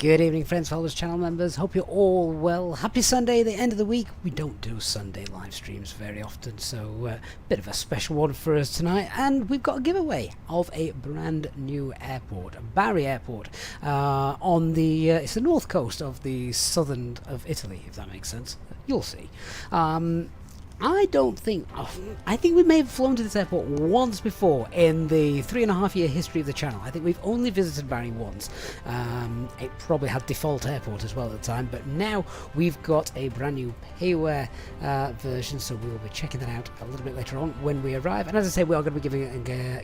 Good evening, friends, followers, channel members. Hope you're all well. Happy Sunday, the end of the week. We don't do Sunday live streams very often, so bit of a special one for us tonight. And we've got a giveaway of a brand new airport, Bari Airport, on the it's the north coast of the southern of Italy, if that makes sense. You'll see. I think we may have flown to this airport once before in the 3.5-year history of the channel. I think we've only visited Bari once. It probably had default airport as well at the time, but now we've got a brand new payware version, so we will be checking that out a little bit later on when we arrive. And as I say, we are going to be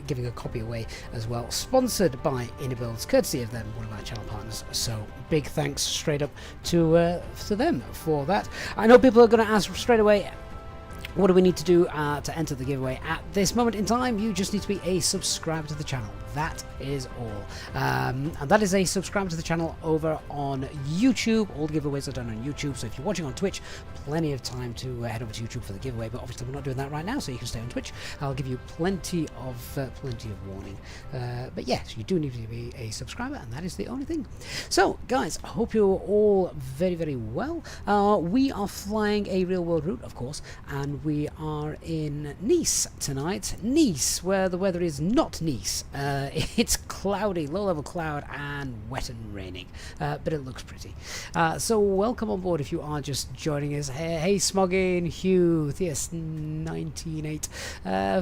giving a copy away as well, sponsored by Innobuilds, courtesy of them, one of our channel partners. So big thanks straight up to them for that. I know people are going to ask straight away, what do we need to do to enter the giveaway? At this moment in time, you just need to be a subscriber to the channel. That is all. And that is a subscriber to the channel over on YouTube. All the giveaways are done on YouTube, so if you're watching on Twitch, plenty of time to head over to YouTube for the giveaway, but obviously we're not doing that right now, so you can stay on Twitch. I'll give you plenty of warning. But yes, you do need to be a subscriber, and that is the only thing. So, guys, I hope you're all very, very well. We are flying a real-world route, of course, and we are in Nice tonight. Nice, where the weather is not Nice. It's cloudy, low-level cloud, and wet and raining, but it looks pretty. So welcome on board if you are just joining us. Hey Smoggin, Hugh, yes, 198,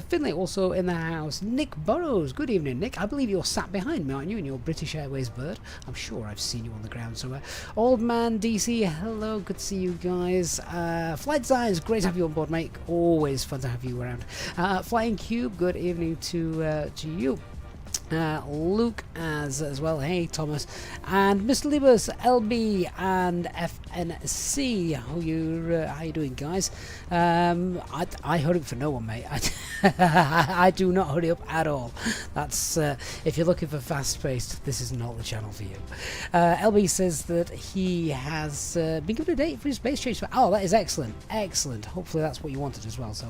Finlay also in the house. Nick Burrows, good evening, Nick. I believe you're sat behind me, aren't you, in your British Airways bird? I'm sure I've seen you on the ground somewhere. Old Man DC, hello, good to see you guys. Flight Designs, great to have you on board, mate. Always fun to have you around. Flying Cube, good evening to you. Luke as well, hey Thomas, and Mr. Libus, LB, and FNC. How you doing, guys? I hurry up for no one, mate. I do not hurry up at all. That's if you're looking for fast-paced, this is not the channel for you. LB says that he has been given a date for his base change. Oh, that is excellent, excellent. Hopefully that's what you wanted as well. So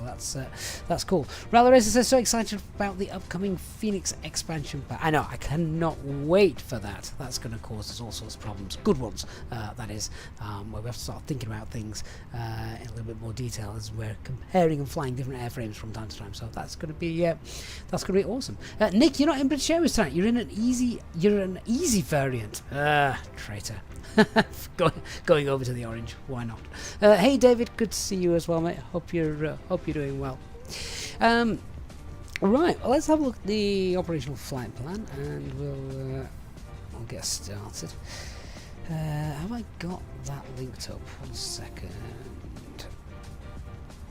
that's cool. Rather Racer says so excited about the upcoming Phoenix expansion. I know, I cannot wait for that. That's going to cause us all sorts of problems, good ones, that is, where we have to start thinking about things in a little bit more detail as we're comparing and flying different airframes from time to time. So that's going to be awesome. Nick, you're not in British Airways tonight. You're an easy variant. Traitor. Going over to the orange. Why not? Hey David, good to see you as well, mate. Hope you're doing well. Right, well, let's have a look at the operational flight plan, and we'll get started. Have I got that linked up? 1 second.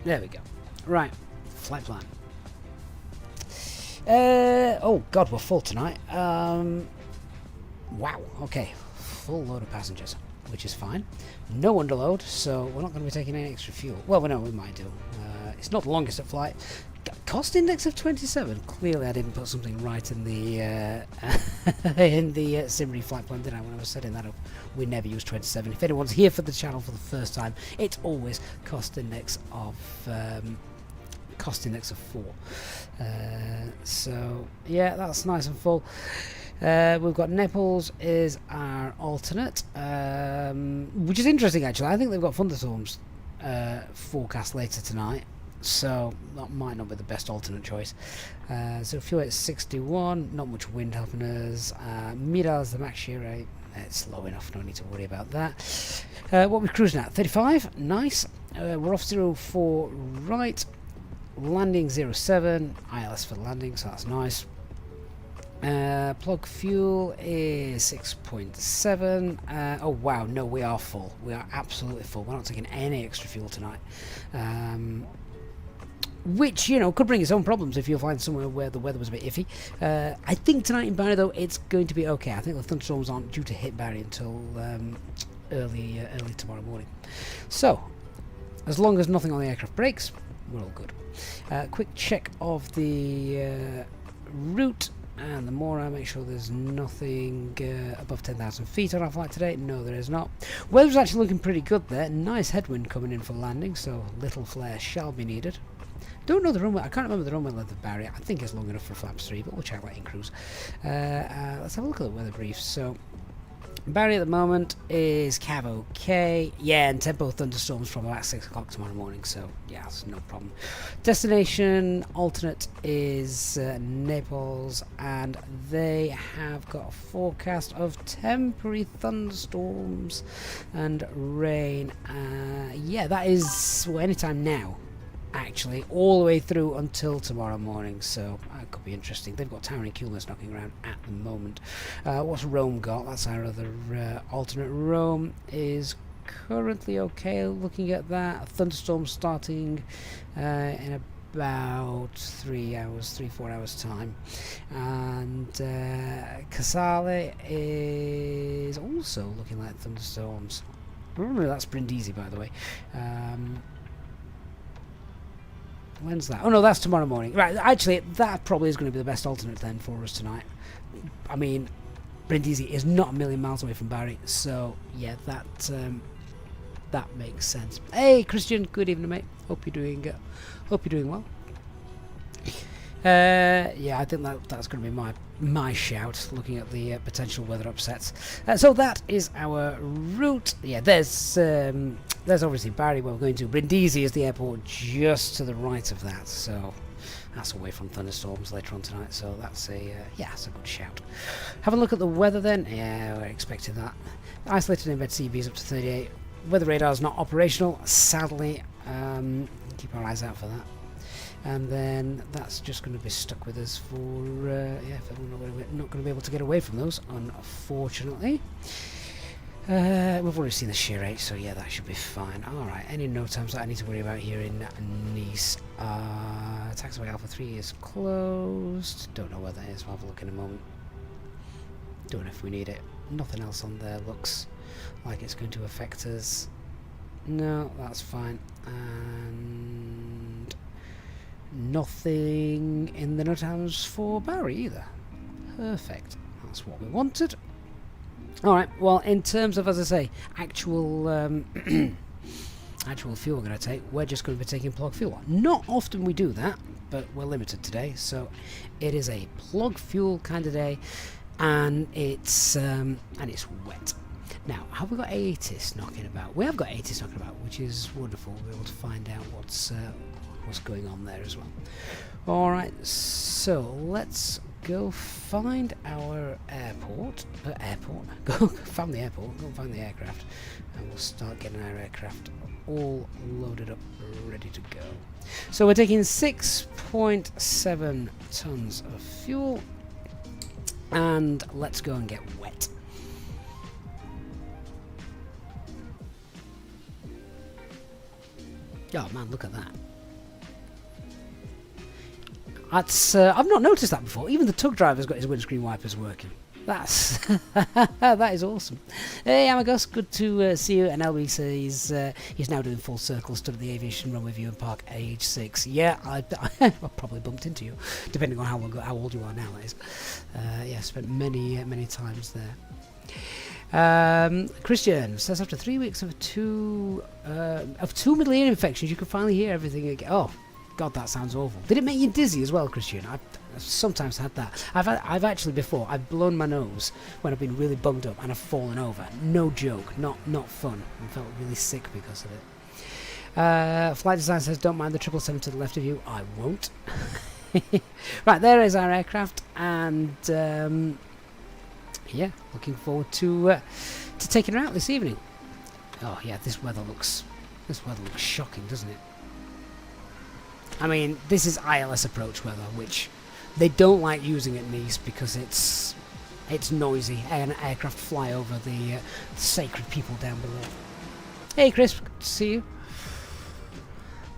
There we go. Right, flight plan. Oh God, we're full tonight. Wow. Okay, full load of passengers, which is fine. No underload, so we're not going to be taking any extra fuel. Well, we know we might do. It's not the longest at flight. Cost index of 27. Clearly, I didn't put something right in the in the Simri flight plan, did I? When I was setting that up, we never use 27. If anyone's here for the channel for the first time, it's always cost index of 4. So yeah, that's nice and full. We've got Naples is our alternate, which is interesting actually. I think they've got thunderstorms forecast later tonight. So that might not be the best alternate choice. So fuel at 61, not much wind helping us. Miral is the max shear rate. It's low enough, no need to worry about that. What we're cruising at, 35, nice. We're off 04 right, landing 07, ILS for landing, so that's nice. Plug fuel is 6.7. Oh wow, no, we are full. We are absolutely full. We're not taking any extra fuel tonight. Which, you know, could bring its own problems if you'll find somewhere where the weather was a bit iffy. I think tonight in Bari, though, it's going to be okay. I think the thunderstorms aren't due to hit Bari until early tomorrow morning. So, as long as nothing on the aircraft breaks, we're all good. Quick check of the route and the Mora. Make sure there's nothing above 10,000 feet on our flight today. No, there is not. Weather's actually looking pretty good there. Nice headwind coming in for landing, so little flare shall be needed. Don't know the runway. I can't remember the runway length of Bari. I think it's long enough for flaps 3, but we'll check that in cruise. Let's have a look at the weather brief. So Bari at the moment is Cav okay. Yeah, and tempo thunderstorms from about 6 o'clock tomorrow morning, so yeah, that's no problem. Destination alternate is Naples, and they have got a forecast of temporary thunderstorms and rain. Yeah, that is anytime now, actually, all the way through until tomorrow morning, so that could be interesting. They've got towering coolness knocking around at the moment. What's Rome got? That's our other alternate. Rome is currently okay, looking at that. Thunderstorm starting in about 3-4 hours time, and Casale is also looking like thunderstorms. Remember, that's Brindisi, by the way. When's that? Oh no, that's tomorrow morning. Right, actually, that probably is going to be the best alternate then for us tonight. I mean, Brindisi is not a million miles away from Bari, so yeah, that makes sense. Hey, Christian, good evening, mate. Hope you're doing well. Yeah, I think that's going to be my shout, looking at the potential weather upsets. So that is our route. Yeah, there's obviously Bari where we're going to. Brindisi is the airport just to the right of that, so that's away from thunderstorms later on tonight, so that's that's a good shout. Have a look at the weather then. Yeah, we're expecting that. Isolated embed CBs up to 38. Weather radar is not operational, sadly. Keep our eyes out for that. And then that's just going to be stuck with us for, if we're not going to be able to get away from those, unfortunately. We've already seen the shear rate, so yeah, that should be fine. Alright, any no times that I need to worry about here in Nice. Taxiway Alpha 3 is closed. Don't know where that is, we'll have a look in a moment. Don't know if we need it. Nothing else on there looks like it's going to affect us. No, that's fine. And nothing in the no times for Bari either. Perfect. That's what we wanted. Alright, well, in terms of, as I say, actual actual fuel we're going to take, we're just going to be taking plug fuel. Not often we do that, but we're limited today, so it is a plug fuel kind of day, and it's wet. Now, have we got ATIS knocking about? We have got ATIS knocking about, which is wonderful. We'll be able to find out what's going on there as well. Alright, so let's go find our go find the airport, go find the aircraft, and we'll start getting our aircraft all loaded up, ready to go. So we're taking 6.7 tons of fuel, and let's go and get wet. Oh man, look at that. That's I've not noticed that before. Even the tug driver's got his windscreen wipers working. That's that is awesome. Hey Amagos, good to see you. And LB says he's now doing full circle, stood at the aviation runway view in Park age 6. Yeah, I probably bumped into you, depending on how old you are now. That is. Yeah, spent many times there. Christian says after 3 weeks of two middle ear infections, you can finally hear everything again. Oh. God, that sounds awful. Did it make you dizzy as well, Christian? I've sometimes had that. I've actually before, I've blown my nose when I've been really bunged up and I've fallen over. No joke, not fun. I felt really sick because of it. Flight Design says, don't mind the 777 to the left of you. I won't. Right, there is our aircraft, and yeah, looking forward to taking her out this evening. Oh yeah, this weather looks shocking, doesn't it? I mean, this is ILS approach weather, which they don't like using at Nice because it's noisy. An aircraft fly over the sacred people down below. Hey Chris, good to see you.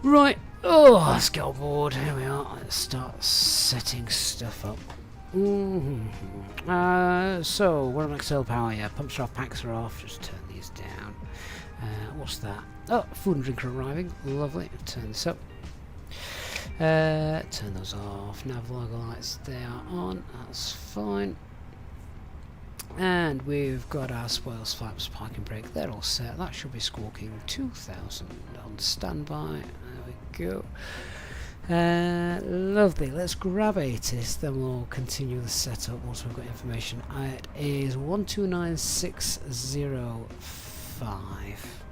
Right, let's get on board. Here we are. Let's start setting stuff up. So, we're on external power, yeah. Pumps are off, packs are off. Just turn these down. What's that? Oh, food and drink are arriving. Lovely. Turn this up. Turn those off. Nav logo lights, they are on. That's fine. And we've got our spoils, flaps, parking brake. They're all set. That should be squawking 2000 on standby. There we go. Lovely. Let's grab ATIS, then we'll continue the setup once we've got information. It is 129605.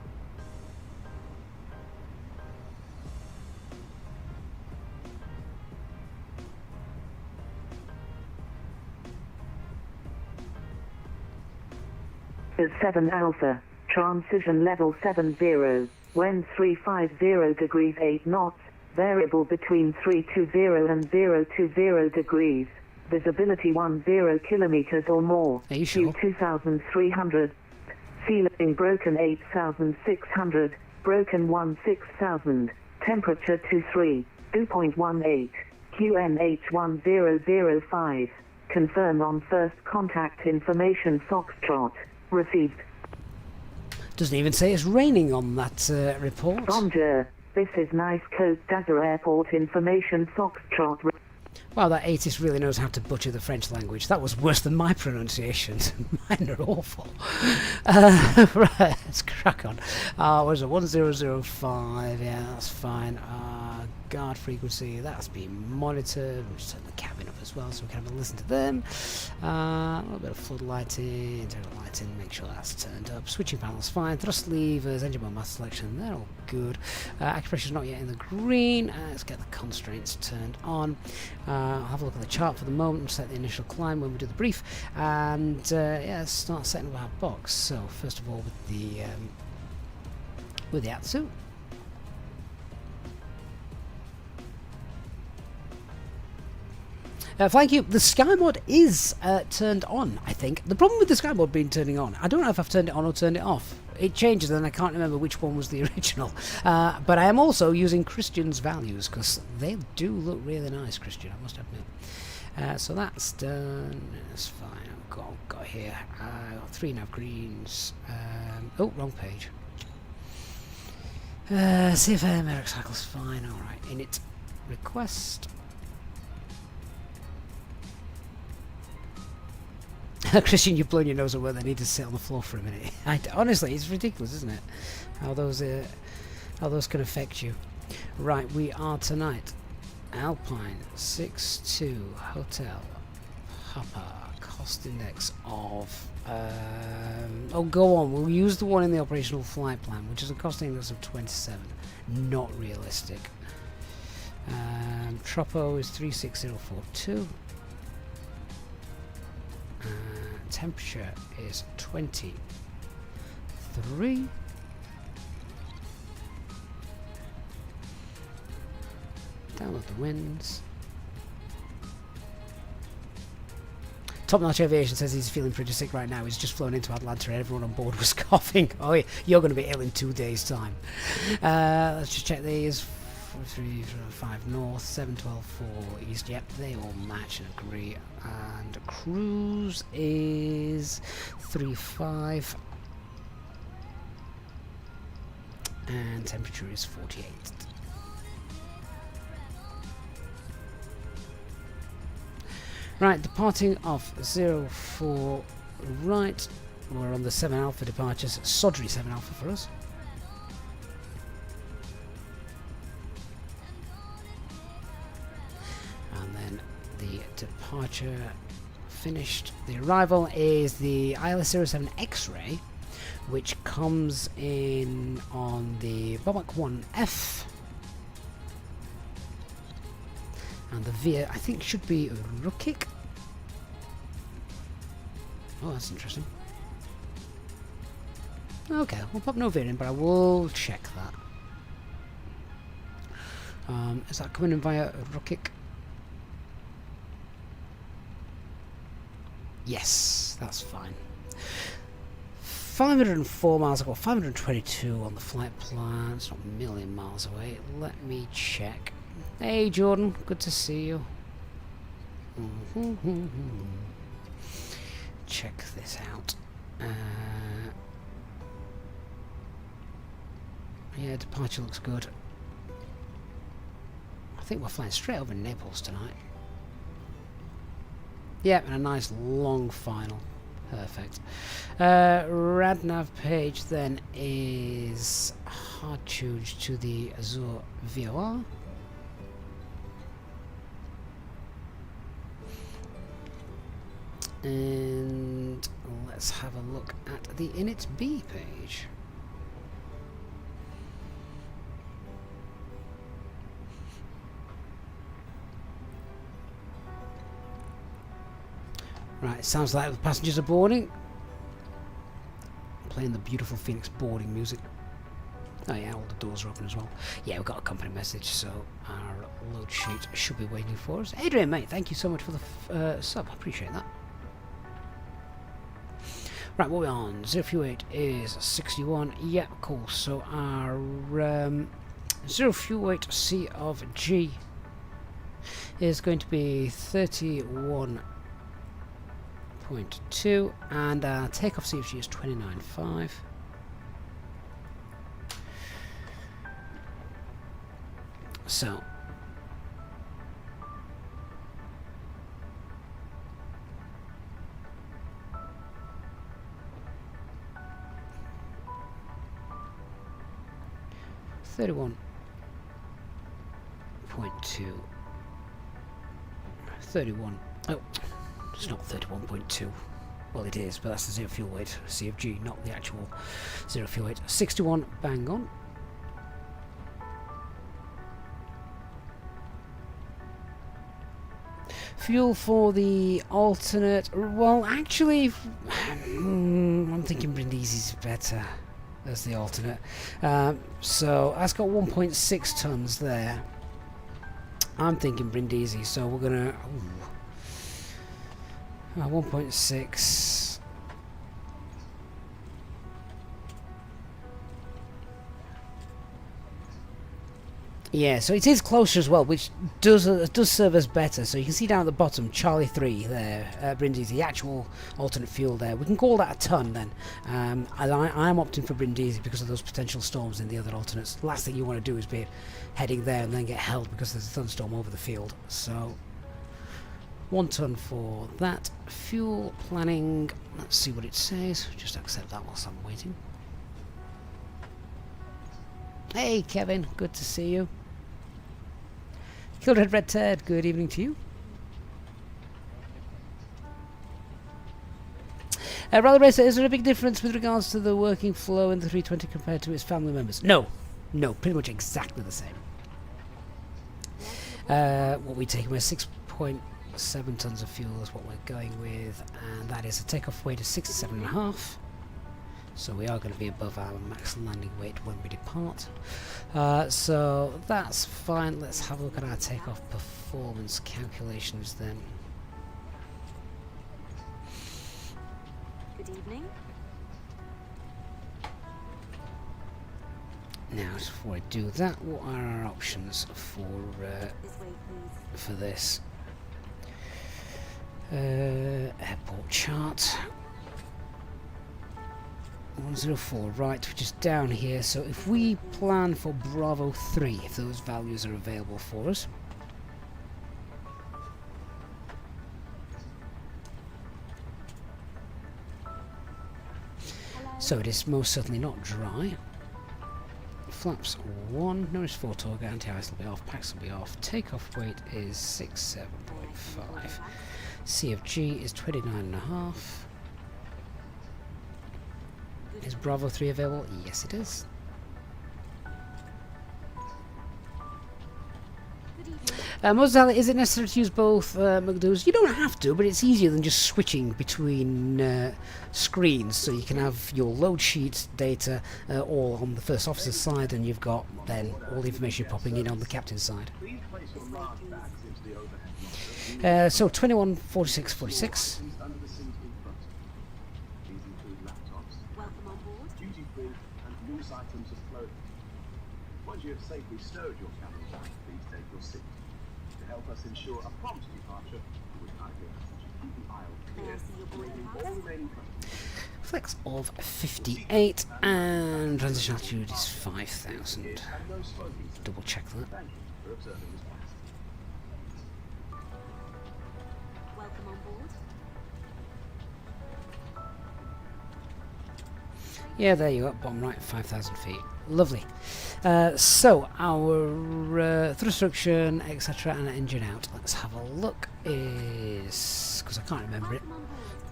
Is 7 Alpha, transition level 70, wind 350 degrees 8 knots, variable between 320 and 020 degrees, visibility 10 kilometers or more, Are you sure? 2300, ceiling broken 8600, broken 6000, temperature 2.18, QNH 1005, confirm on first contact information Foxtrot. Received. Doesn't even say it's raining on that report. Bonjour, this is Nice Côte d'Azur Airport information Foxtrot. Wow, that ATIS really knows how to butcher the French language. That was worse than my pronunciations. Mine are awful. Right, let's crack on. What is it? 1005. Yeah, that's fine. Guard frequency, that's being monitored. We'll just turn the cabin up as well so we can have a listen to them. A little bit of flood lighting, internal lighting, make sure that's turned up. Switching panels fine. Thrust levers, engine mode master selection, they're all good. Acupressure's not yet in the green. Let's get the constraints turned on. I'll have a look at the chart for the moment and set the initial climb when we do the brief. And yeah, let's start setting up our box. So first of all with the Atsu. Thank you. The sky mod is turned on, I think. The problem with the sky mod being turning on, I don't know if I've turned it on or turned it off. It changes and I can't remember which one was the original. But I am also using Christian's values because they do look really nice, Christian, I must admit. So that's done. That's fine. I've got here. I've got 3 nav greens. Oh, wrong page. CFM, Eric Cycle's fine. Alright, init request. Christian, you've blown your nose away. They need to sit on the floor for a minute. Honestly, it's ridiculous, isn't it? How those can affect you. Right, we are tonight. Alpine 62 Hotel Papa. Cost index of. Oh, go on. We'll use the one in the operational flight plan, which is a cost index of 27. Not realistic. Tropo is 36042. Temperature is 23. Download the winds. Top Notch Aviation says he's feeling pretty sick right now. He's just flown into Atlanta and everyone on board was coughing. Oh, yeah, you're going to be ill in 2 days' time. Let's just check these. 335 north, 712 east. Yep, they all match and agree. And cruise is 35. And temperature is 48. Right, departing off 04 right. We're on the 7 Alpha departures. Sodry 7 Alpha for us. Departure finished. The arrival is the ILS-07 X-Ray, which comes in on the Bomac 1F, and the VIA I think should be Rukik. Oh, that's interesting. Okay, we'll pop no VIA in, but I will check that. Is that coming in via Rukik? Yes, that's fine. 504 miles ago, 522 on the flight plan. It's not a million miles away. Let me check. Hey Jordan, good to see you. Check this out. Yeah, departure looks good. I think we're flying straight over Naples tonight. Yeah, and a nice long final. Perfect. Radnav page then is hard tuned to the Azure VOR. And let's have a look at the init B page. Right, sounds like the passengers are boarding. Playing the beautiful Phoenix boarding music. Oh yeah, all the doors are open as well. Yeah, we've got a company message, so our load sheet should be waiting for us. Adrian, mate, thank you so much for the sub. I appreciate that. Right, what are we on? 0 is 61. Yeah, cool. So our 0 fuel weight C of G is going to be 31.2, and our takeoff C of G is 29.5. So $31.2, 31. Oh, it's not 31.2. Well, it is, but that's the 0 fuel weight C of G, not the actual 0 fuel weight. 61, bang on. Fuel for the alternate. Well, actually, I'm thinking Brindisi's better as the alternate. So that's got 1.6 tons there. I'm thinking Brindisi, so we're gonna 1.6. Yeah, so it is closer as well, which does serve us better. So you can see down at the bottom, Charlie 3 there, Brindisi, the actual alternate fuel there. We can call that a ton then. I'm opting for Brindisi because of those potential storms in the other alternates. The last thing you want to do is be heading there and then get held because there's a thunderstorm over the field. So 1 ton for that. Fuel planning, let's see what it says. Just accept that whilst I'm waiting. Hey Kevin, good to see you. Killed Red Ted, good evening to you. Rally Racer, is there a big difference with regards to the working flow in the 320 compared to its family members? No, pretty much exactly the same. What we take away 6.7 tons of fuel is what we're going with, and that is a takeoff weight of 67.5. So we are going to be above our max landing weight when we depart. So that's fine. Let's have a look at our takeoff performance calculations then. Good evening. Now, just before I do that, what are our options for This way, please. this? Airport chart. 104, right, which is down here. So if we plan for Bravo 3, if those values are available for us. So it is most certainly not dry. Flaps 1, notice 4 target, anti-ice will be off, packs will be off. Takeoff weight is 67.5. CFG is 29.5. Is Bravo 3 available? Yes, it is. Mozilla, is it necessary to use both McDo's? You don't have to, but it's easier than just switching between screens. So you can have your load sheet data all on the first officer's side, and you've got then all the information popping in on the captain's side. So 214646. Items of clothing. Once you have safely stowed your cabin bag, please take your seat. To help us ensure a prompt departure, we would kindly ask that you keep the aisle clear, removing all remaining passengers. Flex of 58 and transition altitude is 5,000. Double check that. Thank you for observing this pass. Welcome on board. Yeah, there you go, bottom right, 5,000 feet. Lovely. So, our thrust reduction, etc., and engine out. Let's have a look. Is, because I can't remember it,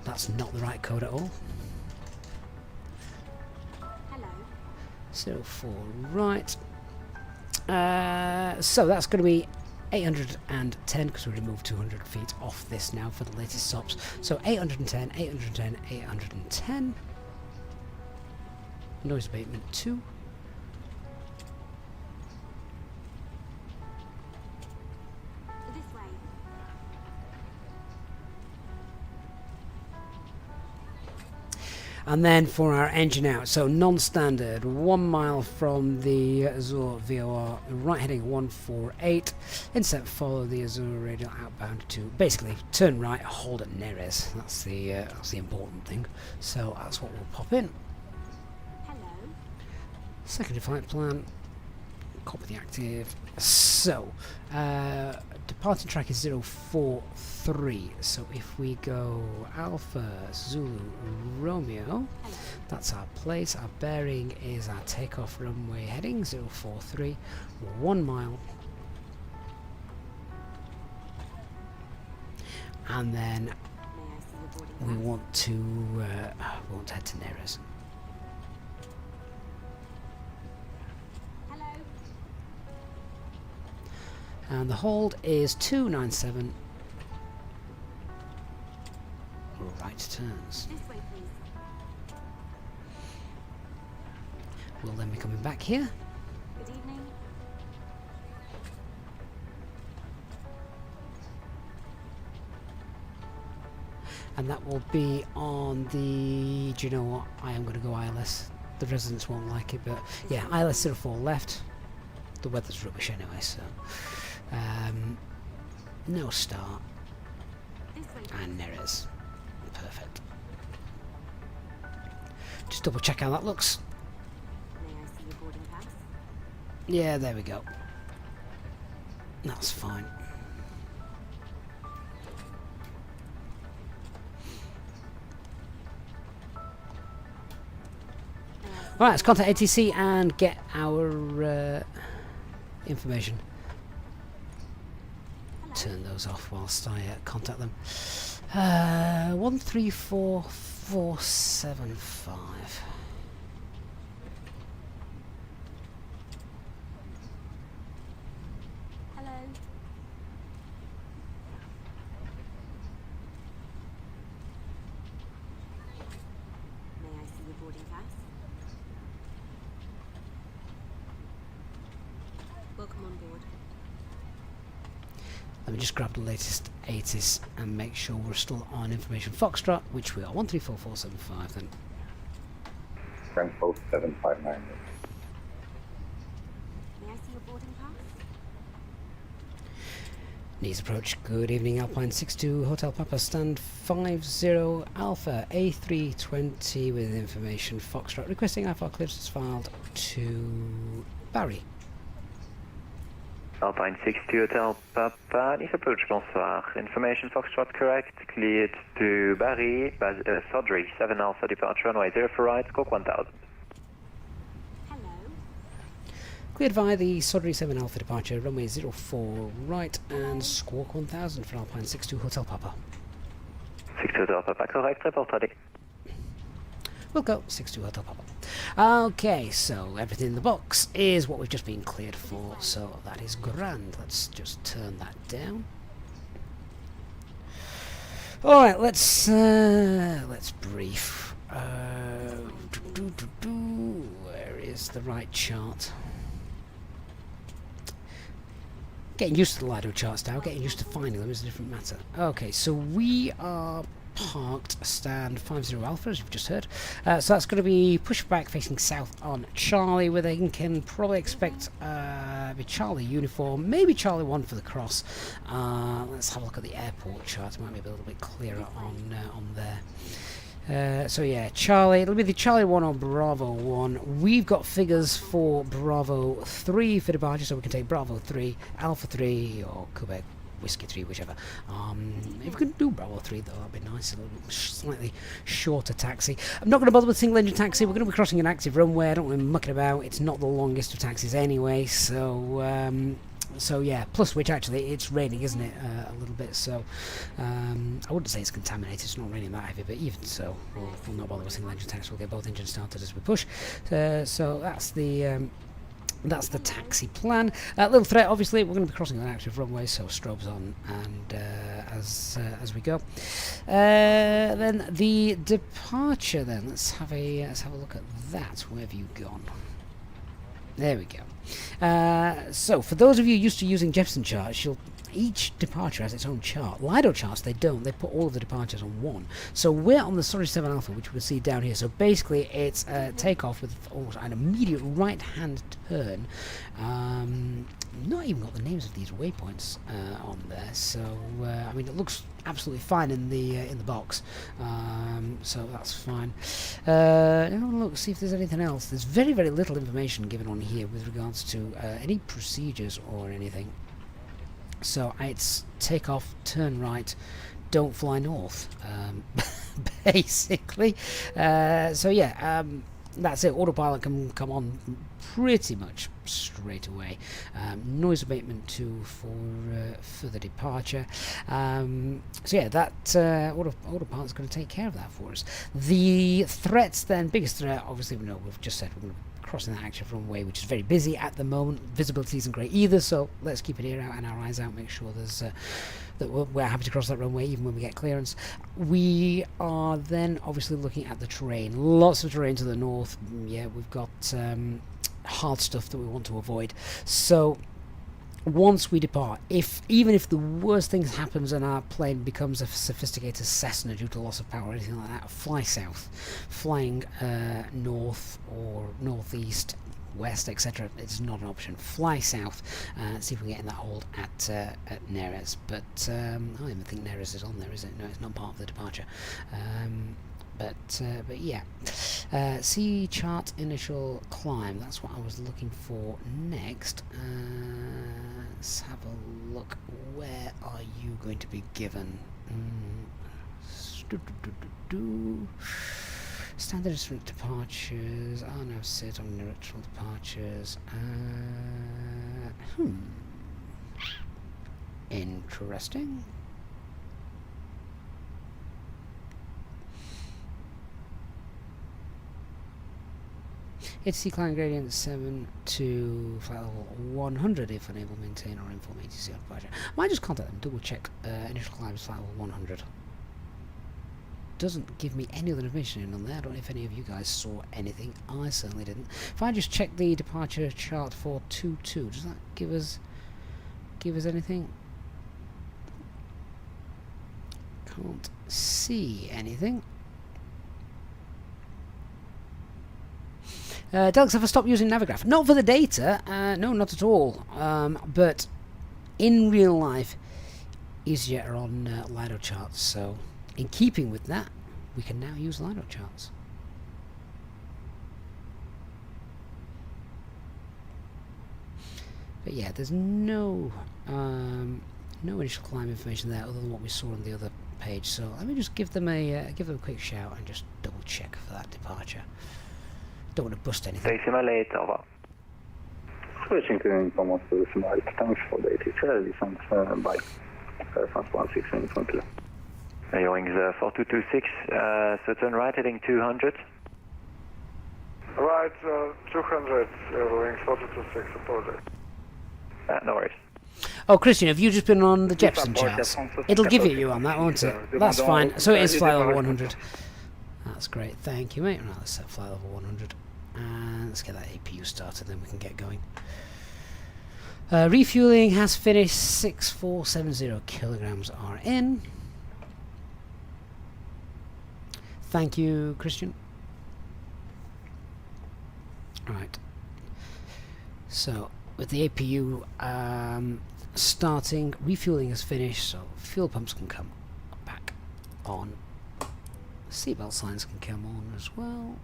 That's not the right code at all. Hello. 04 right. So that's going to be 810 because we removed 200 feet off this now for the latest stops. So 810, 810, 810. Noise abatement 2. This way. And then for our engine out, so non-standard, 1 mile from the Azure VOR, right heading 148, inset follow the Azure radial outbound to basically turn right, hold at Neres. That's the important thing. So that's what we'll pop in. Hello. Secondary flight plan, copy the active. So departing track is 043. So if we go Alpha Zulu Romeo, that's our place. Our bearing is our takeoff runway heading 043, 1 mile. And then May I see your boarding we pass? want to head to Neres. Hello. And the hold is 297. Right turns. This way, please. We'll then be coming back here. Good evening. And that will be on the... Do you know what? I am going to go ILS. The residents won't like it, but yeah, ILS 04 left. The weather's rubbish anyway, so... no start. This way, And please. Neres. Perfect. Just double check how that looks. May I see your boarding pass? Yeah, there we go. That's fine. Alright, let's contact ATC and get our information. Turn those off whilst I contact them. 134475. Hello. May I see your boarding pass? Welcome on board. Let me just grab the latest 80s and make sure we're still on information Foxtrot, which we are. 134475 then. Frankfurt 759. May I see your boarding pass? Needs approach. Good evening, Alpine 62 Hotel Papa, stand 50 Alpha A320 with information Foxtrot requesting IFR clearance filed to Bari. Alpine 62 Hotel Papa, this approach, bonsoir. Information Foxtrot correct, cleared to Bari, Sodri, 7 Alpha departure, runway 0 for right, squawk 1000. Hello. Cleared via the Sodri 7 Alpha departure, runway 04 right and squawk 1000 for Alpine 62 Hotel Papa. 62 Hotel Papa correct, report ready. We'll go 62 Hotel Papa. Okay, so everything in the box is what we've just been cleared for, so that is grand. Let's just turn that down. Alright, let's brief. Where is the right chart? Getting used to the LIDO charts now, getting used to finding them is a different matter. Okay, so we are parked stand 50 Alpha, as you've just heard. So that's going to be pushback facing south on Charlie, where they can probably expect be Charlie uniform, maybe Charlie 1 for the cross. Let's have a look at the airport chart. It might be a little bit clearer on there. So yeah, Charlie, it'll be the Charlie 1 or Bravo 1. We've got figures for Bravo 3 for departure, so we can take Bravo 3, Alpha 3, or Quebec Whiskey 3, whichever. If we could do Bravo 3 though, that'd be nice. A little slightly shorter taxi. I'm not going to bother with single engine taxi. We're going to be crossing an active runway. I don't want to be mucking about. It's not the longest of taxis anyway, so so yeah, plus which actually it's raining, isn't it, a little bit, so I wouldn't say it's contaminated, it's not raining that heavy, but even so, we'll not bother with single engine tax. We'll get both engines started as we push. So that's the taxi plan. Little threat, obviously, we're going to be crossing an active runway, so strobes on and as we go. Then the departure. Then let's have a look at that. Where have you gone? There we go. So for those of you used to using Jefferson charts, each departure has its own chart. LIDO charts, they don't. They put all of the departures on one. So we're on the Sorry 7 Alpha, which we'll see down here. So basically, it's takeoff with almost an immediate right-hand turn. Not even got the names of these waypoints on there. So I mean, it looks absolutely fine in the box. So that's fine. Look, see if there's anything else. There's very, very little information given on here with regards to any procedures or anything. So it's take off, turn right, don't fly north, basically. So yeah, that's it. Autopilot can come on pretty much straight away. Noise abatement too for the departure. So yeah, that autopilot's going to take care of that for us. The threats then, biggest threat, obviously we know, we've just said we're going to crossing that active runway, which is very busy at the moment. Visibility isn't great either, so let's keep an ear out and our eyes out, make sure there's that we're happy to cross that runway even when we get clearance. We are then obviously looking at the terrain. Lots of terrain to the north. Yeah, we've got hard stuff that we want to avoid. So once we depart, even if the worst things happens and our plane becomes a sophisticated Cessna due to loss of power or anything like that, fly south. Flying north or northeast, west, etc. It's not an option. Fly south. See if we can get in that hold at Neres. But I don't even think Neres is on there, is it? No, it's not part of the departure. But yeah, see chart initial climb. That's what I was looking for next. Let's have a look. Where are you going to be given? Standard instrument departures. Oh no, sit on neutral departures. Interesting. ATC climb gradient 7 to flight level 100 if unable to maintain or inform ATC on departure. I might just contact them, double check initial climb is flight level 100. Doesn't give me any other information on there. I don't know if any of you guys saw anything. I certainly didn't. If I just check the departure chart for 2-2, does that give us anything? Can't see anything. Delx, have I stopped using Navigraph? Not for the data, no, not at all. But in real life, Easyjet are on LIDO charts, so in keeping with that, we can now use LIDO charts. But yeah, there's no initial climb information there other than what we saw on the other page. So let me just give them a quick shout and just double check for that departure. Don't want to bust anything. Decimal 8, over. Switching to inform to decimal 8. Thanks for the ATC. Descent by Fairfax 16 20. Yoings 4226, so turn right heading 200. Right, 200, wing 4226, apologize. No worries. Oh, Christian, have you just been on the Jefferson charts? It'll give you on that, won't it? That's fine. So it is flight level 100. That's great. Thank you, mate. Right, let's set flight level 100. And let's get that APU started, then we can get going. Refueling has finished. 6470 kilograms are in. Thank you, Christian. Right. So, with the APU starting, refueling is finished, so fuel pumps can come back on. Seatbelt signs can come on as well.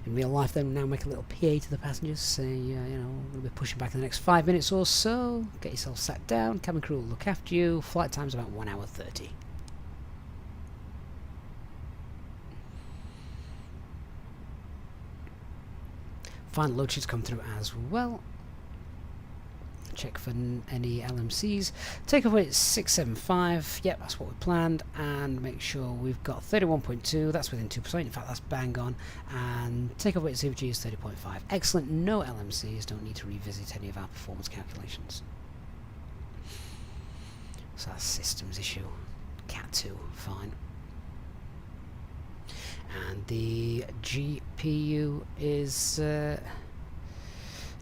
In real life, then now make a little PA to the passengers, say, you know, we'll be pushing back in the next 5 minutes or so. Get yourself sat down. Cabin crew will look after you. Flight time's about 1 hour 30. Final load sheets come through as well. check for any LMCs. Takeoff weight 675, yep, that's what we planned, and make sure we've got 31.2, that's within 2%, in fact that's bang on, and takeoff weight CVG is 30.5. Excellent, no LMCs, don't need to revisit any of our performance calculations. So that's systems issue, Cat 2, fine. And the GPU is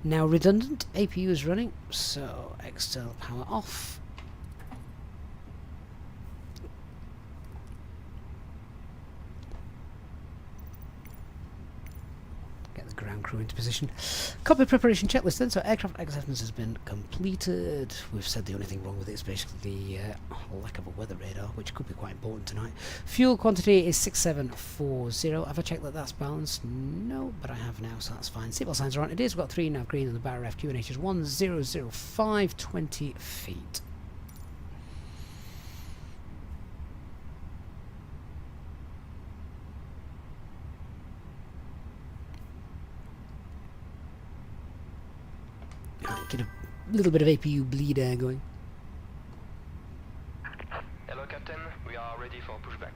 now redundant. APU is running, so external power off. Get the ground crew into position. Copy preparation checklist then. So aircraft acceptance has been completed. We've said the only thing wrong with it is basically the lack of a weather radar, which could be quite important tonight. Fuel quantity is 6740. Have I checked that that's balanced? No, but I have now, so that's fine. Seatbelt signs are on. It is. We've got 3 nav green on the Bari FQ and H is 1005, 20 feet. Get a little bit of APU bleed air going. Hello, Captain. We are ready for pushback.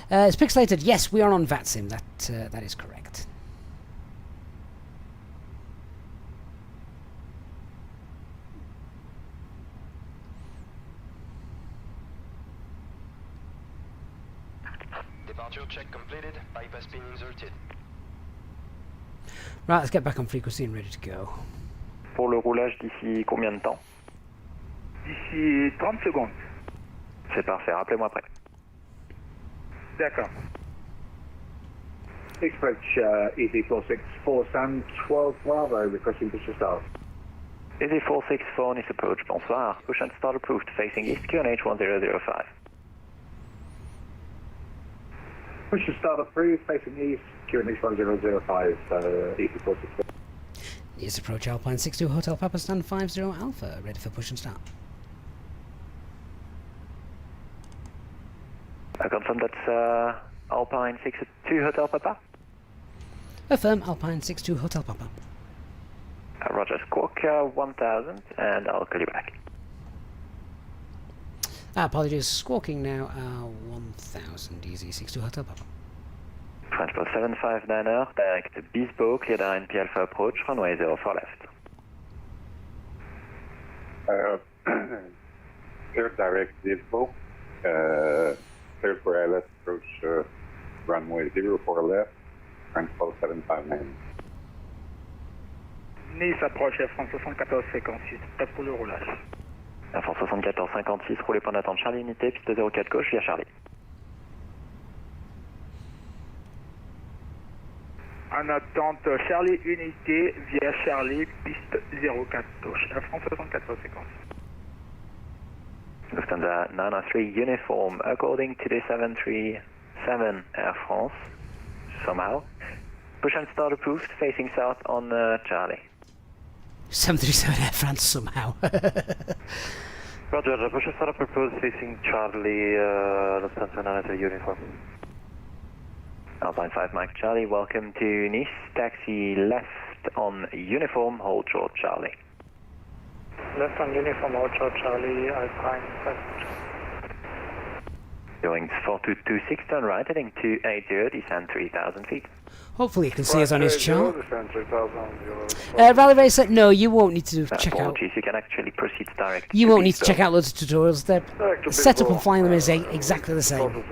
It's pixelated. Yes, we are on VATSIM. That is correct. Departure check completed. Bypass pin inserted. Right, let's get back on frequency and ready to go. Pour le roulage d'ici combien de temps? D'ici 30 secondes. C'est parfait, rappelez-moi après. D'accord. Approach EZ464 Sam 12 Bravo, requesting push to start. EZ464 Nice approach, bonsoir. Push and start approved, facing east QNH 1005. Push to start approved, facing east, QNH 1005, EZ464. Is approach Alpine 62 Hotel Papa Stand 50 Alpha, ready for push and start. I confirm that's Alpine 62 Hotel Papa. Affirm Alpine 62 Hotel Papa. Roger, squawk 1000 and I'll call you back. Apologies, squawking now 1000 Easy 62 Hotel Papa. French Post 759er, direct Bispo, clear down P Alpha approach, runway 04 left. Clear direct Bispo, clear for LS approach runway 04 left, French Post 759. Nice approche Air France 74 56, top pour le roulage. Air France 74 56, roulez point d'attente Charlie unité, piste 04 gauche via Charlie. En attente Charlie unité via Charlie, piste 04 gauche. Air France 74 56. Lufthansa 903 uniform, according to the 737 Air France, somehow. Push and start approved, facing south on Charlie. 737 Air France somehow. Roger, push and start approved, facing Charlie, Lufthansa 903 uniform. Alpine 5 Mike Charlie, welcome to Nice, taxi left on uniform, hold short Charlie. Left on uniform, hold short Charlie, Alpine 5. Going 4226, turn right, heading 280, descend 3000 feet. Hopefully you can see us on his chart. Descend 3000. Rally Racer, no, you won't need to check out. Apologies, you can actually proceed direct. You won't need to check out loads of tutorials. Their setup and flying them is exactly the same.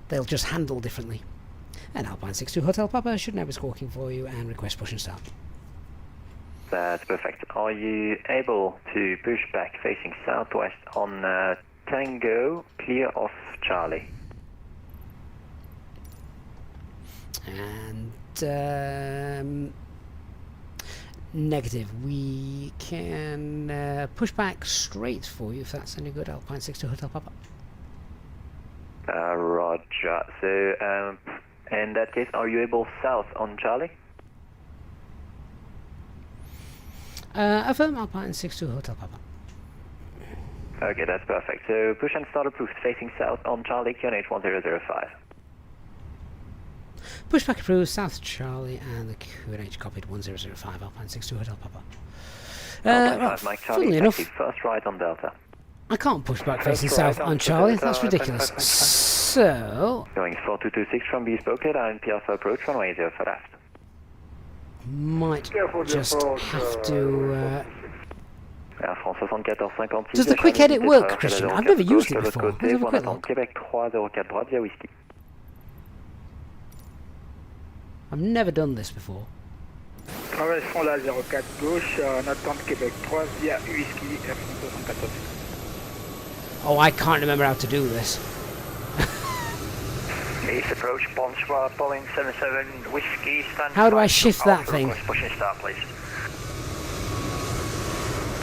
They'll just handle differently. And Alpine 62 Hotel Papa should now be squawking for you and request push and start. That's perfect. Are you able to push back facing southwest on Tango, clear of Charlie? And negative. We can push back straight for you if that's any good. Alpine 62 Hotel Papa. Roger. So in that case, are you able south on Charlie? Affirm Alpine 62 Hotel Papa. Okay, that's perfect. So push and start approved, facing south on Charlie, QNH 1005. Pushback approved, South Charlie, and the QNH copied 1005 Alpine 62 Hotel Papa. Well, Mike Charlie, funnily enough, taxi first right on Delta. I can't push back facing south on Charlie, that's ridiculous. So, Going 4226 from Bespoke, and Piazza approach runway 0 for left. might just have to... Air France 7456. Does the quick edit work, Christian? I've never used it before. Let's have a quick look. Québec 304 droite via Whiskey. I've never done this before. Traverse Fonda 04 gauche, en attente Québec 3 via Whisky F174. Oh, I can't remember how to do this. East approach, bonsoir, Boeing 77 Whiskey, stand How do I by, shift that Alpha thing? request, push and start, please.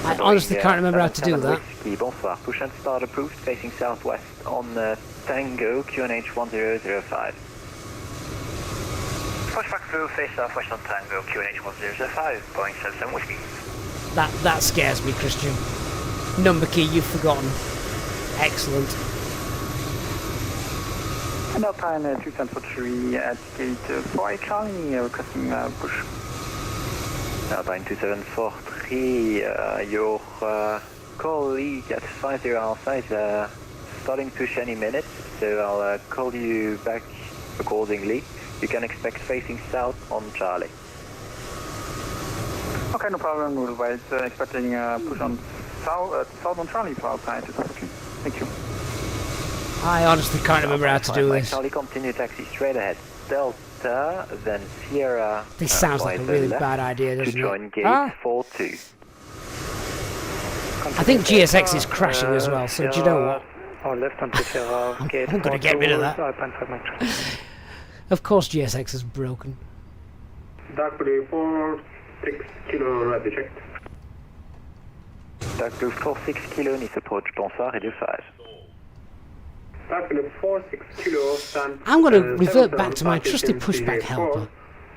I honestly can't remember how to do that. Whiskey, bonsoir, push and start approved, facing southwest on Tango, QNH 1005. Pushback through, face southwest on Tango, QNH 1005, Boeing 77 Whiskey. That scares me, Christian. Number key you've forgotten. Excellent. And Alpine 21043 at gate 4 Charlie, requesting push. Alpine 2743, your colleague at 50 Alpha is starting push any minute, so I'll call you back accordingly. You can expect facing south on Charlie. Okay, no problem, we'll wait, expecting push on south on Charlie for Alpine 21043. Thank you. I honestly can't remember how to do this. Charlie, continue taxi straight ahead. Delta, then Sierra. This sounds like a really bad idea, To doesn't join it? gate 42. I think GSX is crashing as well, so do you know what? On left on Sierra, I'm going to get rid of that. Of course GSX is broken. Dark Blue 46 kilo, ready checked. Dark Blue 46 kilo, needs approach, bonsoir, et 25. Dark Blue 46 kilo, stand. I'm going to revert back to my trusty pushback helper.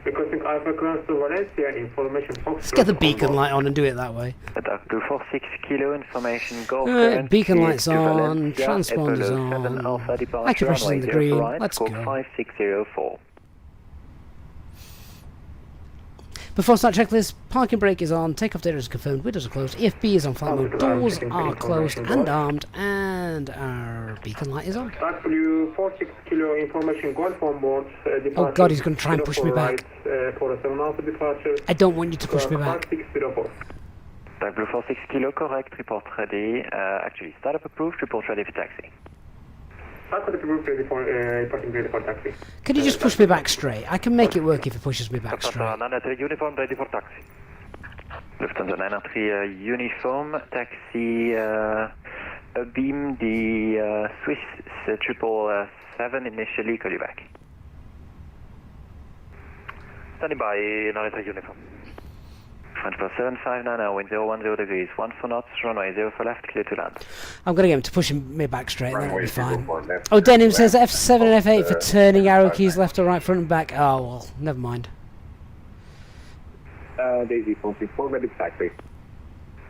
Requesting Alpha Cross to Valencia, information Fox. Let's get the beacon light on and do it that way. Dark Blue 46 kilo, information Golf. Beacon lights on, transponders on, acupressure's in the green, let's go. 5604. Before start checklist, parking brake is on, takeoff data is confirmed, windows are closed, EFB is on flight mode, doors are closed and armed, and our beacon light is on. Dark Blue 46 kilo, information Golf on board. Oh god, he's going to try and push me back. For a 7 Alpha departure. I don't want you to push me back. 604. Dark Blue 46 kilo, correct, report ready. Actually, startup approved, report ready for taxi. Can you just push me back straight? I can make it work if it pushes me back straight. Uniform ready for taxi. Lufthansa 993 uniform, taxi beam the Swiss 777 initially, call you back. Standing by 993 uniform. French plus 759 now, wind 010 degrees, 1 for knots, runway 0 for left, clear to land. I'm going to get him to push me back straight, and that'll be fine. Oh, Denim says F7 and F8 for turning arrow keys left or right, front and back. Oh, well, never mind. Daisy 464, ready for taxi.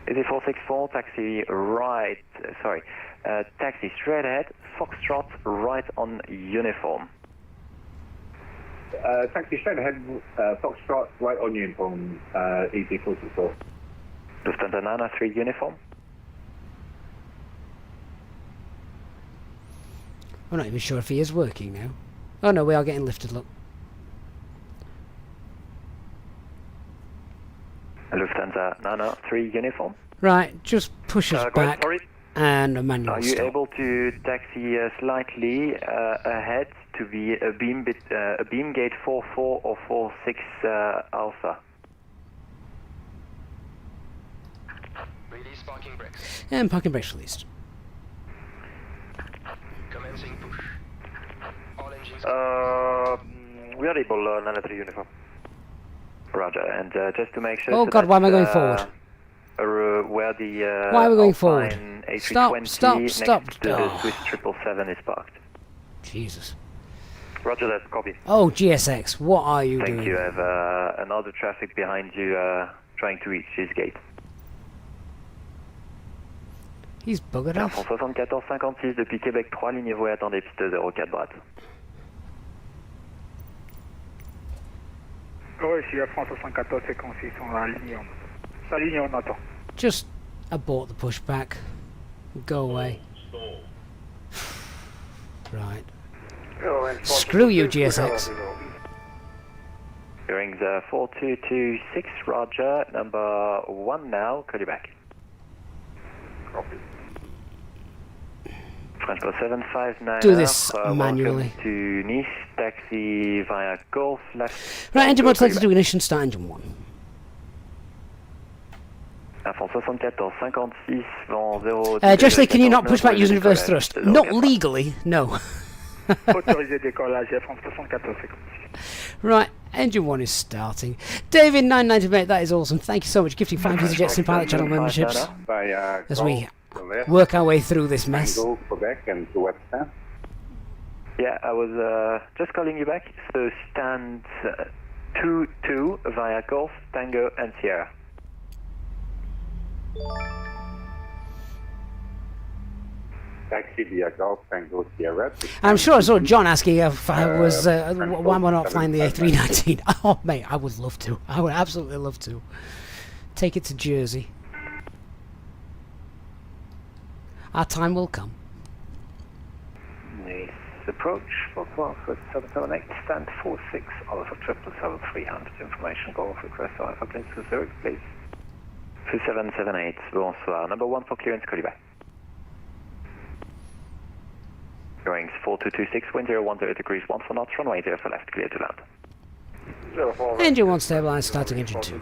Daisy 464, taxi right, taxi straight ahead, Foxtrot right on uniform. Taxi straight ahead, Foxtrot, right on uniform, Easy 464. Lufthansa 993 uniform. I'm not even sure if he is working now. Oh no, we are getting lifted, look. Lufthansa 993 uniform. Right, just push us back and a manual Are you stop. able to taxi slightly ahead to be a beam gate 44 or 46 Alpha? Release parking brakes. And parking brakes released. Commencing push. All engines. We are able 993 uniform. Roger, and just to make sure. Oh god, why am I going forward? Where the why are we going forward? A320 Stop. next to the Swiss 777 is parked. Jesus. Roger that, copy. Oh, GSX, what are you doing? Thank you. I have another traffic behind you trying to reach this gate. He's buggered off. 74-56 depuis Québec 3, ligne voie, attendez piste 04 droite. Oui, ici, Air France 74, c'est quand ils sont alignés. S'alignent, on attend. Just abort the pushback. Go away. Right. Screw you, GSX. Bearings 4226, roger. Number 1 now, call you back. Copy. Transport 759. Do this manually. Welcome to Nice, taxi via Golf, left. Right, engine mode selected to ignition, start engine 1. Air France 74, 56, vent 0. Jessley, can you not push back using reverse thrust? Not legally, no. Autorisé décollage, Air France 74, c'est comme Right, engine 1 is starting. David 998, that is awesome. Thank you so much, gifting 5 Easyjet in pilot channel memberships as we work our way through this mess. Tango, Quebec, and to West Stand. Yeah, I was just calling you back. So stand 2-2 via Golf, Tango, and Sierra. Taxi via Golf, Tango, Sierra. I'm sure I saw John asking if I was why am I not flying the A319? Oh, mate, I would love to. I would absolutely love to. Take it to Jersey. Our time will come. Nice approach, Volkswagen 778, stand 46, Alpha 777-300, information, Golf, request Alpha, please, to Zurich, please. 2778, bonsoir. Number 1 for clearance, call you back. Bearings 4226, wind 010 degrees, 1 for knots, runway 0 for left, clear to land. Engine 1 stabilized, starting engine 2.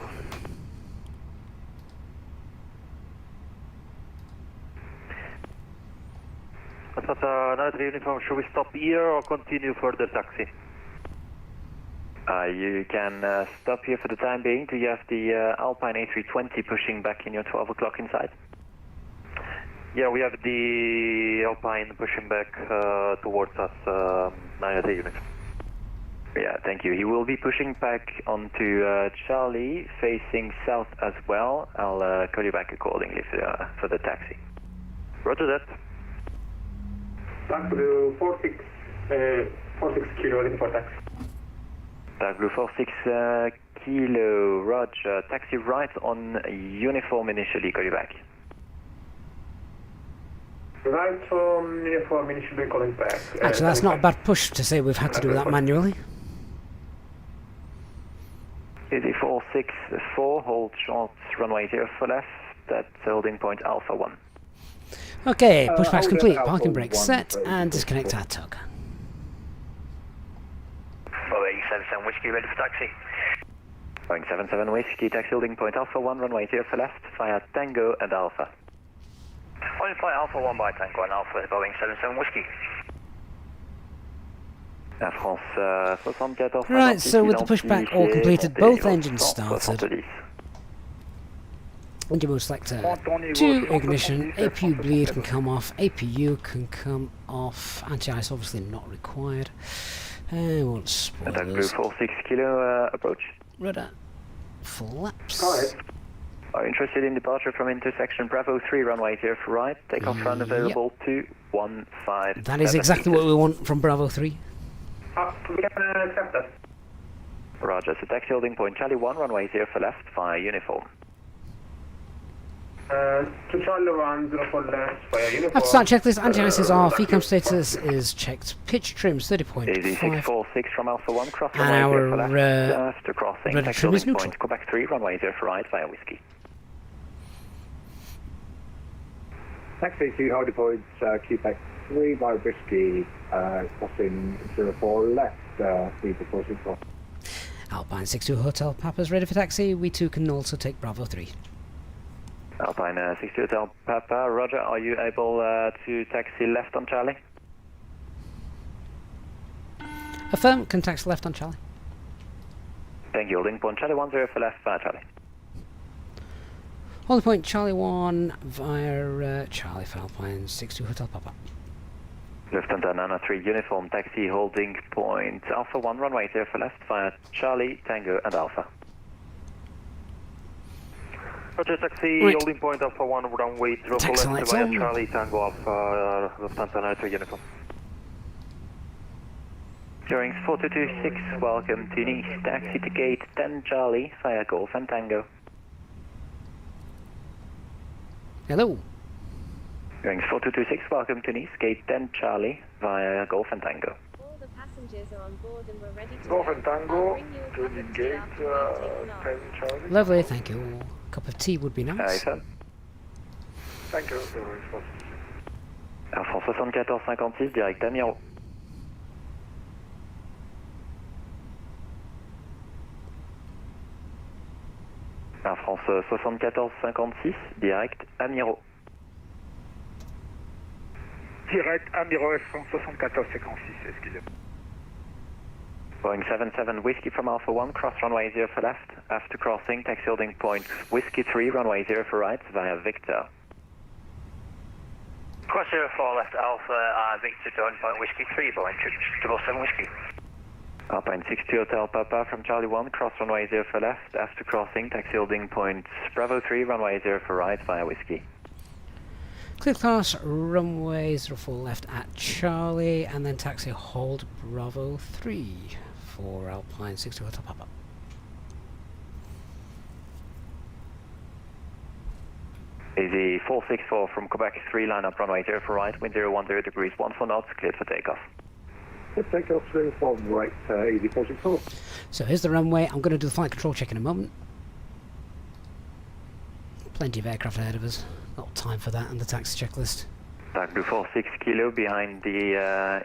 That's another uniform. Should we stop here or continue further taxi? You can stop here for the time being. Do you have the Alpine A320 pushing back in your 12 o'clock inside? Yeah, we have the Alpine pushing back towards us, 9 unit. Yeah, thank you. He will be pushing back onto Charlie, facing south as well. I'll call you back accordingly for the taxi. Roger that. Dark Blue 46 kilo, ready for taxi. Dark Blue 46 kilo, roger. Taxi right on uniform initially, call you back. Right from uniform initially calling back. Actually, that's not a bad push to say we've had to do that manually. Easy 464, hold short, runway 0 for left. That's holding point Alpha 1. Okay, pushback's complete, parking brake set, and disconnect our tug. Boeing 77 Whiskey, ready for taxi. Boeing 77 Whiskey, taxi holding point Alpha 1, runway 0 for left, via Tango and Alpha. On flight Alpha 1 by Tango and Alpha, Boeing 77 Whiskey. Air France 74. Right, so with the pushback all completed, both engines started. Engine mode selector to ignition, APU bleed can come off, APU can come off, anti-ice obviously not required. And we'll spoil Dark Blue 46 kilo approach. Rudder flaps. Are you interested in departure from intersection Bravo 3, runway 0 for right, takeoff run available 215. That is exactly what we want from Bravo 3. We can accept that. Roger, so taxi holding point Charlie 1, runway 0 for left, via uniform. To Charlie 1, 0 for left, via uniform. After start checklist, anti-ice is off, ECAM status is checked, pitch trims 30.5. Easy 646 from Alpha 1, cross And runway 0 our for left, after crossing, rudder taxi trim is holding neutral. point Quebec 3, runway 0 for right, via Whiskey. Taxi to holding points, Quebec 3 by Whiskey, crossing 04 left, 3464. Alpine 62 Hotel Papa's ready for taxi, we too can also take Bravo 3. Alpine 62 Hotel Papa, roger, are you able to taxi left on Charlie? Affirm, can taxi left on Charlie. Thank you, holding point Charlie 10 for left, via Charlie. Holding point Charlie 1 via Charlie for Alpine 62 Hotel Papa. Lufthansa Nana 3 uniform taxi holding point Alpha 1 runway 0 for left via Charlie, Tango and Alpha. Roger, taxi Right. holding point Alpha 1 runway 0 for Taxi left lights via on. Charlie, Tango Alpha, Lufthansa Nana 3 uniform. Bearings 4226, welcome to Nice, taxi to gate 10 Charlie, via Golf and Tango. Hello. Bearings 4226, welcome to Nice, gate 10 Charlie, via Golf and Tango. All the passengers are on board and we're ready to Golf go. and Tango, I'll bring you a to cup the of tea gate, after we've taken off. 10 Charlie. Lovely, thank you. A cup of tea would be nice. Thank you, the response. Air France 7456, direct Amiro. Air France 7456, direct Amiro. Direct Amiro Air France 7456, excusez-moi. Boeing 77 Whiskey from Alpha 1, cross runway 0 for left. After crossing, taxi holding point Whiskey 3, runway 0 for right, via Victor. Cross 04 left Alpha, Victor to point Whiskey 3, Boeing 777 Whiskey. Alpine 62 Hotel Papa from Charlie 1, cross runway 0 for left. After crossing, taxi holding point Bravo 3, runway 0 for right, via Whiskey. Clear class, runway 04 left at Charlie, and then taxi hold Bravo 3 for Alpine 62 Hotel Papa. Easy 464 from Quebec 3, line up runway 0 for right, wind 010 degrees, 1 for knots, cleared for takeoff. Good takeoff, 04 right, easy 464. So here's the runway. I'm going to do the flight control check in a moment. Plenty of aircraft ahead of us. Not time for that and the taxi checklist. Dark Blue 46 kilo behind the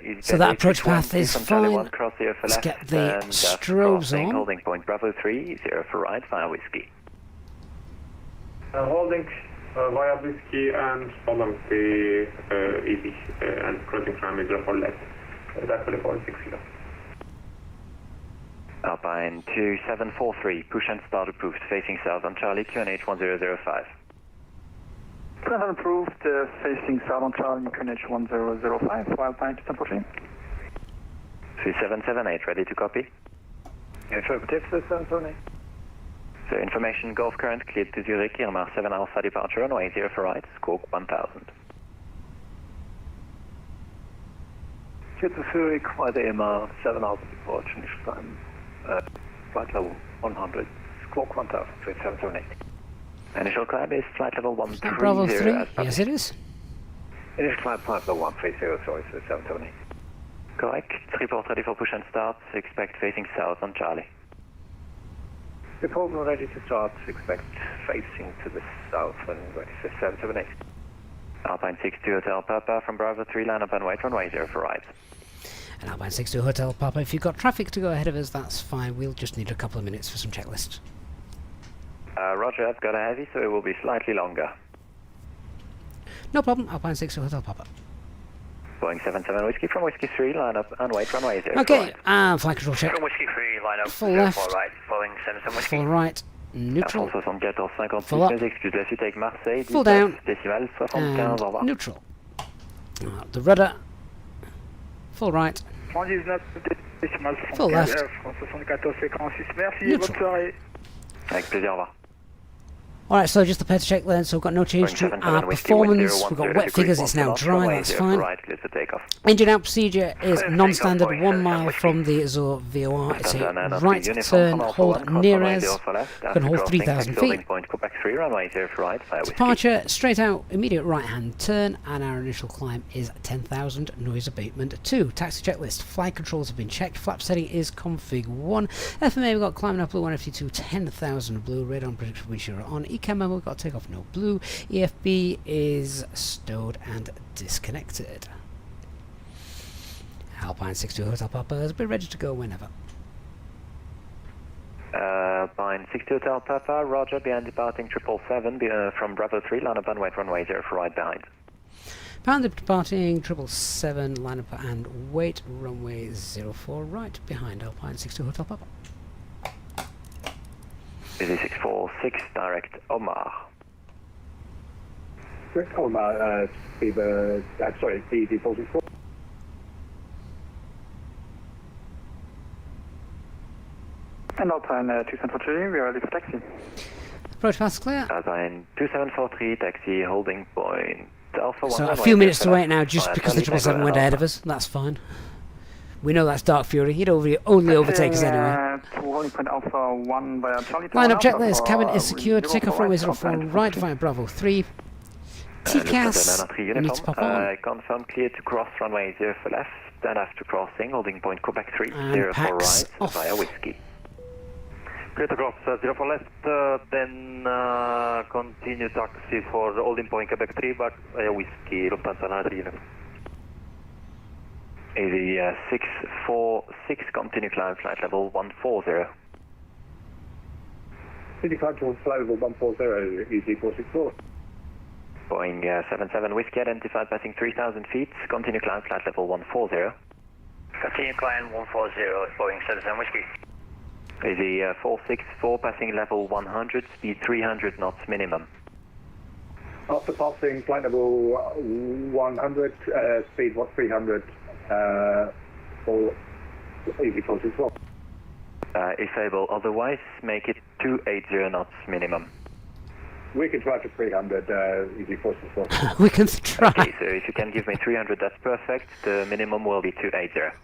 Easyjet. So that approach path is from Charlie fine. 1, cross 0 for Let's left, get the and strobes crossing, on. holding point Bravo 3, 0 for right, via Whiskey. Holding via Whiskey and following the easy and crossing runway 0 for left. That's the 46 kilo. Alpine 2743, push and start approved, facing south on Charlie, QNH 1005. Plan approved, facing south on Charlie, QNH 1005, Alpine 2743. 3778, ready to copy? Affirmative, 778. So information, Gulf current cleared to Zurich, Irma 7 Alpha departure, runway 0 for right, squawk 1000. Cleared to Zurich, wide Irma 7 Alpha departure, initial time, flight level 100, squawk 1000, 778. Initial climb is flight level Is that Bravo 130. 3? Yes, it is. Initial climb, flight level 130, sorry, so 778. Correct. Report ready for push and start. Expect facing south on Charlie. Report ready to start. Expect facing to the south and ready for 778. Alpine 62 Hotel Papa from Bravo 3, line up and wait, runway 0 for right. And Alpine 62 Hotel Papa, if you've got traffic to go ahead of us, that's fine. We'll just need a couple of minutes for some checklists. Roger, I've got a heavy, so it will be slightly longer. No problem, Alpine 62 Hotel Papa. Boeing 77 Whiskey from Whiskey 3, line up and wait, runway 0 Okay, for right. flight control check. From Whiskey 3, line up Full 0 left. for right, Boeing 77 Whiskey. Full right, neutral, Air France 74 56, Full up. mes excuses, la suite avec Marseille, Full 19 down. décimales, 75, au revoir. and neutral. The rudder, full right, 119 décimales Full left. France 7456. Merci, Neutral. bonne soirée. Avec plaisir, au revoir. Alright, so just the pair to check then, so we've got no change to our performance, we've got wet figures, it's now dry, that's fine. Engine out procedure is non-standard, 1 mile from the Azure VOR, it's a right turn, hold near as, can hold 3,000 feet. Departure, straight out, immediate right hand turn, and our initial climb is 10,000, noise abatement 2. Taxi checklist, flight controls have been checked, flap setting is config 1, FMA we've got climbing up blue 152, 10,000 blue, radar and predictable wind shear on, ECAM memo we've got takeoff no blue, EFB is stowed and disconnected. Alpine 62 Hotel Papa has been ready to go whenever. Alpine 62 Hotel Papa, roger, behind departing 777 from Bravo 3, line up and wait, runway 0 for right behind. Pound departing 777, line up and wait, runway 04 right behind Alpine 62 Hotel Papa. Busy 646, direct Omar. Direct Omar, PD 44. And Alpine 2743, we are ready for taxi. Approach path clear. Alpine 2743, taxi holding point Alpha 1. So a few minutes to wait now just because the 777 went ahead of us, that's fine. We know that's Dark Fury. He'd only overtake us anyway. To holding point Alpha 1 via Charlie. Line up checklist. Cabin is secured. Take off runway 04 right via Bravo 3. TCAS. You need to pop on. Confirm clear to cross runway 0 for left, and after crossing, holding point Quebec 3, And 0 for PAX right off. via Whiskey. Clear to cross 0 for left, then continue taxi for holding point Quebec 3 back via Whiskey, Lufthansa 9 uniform. Easy 646, continue climb flight level 140. City climb towards flight level 140, easy 464. Boeing 77 Whiskey identified passing 3,000 feet, continue climb flight level 140. Continue climb 140, Boeing 77 Whiskey. Easy 464 passing level 100, speed 300 knots minimum. After passing flight level 100, speed 300 for easy 464. If able otherwise, make it 280 knots minimum. We can try for 300, easy 464. We can try. Okay, so if you can give me 300, that's perfect. The minimum will be 280.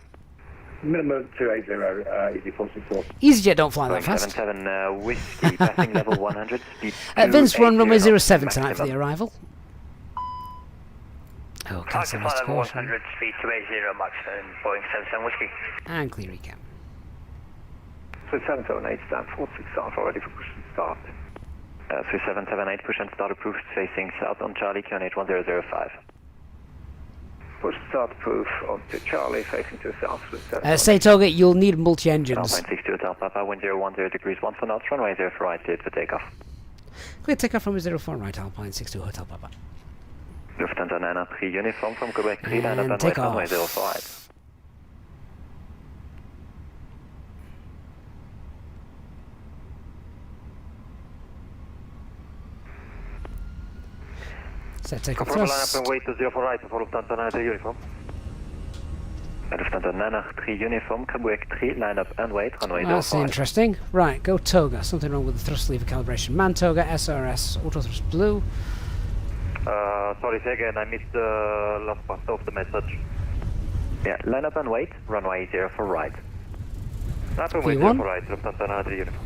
Minimum 280, easy 464. EasyJet don't fly that Boeing fast. 77 Whiskey, passing level 100, speed Vince, we're on runway 280 07 knots tonight for the maximum. arrival. Oh, cancel Flight this level caution. 100, speed 280 maximum, Boeing 77 Whiskey. And clear recap. So 778 stand 46 start already for push and start. So 778 push and start approved, facing south on Charlie, QNH 1005. Push start proof onto Charlie, facing to the south with Say target, you'll need multi-engines. Alpine 62 Hotel Papa, wind 010 degrees 1 for knots, runway 0 for right, cleared for takeoff. Clear takeoff from 04 right, Alpine 62 Hotel Papa. Lufthansa 903 uniform from Quebec 3, line up And and take wait, runway off. 0 for right. Set takeoff Confirm line up first. and wait to 0 for right for Lufthansa 9 uniform. Lufthansa 903 uniform, Quebec 3, line up and wait, runway 0 That's for right. interesting. Right, go Toga. Something wrong with the thrust lever calibration. Man Toga, SRS, auto thrust blue. Sorry, say again, I missed the last part of the message. Yeah, line up and wait, runway 0 for right. Up and wait 0 V1. for right, Lufthansa 9 uniform.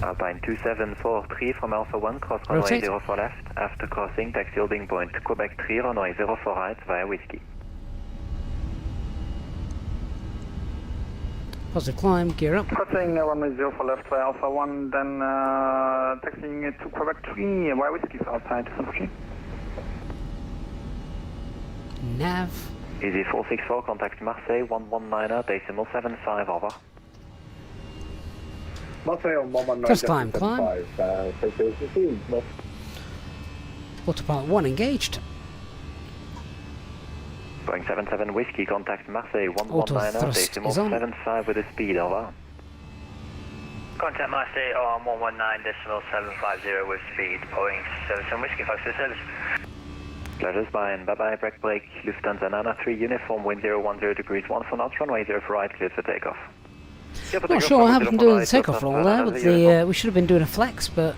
Alpine 2743 from Alpha 1, cross runway Rotate. 0 for left. After crossing, taxi holding point Quebec 3, runway 0 for right via Whiskey. Positive climb, gear up. Crossing runway 0 for left via Alpha 1, then taxiing it to Quebec 3 via Whiskey for outside. Nav. Easy 464, contact Marseille 119er, decimal 75, over. Marseille on 119. First climb, climb. Autopilot 1 engaged. Boeing 77 Whiskey, contact Marseille Auto 119er, thrust decimal is on. 75 with a speed, over. Contact Marseille on 119.750 with speed, Boeing 77 Whiskey, thanks for the service. Pleasure's bye-in, bye-bye, break, Lufthansa 903 uniform, wind 010 degrees 1 for knots, runway 0 for right, cleared for takeoff. Not sure what happened to doing the takeoff roll there, but we should have been doing a flex, but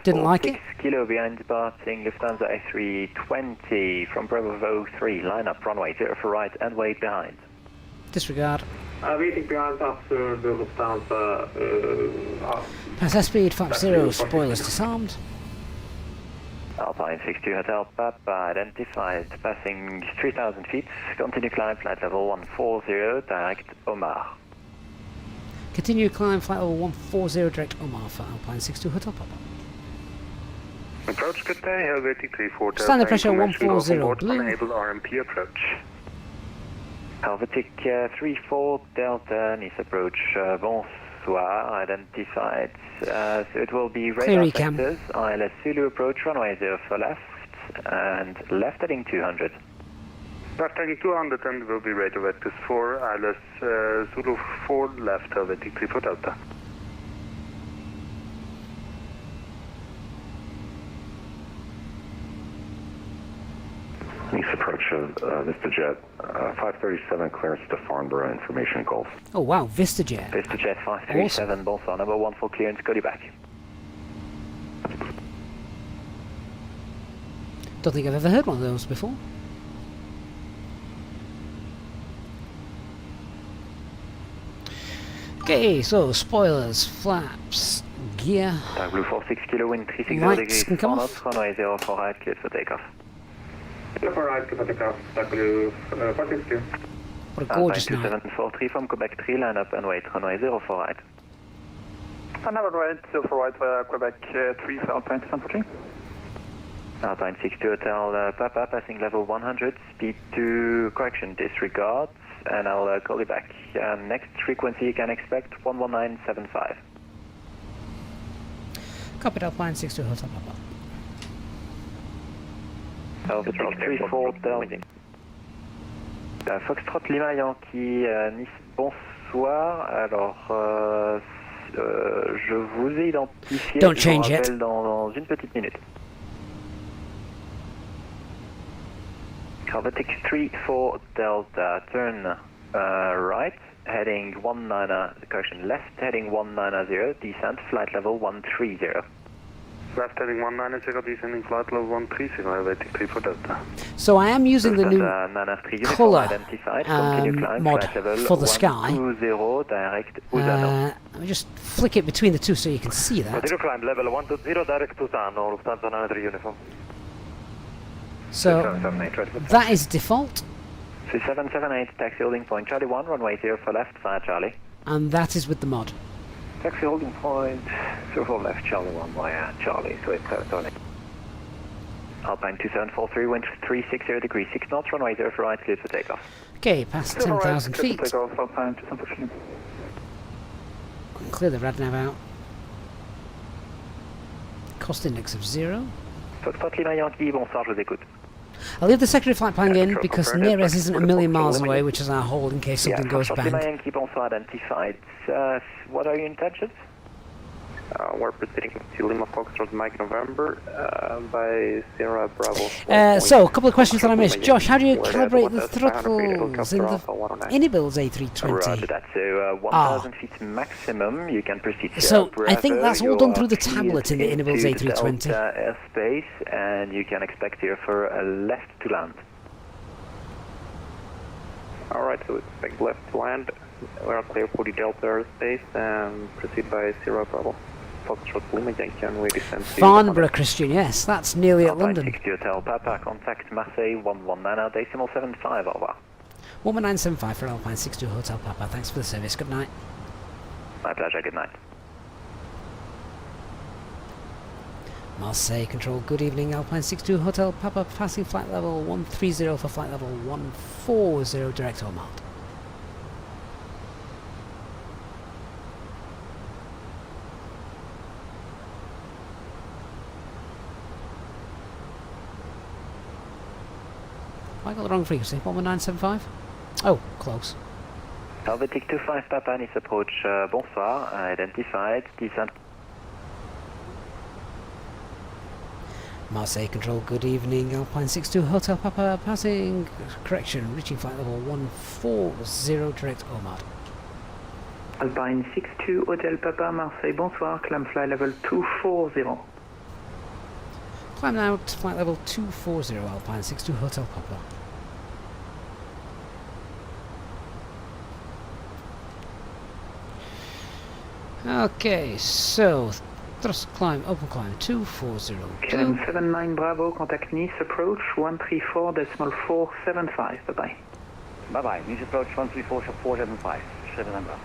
didn't like it. 6 kilo behind departing Lufthansa A320 from Bravo 3, line up, runway 0 for right and wait behind. Disregard. Waiting behind after the Lufthansa. Pass airspeed 50, spoilers disarmed. Alpine 62 Hotel Papa identified, passing 3,000 feet, continue climb, flight level 140, direct Omar. Continue climb, flight level 140, direct Omar for Alpine 62 Hotel Papa. Approach, good day, Helvetic 34. Standard pressure 140, blue. Unable RMP approach. Helvetic 34 Delta, Nice approach, bonsoir, identified. So it will be Clear radar recam. sectors, ILS Zulu approach, runway 0 for left, and left heading 200. Left heading 200 and will be radar vectors 4, ILS Zulu 4, left Helvetic 34 Delta. Nice approach of Easyjet, 537 clearance to Farnborough, information Gulf. Oh wow, VistaJet. Easyjet 537, bonsoir, number 1 for clearance, go back. Don't think I've ever heard one of those before. Okay, so spoilers, flaps, gear. Dark Blue 46 kilo, wind 360 Lights degrees, can come 4 off. knots, runway 04 right, cleared for takeoff. 04 right, clear for takeoff. Dark Blue 46. What a gorgeous night. 2743 from Quebec 3, line up and wait, runway 04 right. And have a right, 04 right, Quebec 3 for Alpine 243. Alpine 62 Hotel Papa, passing level 100, speed to correction, disregard, and I'll call you back. Next frequency you can expect 11975. Copied Alpine 62 Hotel Papa. 34 Delta. Foxtrot Lima Yankee Nice, bonsoir. Alors, je vous ai identifié. Don't Je vous change rappelle yet. dans une petite minute. Helvetic 34 Delta, turn right, heading 19, correction, left heading 190, descent, flight level 130. Left heading 190, descending flight level 130, Helvetic 34 Delta. So I am using the new colour identified, continue climb, mod flight level for the sky. 120, direct Usano. Let me just flick it between the two so you can see that. Continue climb, level 120, direct Usano, Lufthansa 93 uniform. So that is default, 2778, taxi holding point Charlie 1, runway 0 for left, via Charlie. and that is with the mod. Taxi holding point 04 left, Charlie 1 via Charlie, so it's Tony. Alpine 2743, wind 360 degrees, 6 knots, runway 0 for right, cleared for takeoff. Okay, past 10,000 feet. Takeoff, Alpine 2743. Clear the radnav out. Cost index of 0. Foxtrot Lima Yankee, bonsoir, je vous écoute. I'll leave the secondary flight plan in because confirmed. Nearest isn't a million miles away, which is our hold in case something goes Foxtrot Lima bang. Yankee, bonsoir, identified. What are your intentions? We're proceeding to Lima Foxtrot Mike November by Sierra Bravo. So, a couple of questions that I missed. Josh, how do you calibrate the throttles in the Inibils A320? Roger that, so 1,000 feet maximum, you can proceed to So, I think Bravo. that's all done You through the are tablet in the into Inibils the A320. Delta airspace, and you can expect here for a left to land. Alright, so expect left to land. We are clear for the Delta airspace and proceed by Sierra Bravo. Foxtrot Lima Yankee and we descend to Farnborough, Christian, yes, that's nearly at Alpine London. 60 Hotel Papa, contact Marseille 119 decimal 75, au revoir. 11975 for Alpine 62 Hotel Papa, thanks for the service, good night. My pleasure, good night. Marseille Control, good evening, Alpine 62 Hotel Papa, passing flight level 130 for flight level 140, direct Ormond. I got the wrong frequency, 11975? Oh, close. Helvetic 25 Papa, Nice approach, bonsoir, identified, descent. Marseille Control, good evening, Alpine 62 Hotel Papa, passing, correction, reaching flight level 140, direct Ormond. Alpine 62 Hotel Papa, Marseille, bonsoir, climb flight level 240. Climb now to flight level 240, Alpine 62 Hotel Papa. Okay, so thrust climb, open climb 240. Climb 79 Bravo, contact Nice approach 134.475. Bye bye. Bye bye. Nice approach 134.475. 79 Bravo.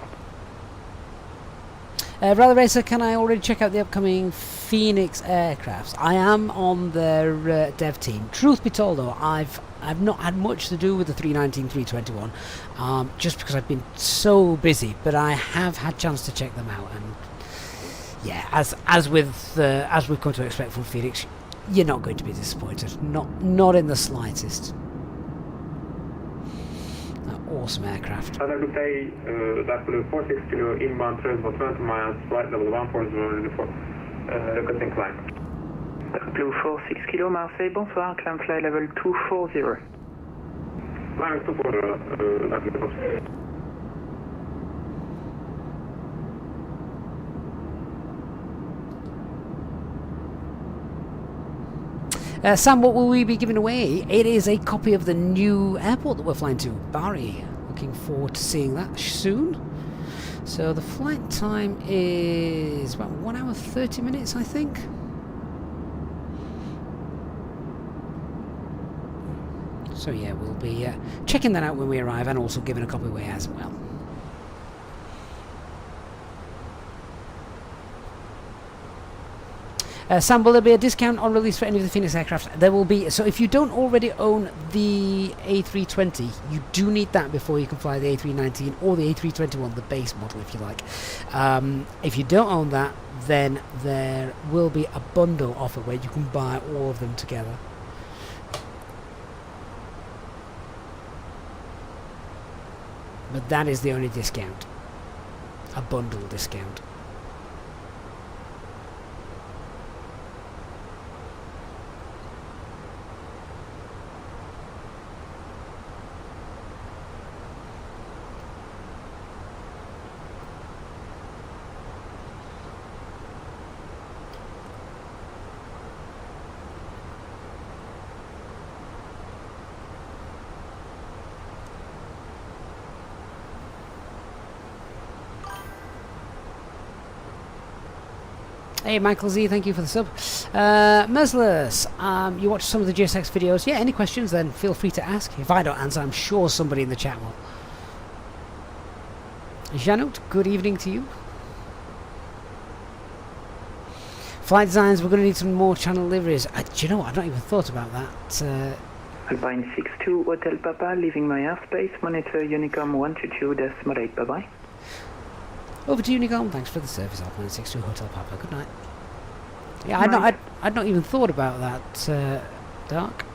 Rally Racer, can I already check out the upcoming Phoenix aircrafts? I am on their dev team. Truth be told, though, I've not had much to do with the 319, 321, just because I've been so busy. But I have had chance to check them out, and yeah, as we've come to expect from Phoenix, you're not going to be disappointed. Not in the slightest. Awesome aircraft. I'd like to say that for the 46 kilo inbound transfer 20 miles, flight level 140 for requesting climb. Blue 46 kilo, Marseille, bonsoir, climb flight level 240. Climb 240, that Sam, what will we be giving away? It is a copy of the new airport that we're flying to, Bari. Looking forward to seeing that soon. So the flight time is about 1 hour 30 minutes, I think. So yeah, we'll be checking that out when we arrive, and also giving a copy away as well. Sam, will there be a discount on release for any of the Phoenix aircraft? There will be. So if you don't already own the A320, you do need that before you can fly the A319 or the A321, the base model, if you like. If you don't own that, then there will be a bundle offer where you can buy all of them together. But that is the only discount. A bundle discount. Hey Michael Z, thank you for the sub. Merciless, you watch some of the GSX videos. Yeah, any questions then feel free to ask. If I don't answer, I'm sure somebody in the chat will. Janot, good evening to you. Flight designs, we're going to need some more channel liveries. Do you know what, I've not even thought about that. Alpine 62 Hotel Papa, leaving my airspace, monitor Unicom 122.8, bye-bye. Over to Unicom, thanks for the service, Alpine 62 Hotel Papa, good night. Yeah, I'd not even thought about that, Dark.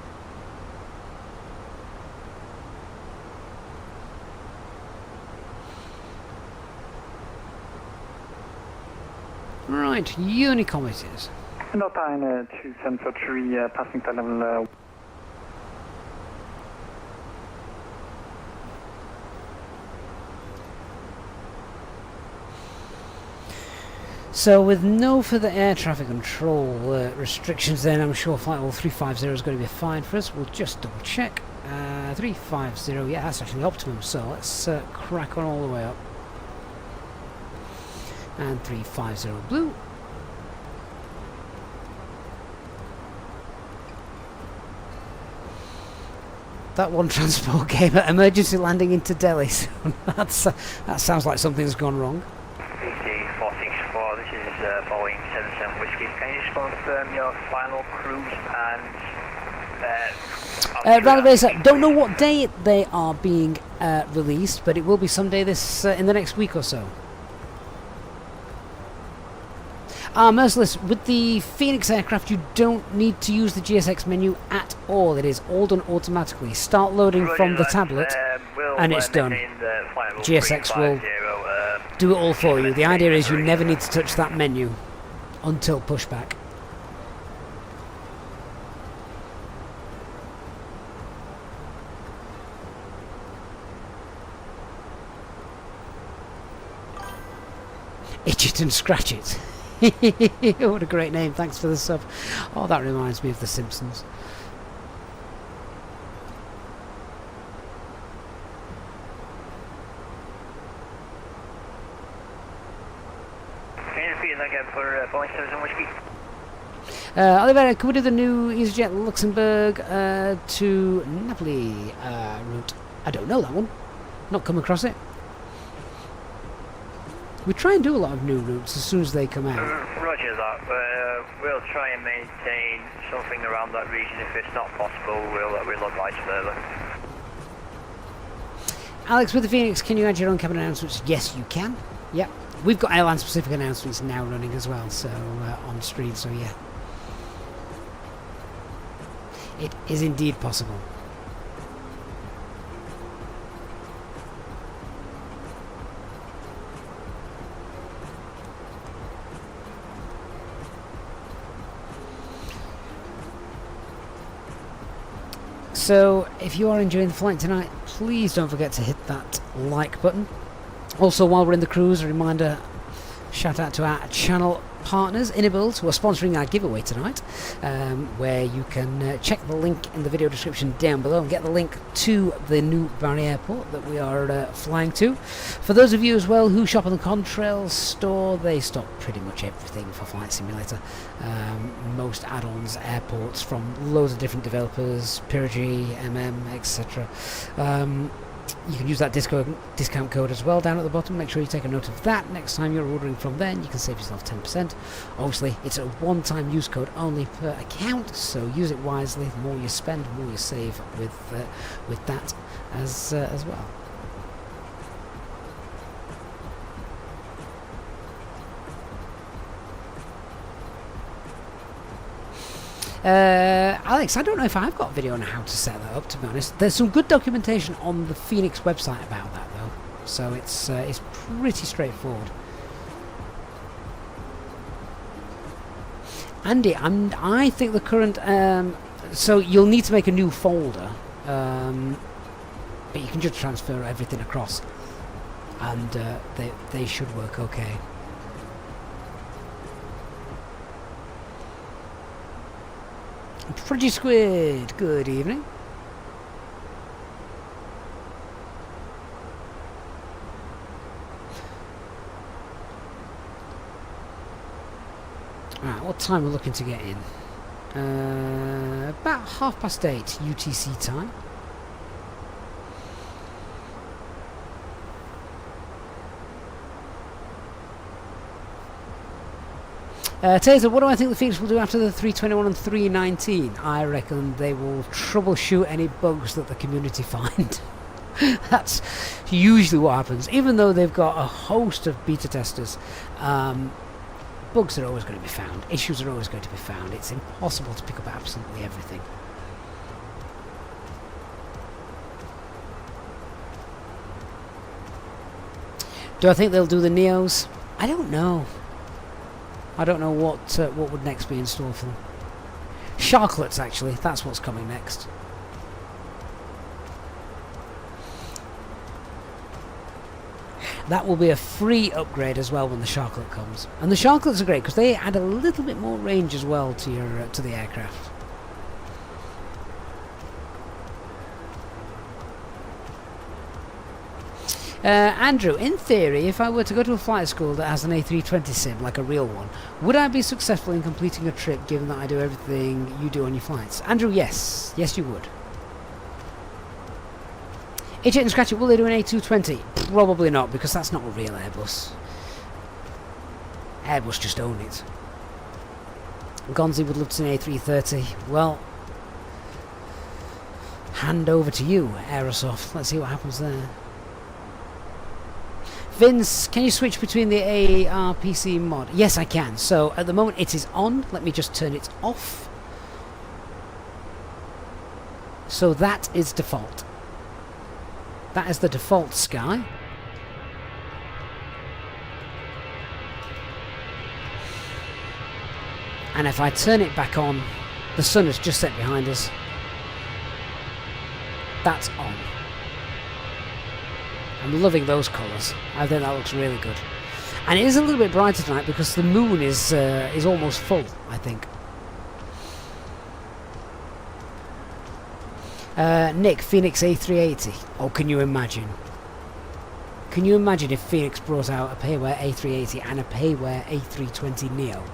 Right, Unicom it is. Alpine 2743, passing to level So with no further air traffic control restrictions then, I'm sure flight level 350 is going to be fine for us. We'll just double check. 350, yeah, that's actually the optimum, so let's crack on all the way up. And 350 blue. That one transport came at emergency landing into Delhi, so that sounds like something's gone wrong. BT464, this is Boeing 77 Whiskey. Can you just confirm your final cruise and... Rally Racer, don't know what day they are being released, but it will be someday this in the next week or so. Merciless, with the Phoenix aircraft you don't need to use the GSX menu at all. It is all done automatically. Start loading from the tablet and it's done. GSX will do it all for you. The idea is you never need to touch that menu until pushback. Itch it and scratch it. What a great name, thanks for the sub. Oh, that reminds me of The Simpsons. Can you repeat that again for Boeing 77 Whiskey? Oliver, could we do the new Easyjet Luxembourg to Napoli route? I don't know that one. Not come across it. We try and do a lot of new routes as soon as they come out. Roger that. We'll try and maintain something around that region. If it's not possible, we'll advise further. Alex, with the Phoenix, can you add your own cabin announcements? Yes, you can. Yep. We've got airline-specific announcements now running as well, so on screen, so yeah. It is indeed possible. So, if you are enjoying the flight tonight, please don't forget to hit that like button. Also, while we're in the cruise, a reminder, shout out to our channel partners, Inabuild, who are sponsoring our giveaway tonight, where you can check the link in the video description down below and get the link to the new Bari airport that we are flying to. For those of you as well who shop on the Contrails store, they stock pretty much everything for Flight Simulator. Most add-ons, airports from loads of different developers, Pyrgy, etc. You can use that discount code as well down at the bottom. Make sure you take a note of that next time you're ordering from them. You can save yourself 10%. Obviously, it's a one-time use code only per account, so use it wisely. The more you spend, the more you save with that as well. Alex, I don't know if I've got a video on how to set that up, to be honest. There's some good documentation on the Phoenix website about that, though, so it's pretty straightforward. Andy, I think the current... so you'll need to make a new folder, but you can just transfer everything across, and they should work okay. Fridgy Squid, good evening. Right, what time we're looking to get in? About 8:30 UTC time. Taser, what do I think the Phoenix will do after the 321 and 319? I reckon they will troubleshoot any bugs that the community find. That's usually what happens. Even though they've got a host of beta testers, bugs are always going to be found. Issues are always going to be found. It's impossible to pick up absolutely everything. Do I think they'll do the Neos? I don't know. I don't know what would next be in store for them. Sharklets, actually, that's what's coming next. That will be a free upgrade as well when the Sharklet comes. And the Sharklets are great because they add a little bit more range as well to your to the aircraft. Andrew, in theory, if I were to go to a flight school that has an A320 sim, like a real one, would I be successful in completing a trip given that I do everything you do on your flights? Andrew, yes. Yes, you would. Easyjet and Scratchy, will they do an A220? Probably not, because that's not a real Airbus. Airbus just own it. Gonzi would love to see an A330. Well, hand over to you, Aerosoft. Let's see what happens there. Vince, can you switch between the ARPC mod? Yes, I can. So at the moment it is on. Let me just turn it off. So that is default. That is the default sky. And if I turn it back on, the sun has just set behind us. That's on. I'm loving those colours. I think that looks really good. And it is a little bit brighter tonight because the moon is almost full, I think. Nick, Phoenix A380. Oh, can you imagine? Can you imagine if Phoenix brought out a payware A380 and a payware A320 Neo?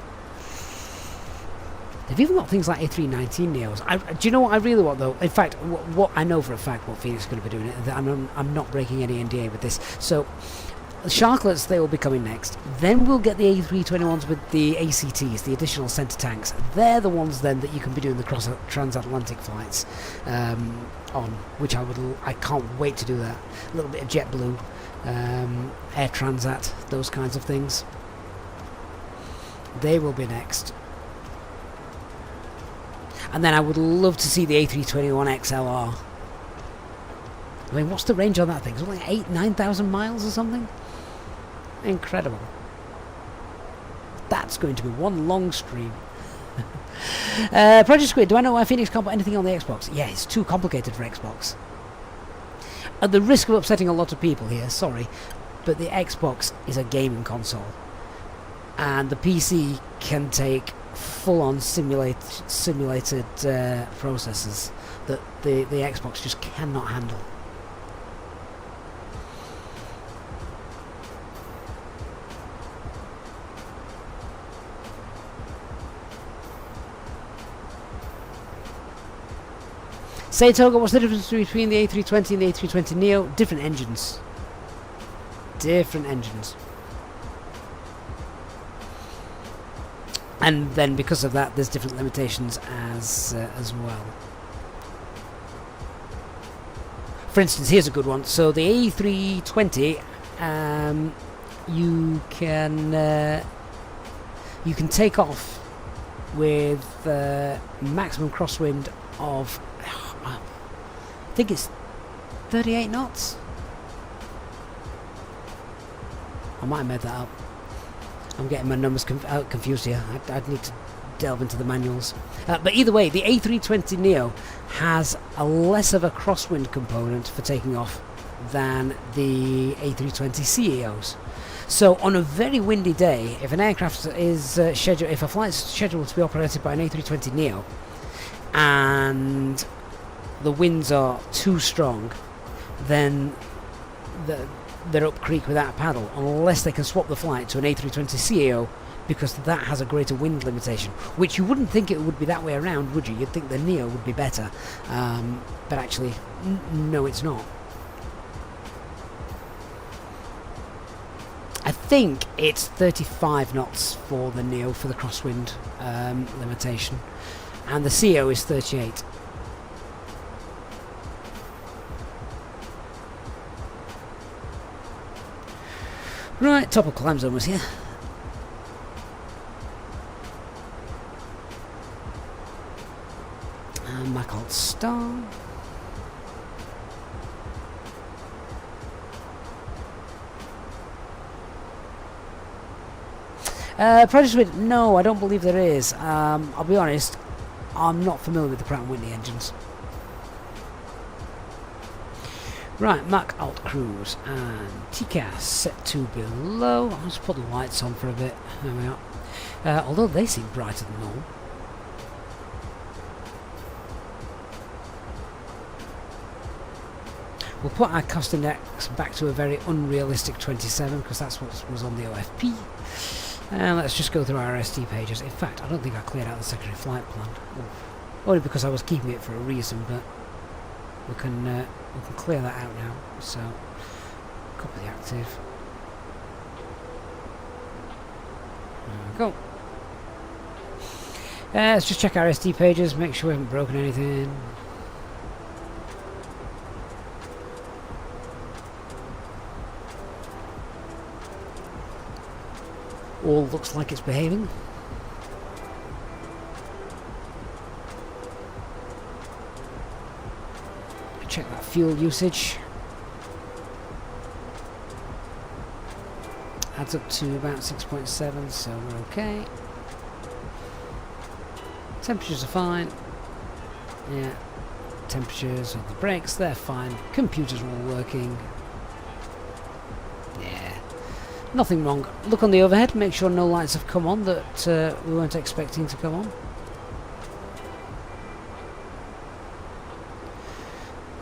They've even got things like A319 Neos. Do you know what I really want, though? In fact, what I know for a fact what Phoenix is going to be doing. I'm not breaking any NDA with this. So, the Sharklets, they will be coming next. Then we'll get the A321s with the ACTs, the additional centre tanks. They're the ones then that you can be doing the transatlantic flights on, which I can't wait to do that. A little bit of JetBlue, Air Transat, those kinds of things. They will be next. And then I would love to see the A321 XLR. I mean, what's the range on that thing? Is it like 8,000-9,000 miles or something? Incredible. That's going to be one long stream. Project Squid, do I know why Phoenix can't put anything on the Xbox? Yeah, it's too complicated for Xbox. At the risk of upsetting a lot of people here, sorry, but the Xbox is a gaming console. and the PC can take full-on simulated processors that the Xbox just cannot handle. Say Toga, what's the difference between the A320 and the A320 Neo? Different engines. Different engines. And then because of that, there's different limitations as well. For instance, here's a good one. So the A320, you can take off with maximum crosswind of, I think it's 38 knots. I might have made that up. I'm getting my numbers confused here. I'd need to delve into the manuals. But either way, the A320 Neo has a less of a crosswind component for taking off than the A320 CEOs. So on a very windy day, if an aircraft is if a flight's scheduled to be operated by an A320 Neo, and the winds are too strong, then they're up creek without a paddle, unless they can swap the flight to an A320 CEO, because that has a greater wind limitation, which you wouldn't think it would be that way around, would you? You'd think the Neo would be better, but actually, no, it's not. I think it's 35 knots for the Neo for the crosswind limitation, and the CEO is 38. Right, top of climb zone was here. And Mac Alt Star. Project Suite, no, I don't believe there is. I'll be honest, I'm not familiar with the Pratt & Whitney engines. Right, Mac Alt Cruise and TCAS set to below. I'll just put the lights on for a bit. There we are. Although they seem brighter than normal. We'll put our cost index back to a very unrealistic 27, because that's what was on the OFP. And let's just go through our RST pages. In fact, I don't think I cleared out the secondary flight plan. Only because I was keeping it for a reason, but we can clear that out now. So, copy the active. There we go. Let's just check our SD pages, make sure we haven't broken anything. All looks like it's behaving. Check that fuel usage. Adds up to about 6.7, so we're okay. Temperatures are fine. Yeah, temperatures of the brakes, they're fine. Computers are all working. Yeah, nothing wrong. Look on the overhead, make sure no lights have come on that we weren't expecting to come on.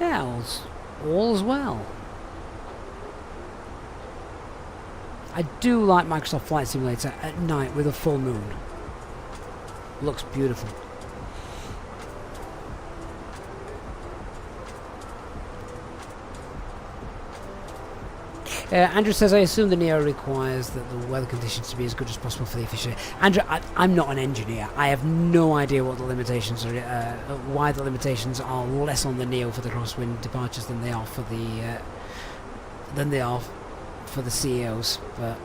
Yeah, all's well. I do like Microsoft Flight Simulator at night with a full moon. Looks beautiful. Andrew says, I assume the Neo requires that the weather conditions to be as good as possible for the efficiency. Andrew, I'm not an engineer. I have no idea what the limitations are, why the limitations are less on the Neo for the crosswind departures than they are for the CEOs. But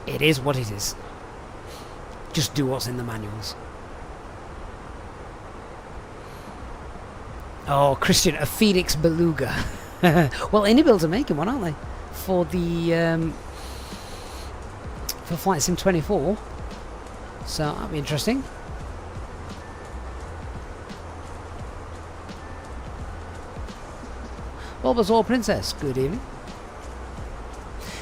it is what it is. Just do what's in the manuals. Oh, Christian, a Phoenix Beluga. Well, Anybuilds are making one, aren't they? For the for Flight Sim 24. So that'll be interesting. Bulbasaur Princess, good evening.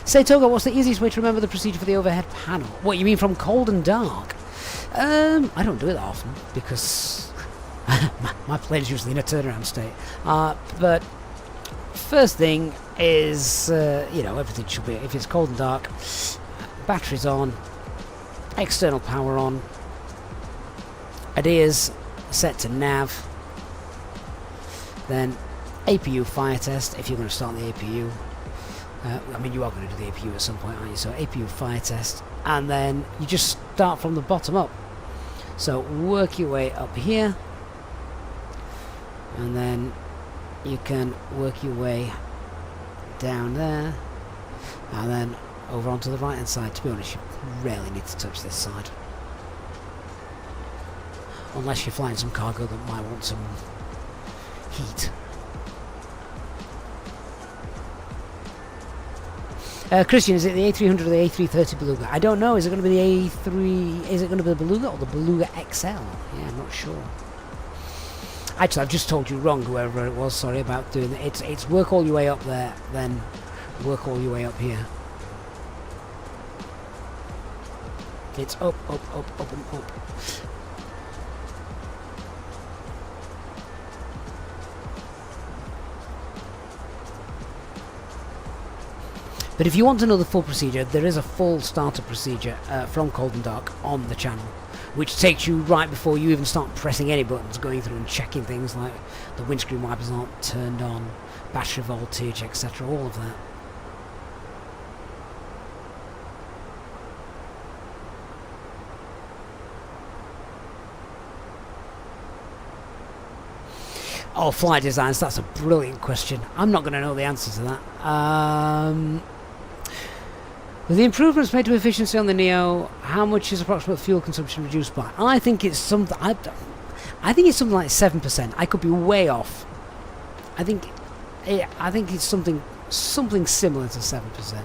Say Toga, what's the easiest way to remember the procedure for the overhead panel? What, you mean from cold and dark? I don't do it that often because my plane's usually in a turnaround state. But first thing is, everything should be, if it's cold and dark, batteries on, external power on, ADIRS set to nav, then APU fire test if you're going to start the APU. I mean, you are going to do the APU at some point, aren't you? So APU fire test, and then you just start from the bottom up. So work your way up here, and then you can work your way down there, and then over onto the right hand side. To be honest, you rarely need to touch this side. Unless you're flying some cargo that might want some heat. Christian, is it the A300 or the A330 Beluga? I don't know. Is it going to be the A3? Is it going to be the Beluga or the Beluga XL? Yeah, I'm not sure. Actually, I've just told you wrong, whoever it was. Sorry about doing that. It's work all your way up there, then work all your way up here. It's up, up, up, up, and up. But if you want to know the full procedure, there is a full starter procedure from Cold and Dark on the channel, which takes you right before you even start pressing any buttons, going through and checking things like the windscreen wipers aren't turned on, battery voltage, etc., all of that. Oh, flight designs, that's a brilliant question. I'm not going to know the answer to that. With the improvements made to efficiency on the Neo, how much is approximate fuel consumption reduced by? I think it's something. I think it's something like 7%. I could be way off. I think it's something similar to 7%.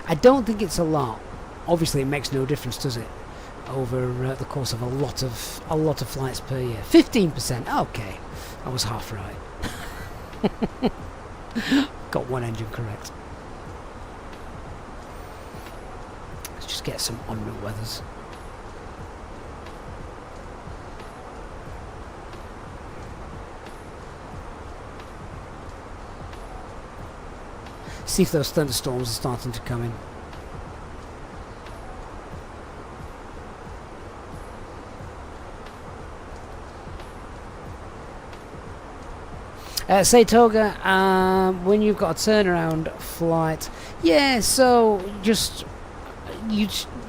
I don't think it's a lot. Obviously, it makes no difference, does it? Over the course of a lot of flights per year. 15%. Okay, I was half right. Got one engine correct. Let's just get some en route weathers. See if those thunderstorms are starting to come in. Say Toga, when you've got a turnaround flight, yeah, so just you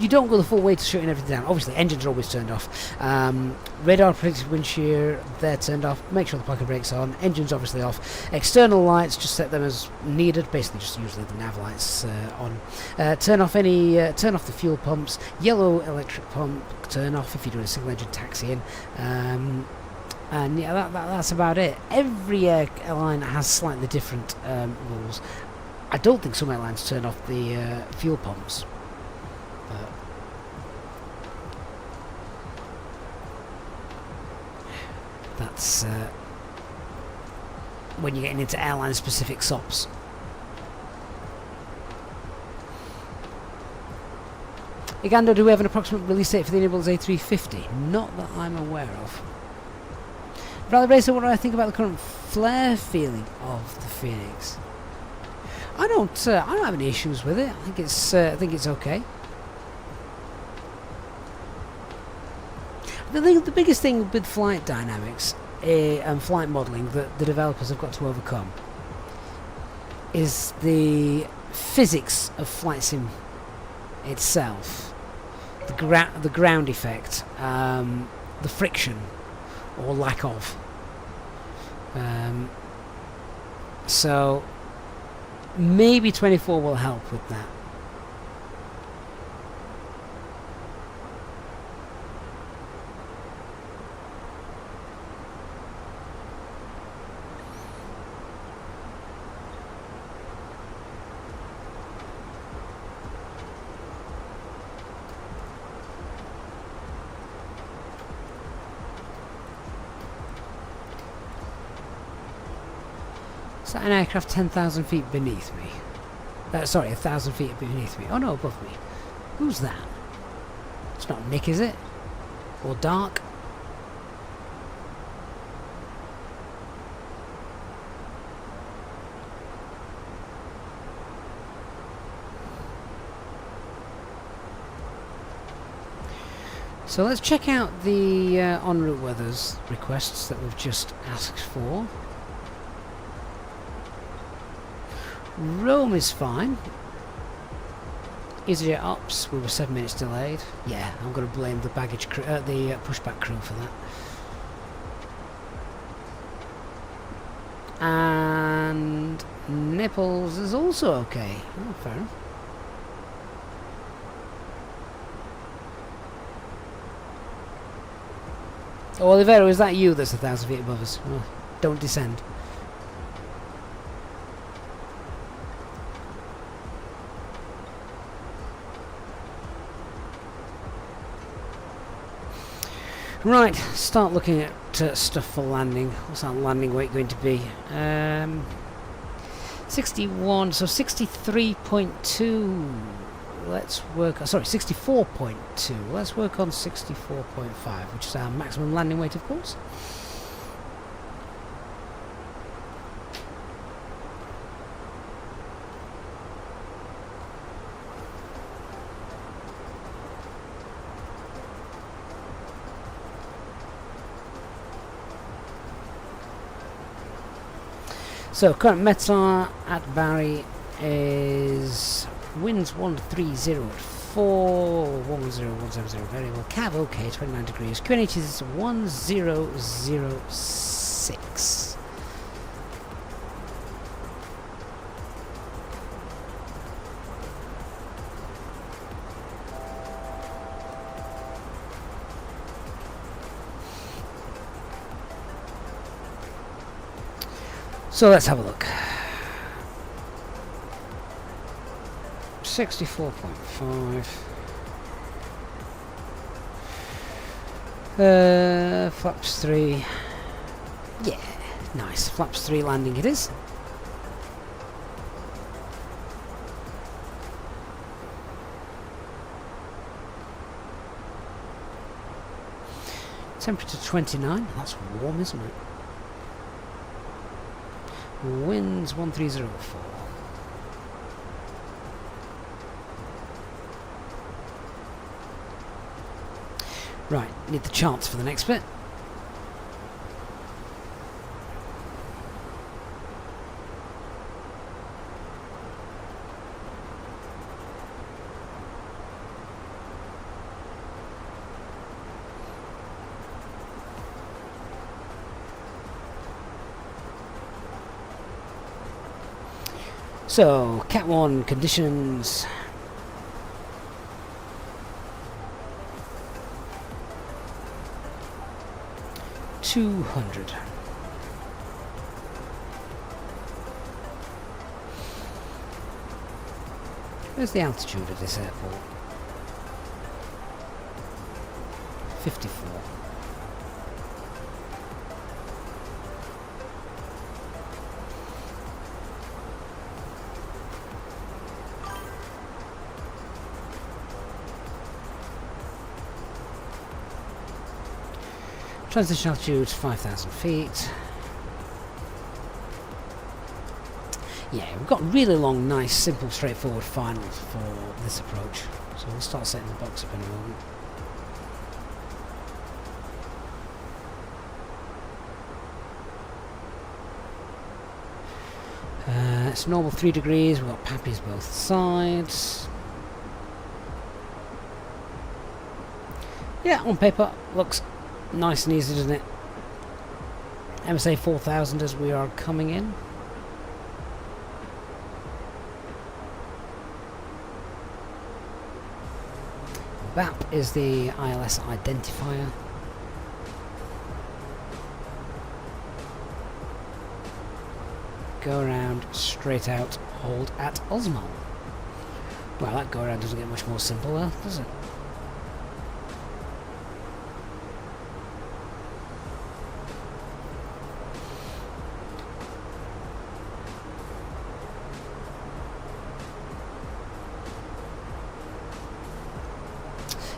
don't go the full way to shutting everything down. Obviously, engines are always turned off. Radar predicted wind shear, they're turned off. Make sure the pocket brakes on. Engines obviously off. External lights, just set them as needed. Basically, just usually the nav lights on. Turn off the fuel pumps. Yellow electric pump turn off if you're doing a single engine taxiing. And yeah, that's about it. Every airline has slightly different rules. I don't think some airlines turn off the fuel pumps. That's when you're getting into airline-specific SOPs. Igando, do we have an approximate release date for the Enables A350? Not that I'm aware of. Bradley Racer, what do I think about the current flare feeling of the Phoenix? I don't have any issues with it. I think it's okay. The biggest thing with flight dynamics and flight modelling that the developers have got to overcome is the physics of flight sim itself, the ground effect, the friction or lack of. So maybe 24 will help with that. Is that an aircraft 10,000 feet beneath me? Sorry, 1,000 feet beneath me. Oh no, above me. Who's that? It's not Nick, is it? Or Dark? So let's check out the en route weathers requests that we've just asked for. Rome is fine. Easyjet ops, we were 7 minutes delayed. Yeah, I'm going to blame the baggage crew, the pushback crew for that. And Nipples is also okay. Oh, fair enough. Oh, Olivero, is that you that's 1,000 feet above us? Oh, don't descend. Right, start looking at stuff for landing. What's our landing weight going to be? 61, so 63.2. Let's work, sorry, 64.2. Let's work on 64.5, which is our maximum landing weight, of course. So current METAR at Bari is winds 130 at 4, 10170, very well. Cav okay, 29 degrees. QNH is 1006. So let's have a look. 64.5. Flaps 3. Yeah, nice. Flaps 3 landing it is. Temperature 29. That's warm, isn't it? Winds 1304. Right, need the charts for the next bit. So, Cat 1 conditions. $200. Where's the altitude of this airport? 54. Transition altitude 5,000 feet. Yeah, we've got really long, nice, simple, straightforward finals for this approach. So we'll start setting the box up in a moment. It's normal 3 degrees, we've got pappies both sides. Yeah, on paper, looks nice and easy, doesn't it? MSA 4000 as we are coming in. BAP is the ILS identifier. Go around, straight out, hold at Osmal. Well, that go around doesn't get much more simple, does it?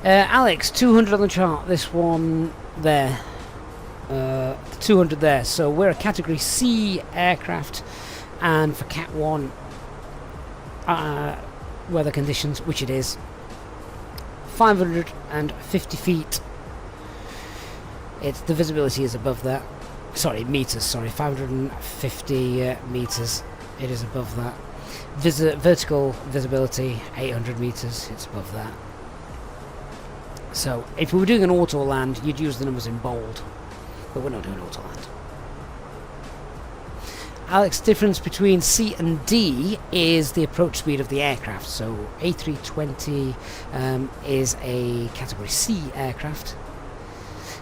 Alex, 200 on the chart. This one there. 200 there. So we're a Category C aircraft, and for Cat 1 weather conditions, which it is, 550 feet. The visibility is above that. Sorry, meters. Sorry, 550 meters. It is above that. Vertical visibility 800 meters. It's above that. So if we were doing an auto land, you'd use the numbers in bold, but we're not doing auto land. Alex, difference between C and D is the approach speed of the aircraft. So A320 is a Category C aircraft,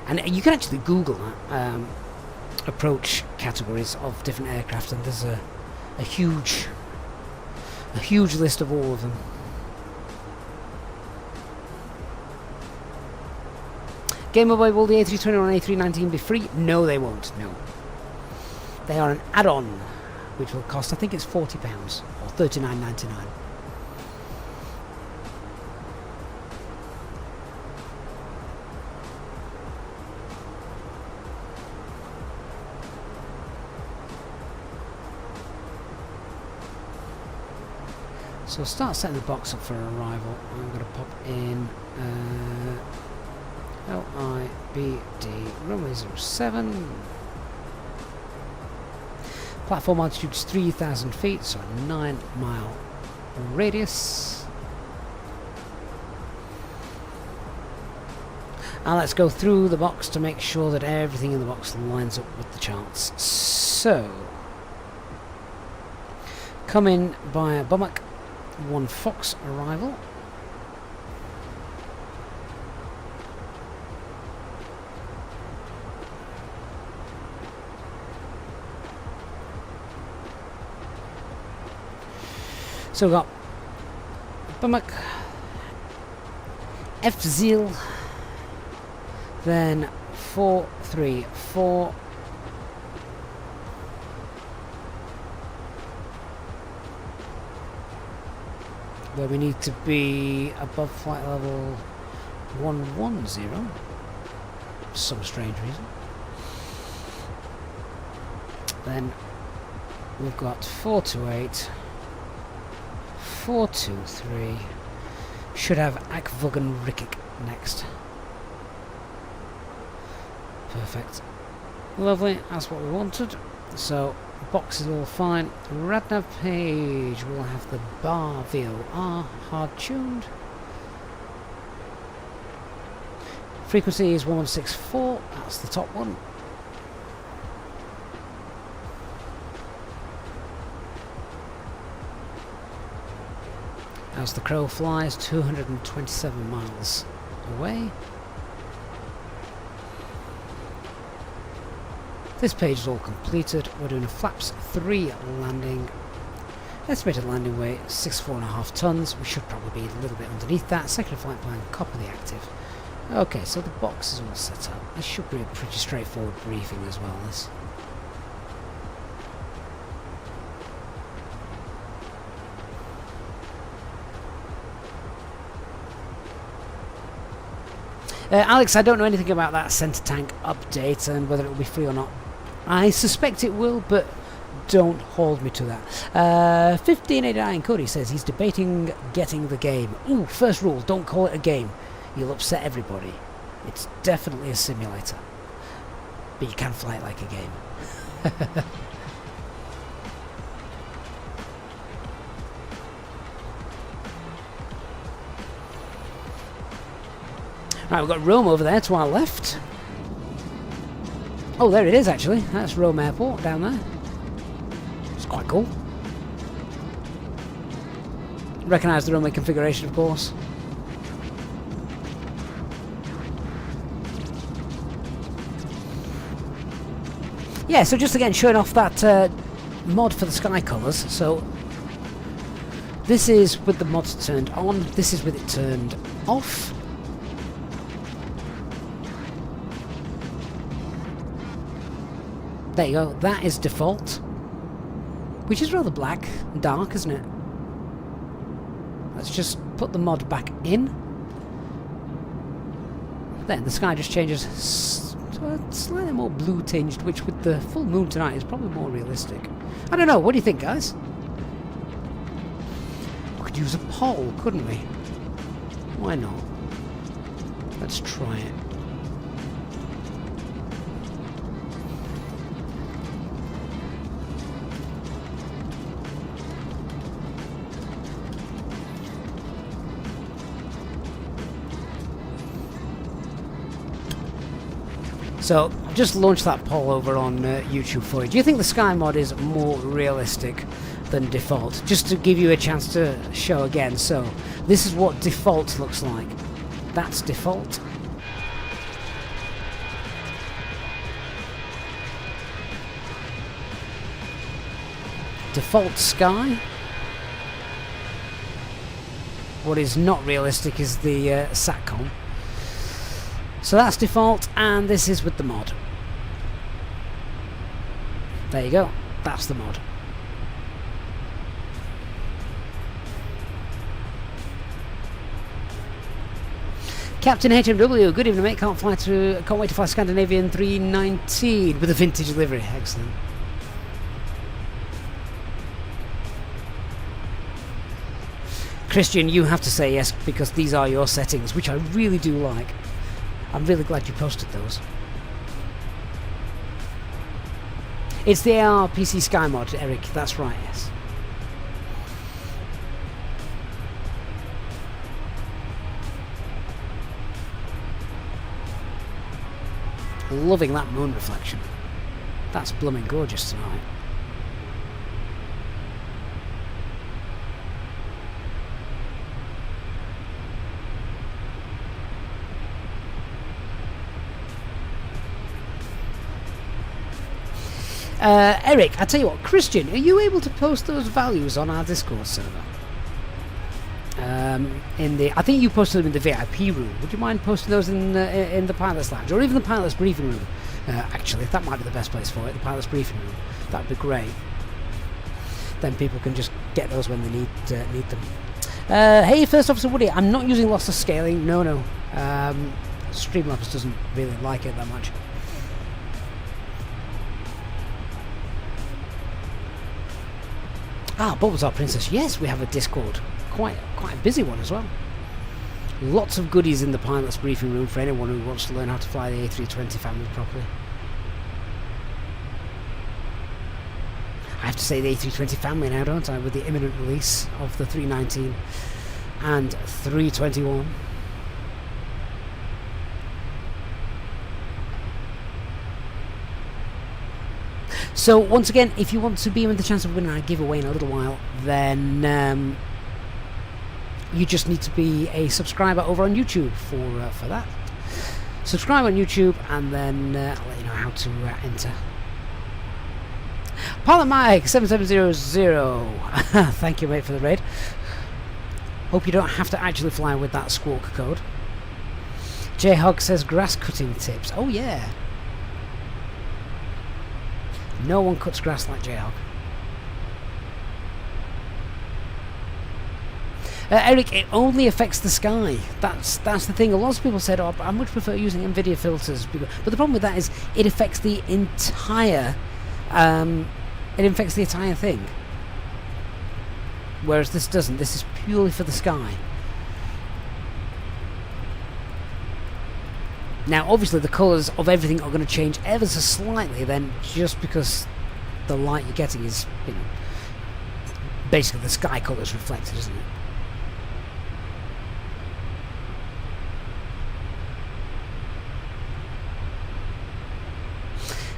and you can actually Google that, approach categories of different aircraft, and there's a huge list of all of them. Game Over, will the A320 and A319 be free? No, they won't. No. They are an add-on, which will cost, I think it's £40 or $39.99. So start setting the box up for arrival. I'm going to pop in LIBD runway 07. Platform altitude is 3,000 feet, so a 9-mile radius. And let's go through the box to make sure that everything in the box lines up with the charts. So, come in via Bummock 1 Fox arrival. So we've got Bummock, F-Zeal, then 434, where we need to be above flight level 110 for some strange reason. Then we've got 428, 423, should have Akvugan Rikik next. Perfect. Lovely, that's what we wanted. So, box is all fine. Radnav page will have the bar VOR hard tuned. Frequency is 1164, that's the top one. As the crow flies, 227 miles away. This page is all completed. We're doing a flaps 3 landing. Estimated landing weight 64.5 tons. We should probably be a little bit underneath that. Second flight plan, copy the active. Okay, so the box is all set up. This should be a pretty straightforward briefing as well. This. Alex, I don't know anything about that centre tank update and whether it will be free or not. I suspect it will, but don't hold me to that. 1589 Cody says he's debating getting the game. Ooh, first rule, don't call it a game. You'll upset everybody. It's definitely a simulator. But you can fly it like a game. Right, we've got Rome over there to our left. Oh, there it is actually. That's Rome Airport down there. It's quite cool. Recognise the runway configuration, of course. Yeah, so just again showing off that mod for the sky colours. So this is with the mods turned on. This is with it turned off. There you go, that is default, which is rather black and dark, isn't it? Let's just put the mod back in. Then the sky just changes to a slightly more blue tinged, which with the full moon tonight is probably more realistic. I don't know, what do you think, guys? We could use a poll, couldn't we? Why not? Let's try it. So, I've just launched that poll over on YouTube for you. Do you think the Sky mod is more realistic than default? Just to give you a chance to show again. So, this is what default looks like. That's default. Default Sky. What is not realistic is the SATCOM. So that's default, and this is with the mod. There you go. That's the mod. Captain HMW, good evening, mate. Can't wait to fly Scandinavian 319 with a vintage livery. Excellent. Christian, you have to say yes because these are your settings, which I really do like. I'm really glad you posted those. It's the AR PC Sky mod, Eric. That's right, yes. Loving that moon reflection. That's blooming gorgeous tonight. Eric, I tell you what, Christian, are you able to post those values on our Discord server? I think you posted them in the VIP room. Would you mind posting those in the Pilot's Lounge, or even the Pilot's Briefing Room? Actually, that might be the best place for it. The Pilot's Briefing Room. That'd be great. Then people can just get those when they need them. Hey, First Officer Woody, I'm not using lossless scaling. No. Streamlabs doesn't really like it that much. Ah, Bulbasaur Princess. Yes, we have a Discord. Quite a busy one as well. Lots of goodies in the Pilot's Briefing Room for anyone who wants to learn how to fly the A320 family properly. I have to say the A320 family now, don't I, with the imminent release of the 319 and 321. So once again, if you want to be in the chance of winning our giveaway in a little while, then you just need to be a subscriber over on YouTube for that. Subscribe on YouTube, and then I'll let you know how to enter. Pilot Mike 7700. Thank you, mate, for the raid. Hope you don't have to actually fly with that squawk code. J-Hog says grass cutting tips. Oh yeah. No one cuts grass like J-Hog. Eric, it only affects the sky. That's the thing. A lot of people said, "Oh, I much prefer using NVIDIA filters." But the problem with that is it affects the entire. It affects the entire thing. Whereas this doesn't. This is purely for the sky. Now, obviously, the colours of everything are going to change ever so slightly. Then, just because the light you're getting is, you know, basically the sky colours reflected, isn't it?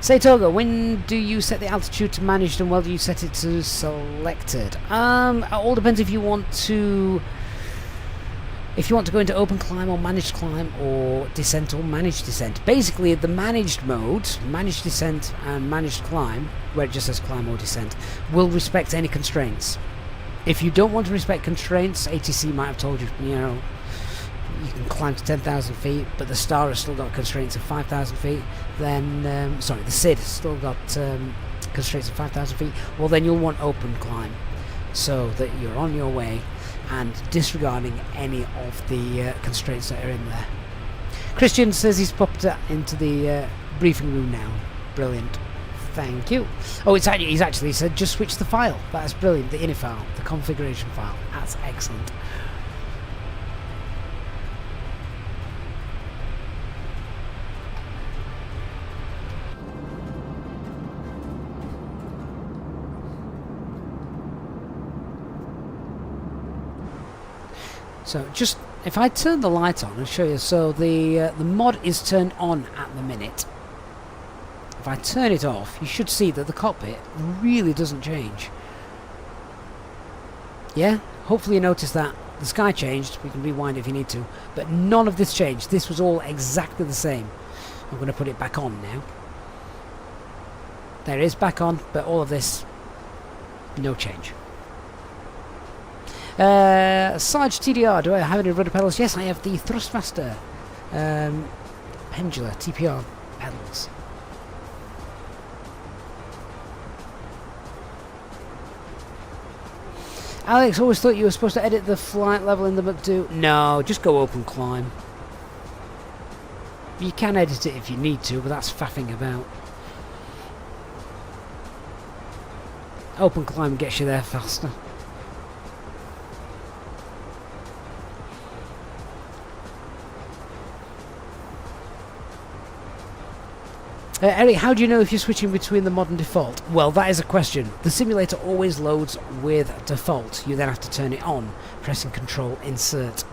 Say Toga, when do you set the altitude to managed and when do you set it to selected? It all depends if you want to go into open climb or managed climb or descent or managed descent. Basically the managed mode, managed descent and managed climb, where it just says climb or descent, will respect any constraints. If you don't want to respect constraints, ATC might have told you, you know, you can climb to 10,000 feet, but the Star has still got constraints of 5,000 feet, then, sorry, the SID has still got constraints of 5,000 feet, well then you'll want open climb, so that you're on your way and disregarding any of the constraints that are in there. Christian says he's popped into the briefing room now. Brilliant. Thank you. Oh, he's actually said just switch the file. That's brilliant. The init file, the configuration file. That's excellent. So just if I turn the light on and show you, so the mod is turned on at the minute. If I turn it off, you should see that the cockpit really doesn't change. Yeah, hopefully you notice that the sky changed. We can rewind if you need to, but none of this changed. This was all exactly the same. I'm going to put it back on now. There it is, back on, but all of this, no change. Sarge TDR, do I have any rudder pedals? Yes, I have the Thrustmaster Pendula TPR pedals. Alex, always thought you were supposed to edit the flight level in the Mach 2. No, just go open climb. You can edit it if you need to, but that's faffing about. Open climb gets you there faster. Eric, how do you know if you're switching between the mod and default? Well, that is a question. The simulator always loads with default. You then have to turn it on, pressing Control Insert.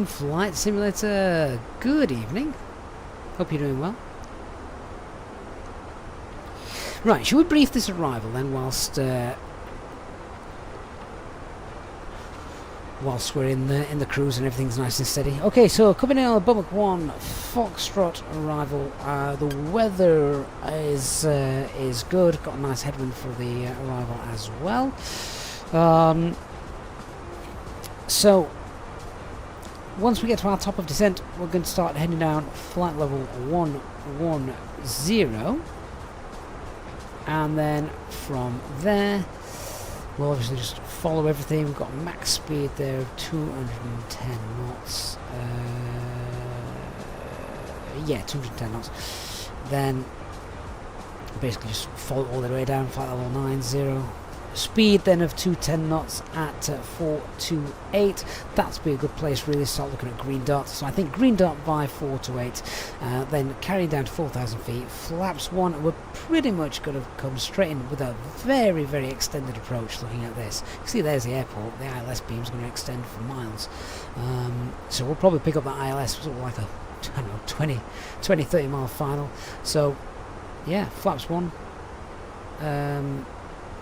Flight Simulator, good evening. Hope you're doing well. Right, shall we brief this arrival then whilst we're in the cruise and everything's nice and steady. Okay, so coming in on the Bummock 1 Foxtrot arrival. The weather is good. Got a nice headwind for the arrival as well. So once we get to our top of descent, we're going to start heading down flight level 110, and then from there we'll obviously just follow everything. We've got max speed there of 210 knots. Yeah, 210 knots. Then basically just follow all the way down, flight level 90. Speed then of 210 knots at 428. That's be a good place really to start looking at green dot. So I think green dot by 428. Then carrying down to 4,000 feet. Flaps 1, we're pretty much going to come straight in with a very, very extended approach looking at this. You see there's the airport. The ILS beam is going to extend for miles. So we'll probably pick up that ILS sort of like a, I don't know, 20, 30 mile final. So yeah, flaps 1.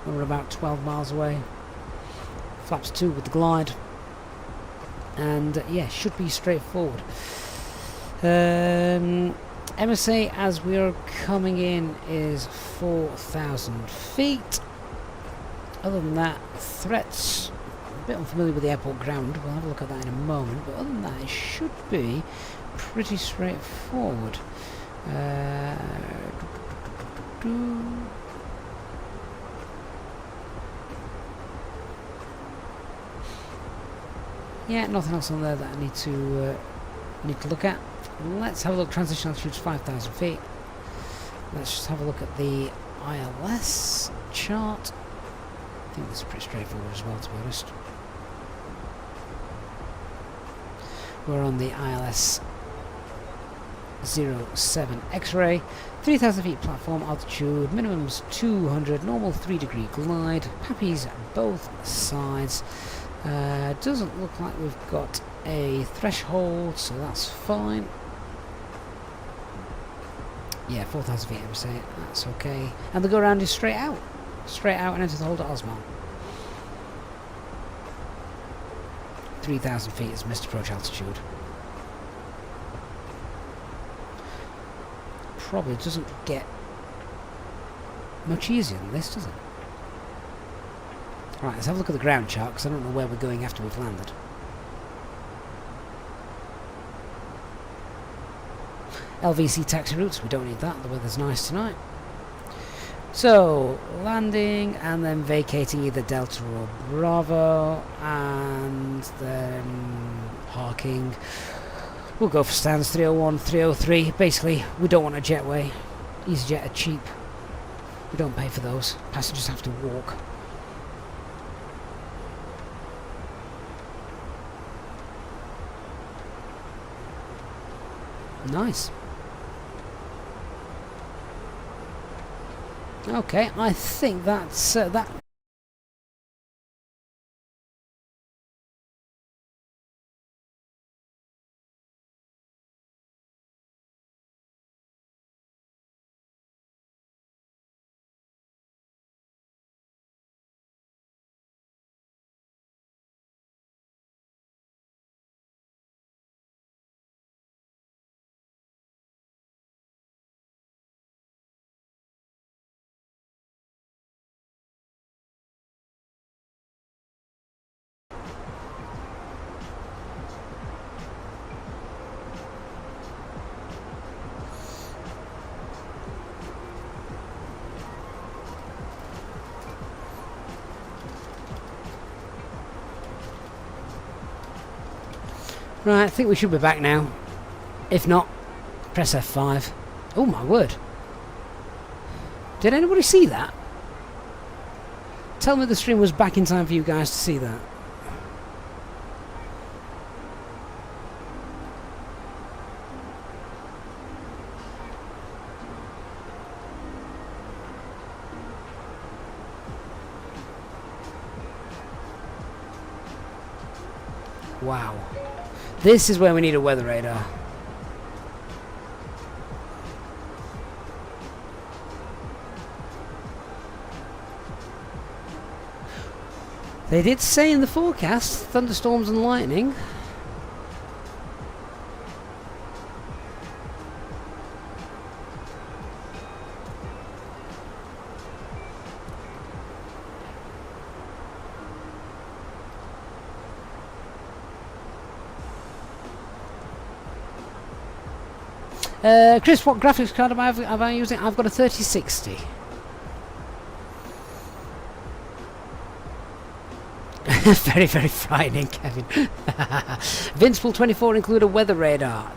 We're about 12 miles away. Flaps 2 with the glide. And yeah, should be straightforward. MSA as we are coming in is 4,000 feet. Other than that, threats. I'm a bit unfamiliar with the airport ground. We'll have a look at that in a moment. But other than that, it should be pretty straightforward. Yeah, nothing else on there that I need to look at. Let's have a look. Transition altitude's 5,000 feet. Let's just have a look at the ILS chart. I think this is pretty straightforward as well, to be honest. We're on the ILS 07 X-ray. 3,000 feet platform altitude. Minimum's 200. Normal 3-degree glide. Pappies both sides. Doesn't look like we've got a threshold, so that's fine. Yeah, 4,000 feet, MSA, that's okay. And the go around is straight out and into the hold at Osmar. 3,000 feet is missed approach altitude. Probably doesn't get much easier than this, does it? Right, let's have a look at the ground chart, because I don't know where we're going after we've landed. LVC taxi routes, we don't need that, the weather's nice tonight. So, landing and then vacating either Delta or Bravo, and then Parking. We'll go for stands 301, 303. Basically, we don't want a jetway. Easyjet are cheap. We don't pay for those. Passengers have to walk. Nice. Okay, I think that's that. Right, I think we should be back now. If not, press F5. Oh my word. Did anybody see that? Tell me the stream was back in time for you guys to see that. Wow. This is where we need a weather radar. They did say in the forecast, thunderstorms and lightning. Chris, what graphics card am I using? I've got a 3060. Very, very frightening, Kevin. Vincepool24 include a weather radar.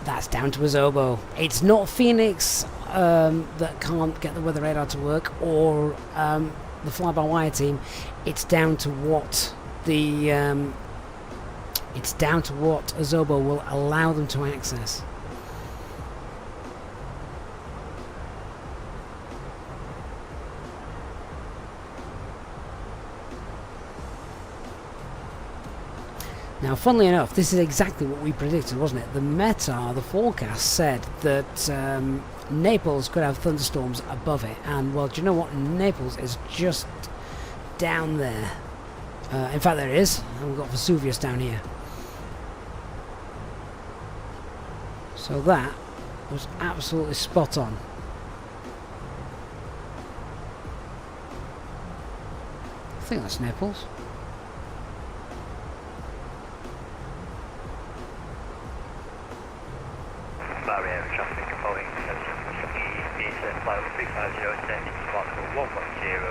That's down to Azobo. It's not Phoenix that can't get the weather radar to work, or the fly-by-wire team. It's down to what the it's down to what Azobo will allow them to access. Now, funnily enough, this is exactly what we predicted, wasn't it? The METAR, the forecast, said that Naples could have thunderstorms above it, and, well, do you know what? Naples is just down there. In fact, there it is. And we've got Vesuvius down here. So that was absolutely spot on. I think that's Naples. Bari air traffic following Easyjet flight 350 descending to Mark 110,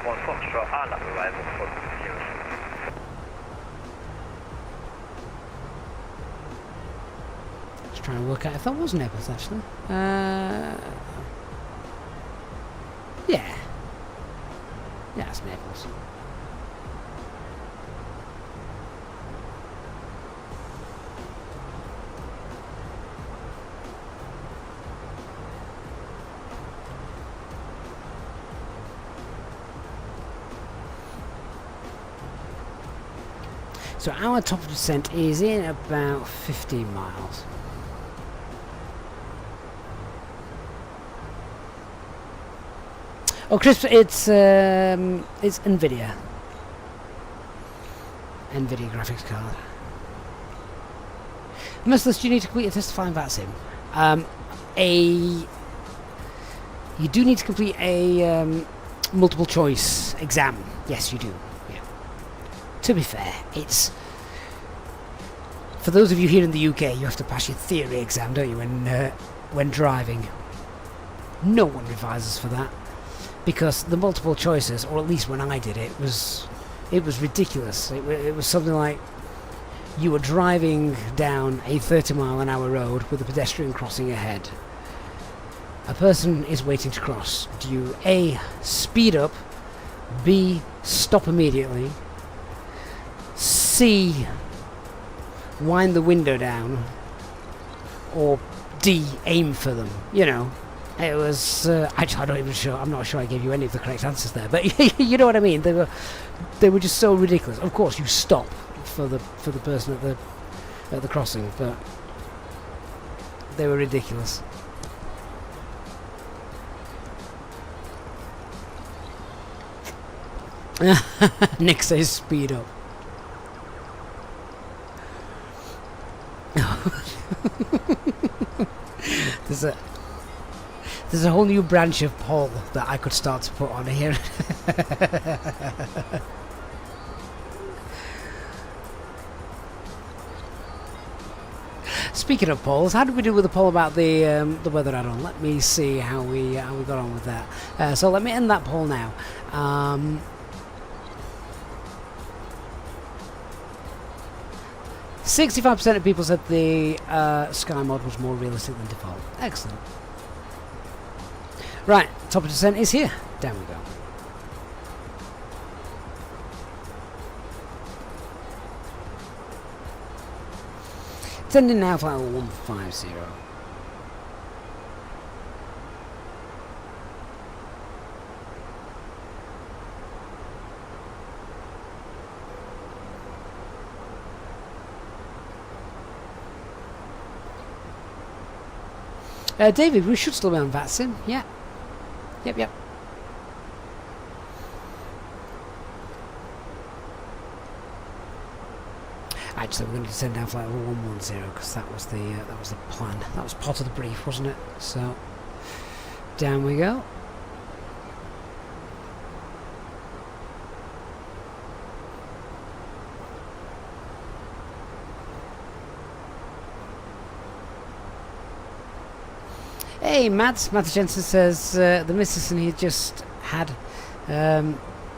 1 Foxtrot and at arrival for 0. Just trying to work out if that was Naples actually. Yeah. Yeah, it's Naples. So our top of descent is in about 15 miles. Oh, Chris, it's NVIDIA. NVIDIA graphics card. Merciless, you need to complete a testifying VAT sim. You do need to complete a multiple choice exam. Yes, you do. To be fair, it's for those of you here in the UK, you have to pass your theory exam, don't you, when driving. No one revises for that, because the multiple choices, or at least when I did it, was It was ridiculous. It was something like you were driving down a 30-mile-an-hour road with a pedestrian crossing ahead. A person is waiting to cross. Do you A, speed up, B, stop immediately, C, wind the window down, or D, aim for them? You know, it was. I'm not even sure. I'm not sure I gave you any of the correct answers there, but you know what I mean. They were just so ridiculous. Of course, you stop for the person at the crossing, but they were ridiculous. Nick says speed up. There's a whole new branch of Paul that I could start to put on here. Speaking of polls, how did we do with the poll about the weather add-on? Let me see how we got on with that. So let me end that poll now. 65% of people said the Sky mod was more realistic than default. Excellent. Right, top of descent is here. Down we go. Sending now flight 150. David, we should still be on VATSIM. Yeah. Yep. Actually, we're going to send down flight 110 because that was the plan. That was part of the brief, wasn't it? So down we go. Hey, Matt Jensen says the missus and he just had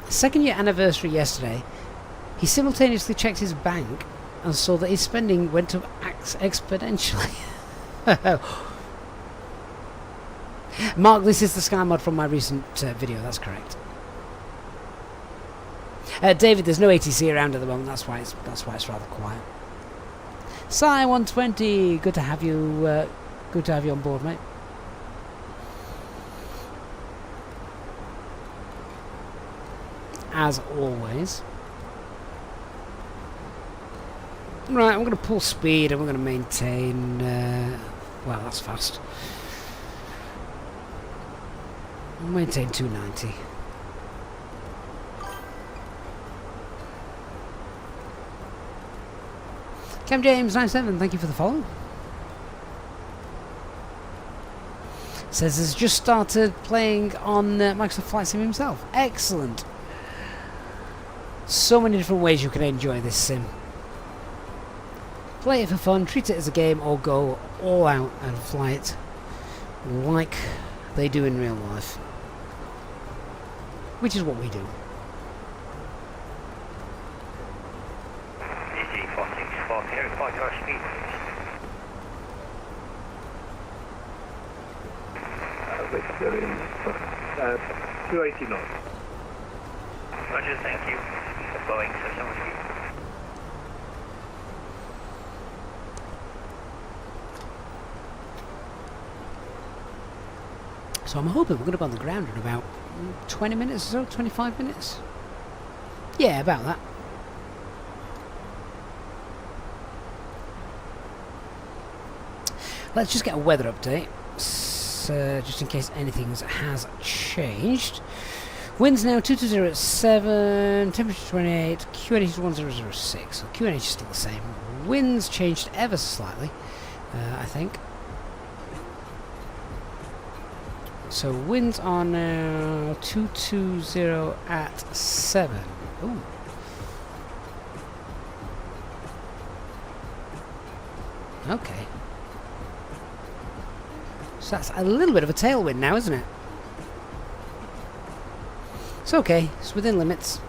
second-year anniversary yesterday. He simultaneously checked his bank and saw that his spending went up exponentially. Mark, this is the Sky mod from my recent video. That's correct. David, there's no ATC around at the moment. That's why it's rather quiet. Sai 120, good to have you. Good to have you on board, mate. As always. Right, I'm going to pull speed and we're going to maintain... well, that's fast. We'll maintain 290. Cam James 97, thank you for the follow. Says has just started playing on Microsoft Flight Sim himself. Excellent. So many different ways you can enjoy this sim. Play it for fun, treat it as a game, or go all out and fly it like they do in real life. Which is what we do. Easy 464, report your speed, please. 280 knots. Roger, thank you. Going for some speed. So I'm hoping we're going to be on the ground in about 20 minutes or so, 25 minutes. Yeah, about that. Let's just get a weather update, just in case anything has changed. Winds now 220 at 7, temperature 28, QNH is 1006, so QNH is still the same. Winds changed ever so slightly, I think. So winds are now 220 at 7. Ooh. Okay. So that's a little bit of a tailwind now, isn't it? It's okay. It's within limits.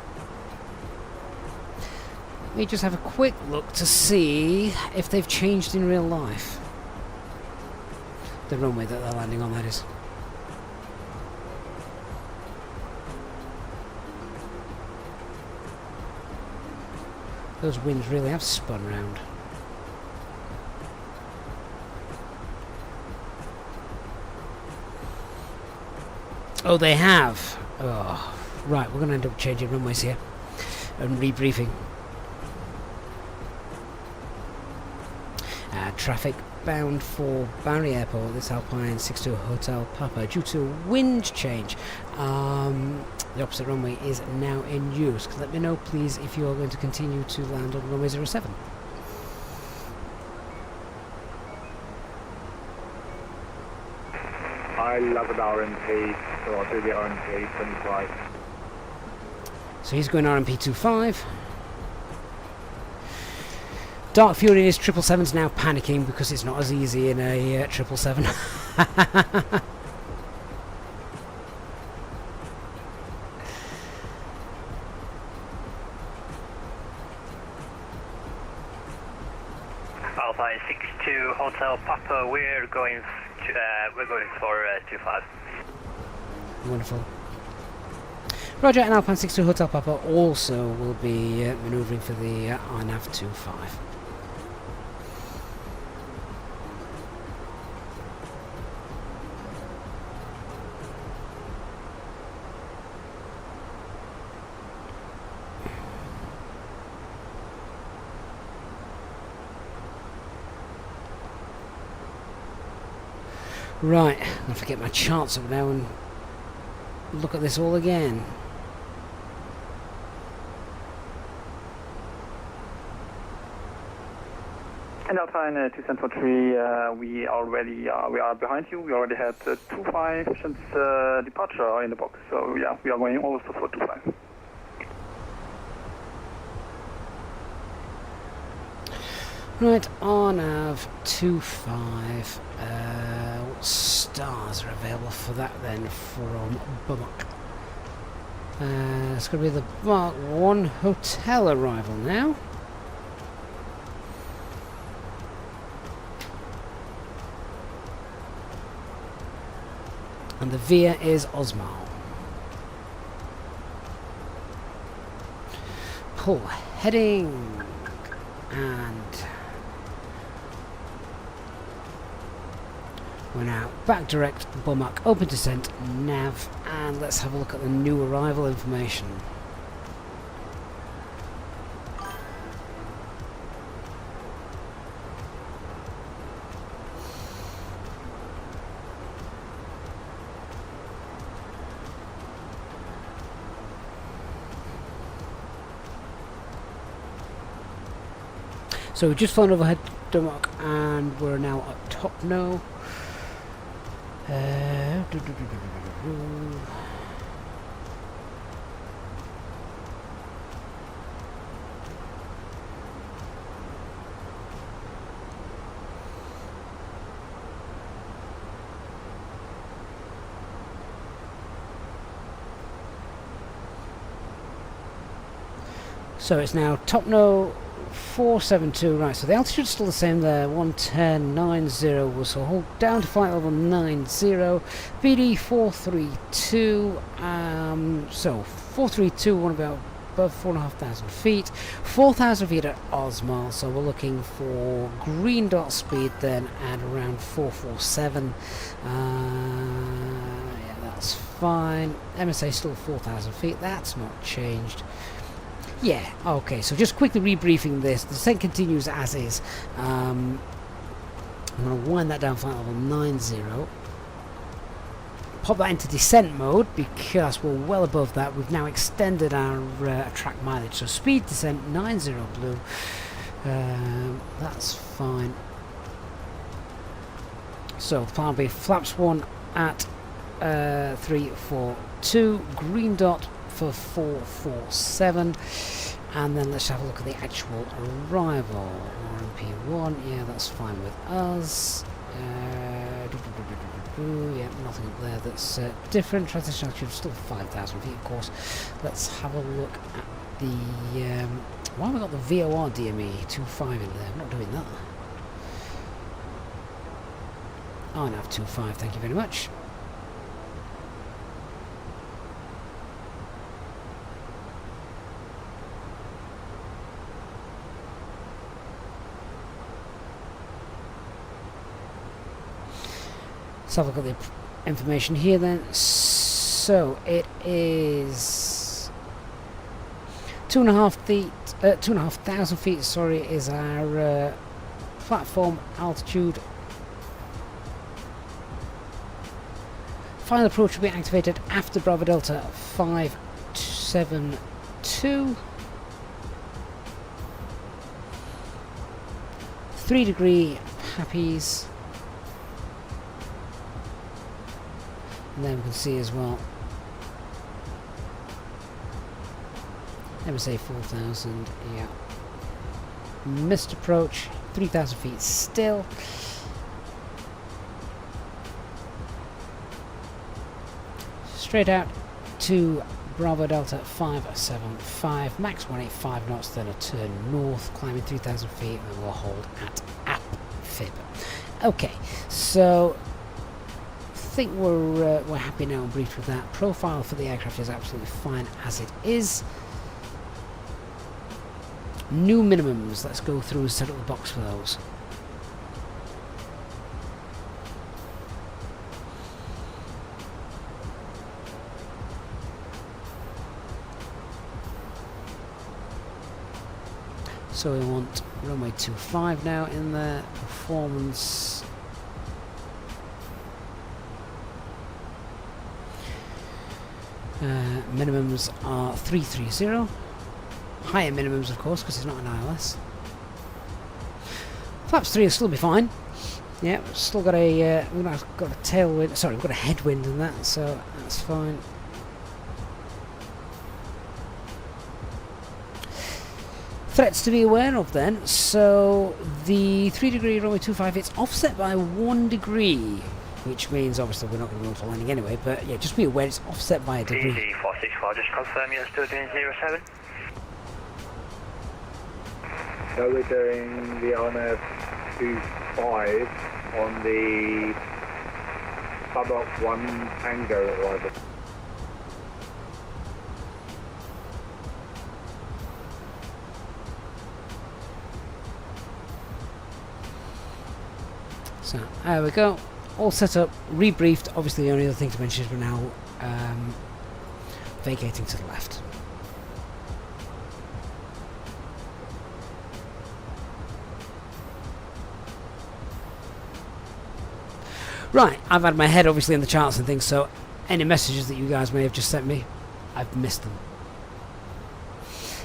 me just have a quick look to see if they've changed in real life. The runway that they're landing on, that is. Those winds really have spun round. Oh, they have. Oh, right, we're going to end up changing runways here and rebriefing. Traffic bound for Bari Airport. This Alpine 62 Hotel Papa due to wind change. The opposite runway is now in use. Let me know, please, if you are going to continue to land on runway 07. I love the RMP, so I'll do the RMP 25. So he's going RMP 25. Dark Fury in his 777's now panicking because it's not as easy in a 777. Alpine 62 Hotel Papa, we're going for 25. Wonderful. Roger, and Alpine 62 Hotel Papa also will be manoeuvring for the RNAV 25. Right, I'm going to forget my charts up now and look at this all again. And Alpine 273, we are behind you. We already had 25 since departure in the box. So yeah, we are going also for 25. Right, RNAV 25. What stars are available for that then from Bummock? It's going to be the Mark 1 hotel arrival now. And the VIA is Osmal. Pull heading and we're now back direct, Bummock, open descent, nav, and let's have a look at the new arrival information. So we've just flown overhead Bummock and we're now at top now. So it's now top no 472, right, so the altitude's still the same there, 110.90, so hold down to flight level 90, BD 432, so 432, want to be above 4,500 feet, 4,000 feet at Osmal, so we're looking for green dot speed then at around 447, yeah, that's fine, MSA still 4,000 feet, that's not changed. Yeah, okay, so just quickly rebriefing this. The descent continues as is. I'm going to wind that down flight level 90. Pop that into descent mode because we're well above that. We've now extended our track mileage. So speed descent 90 blue. That's fine. So the plan will be flaps 1 at 342, green dot for 447, and then let's have a look at the actual arrival. RMP1, yeah, that's fine with us. Yeah, nothing up there that's different. Transition altitude still 5,000 feet, of course. Let's have a look at the Why have I got the VOR DME 25 in there? I'm not doing that. RNAV 25, thank you very much. Let's have a look at the information here then. So it is 2,500 feet. Sorry, is our platform altitude. Final approach will be activated after Bravo Delta 572. 3 degree Pappies. And then we can see as well MSA 4,000, yeah. Missed approach, 3,000 feet still. Straight out to Bravo Delta 575, max 185 knots, then a turn north, climbing 3,000 feet, and we'll hold at fib. Okay, so I think we're happy now and briefed with that. Profile for the aircraft is absolutely fine as it is. New minimums, let's go through and set up the box for those. So we want runway 25 now in there, performance. Minimums are 330. Higher minimums, of course, because it's not an ILS. Flaps 3 will still be fine. Yeah, we've still got a we've got a tailwind. Sorry, we've got a headwind in that, so that's fine. Threats to be aware of then. So the 3 degree runway 25, it's offset by 1 degree, which means obviously we're not going to be able to landing anyway. But yeah, just be aware it's offset by a degree. EZ464, just confirm you're still doing 07. So we're doing the RNAV 25 on the Suboc 1 Tango arrival. So there we go, all set up, rebriefed. Obviously the only other thing to mention is we're now vacating to the left. Right, I've had my head obviously in the charts and things, so any messages that you guys may have just sent me, I've missed them.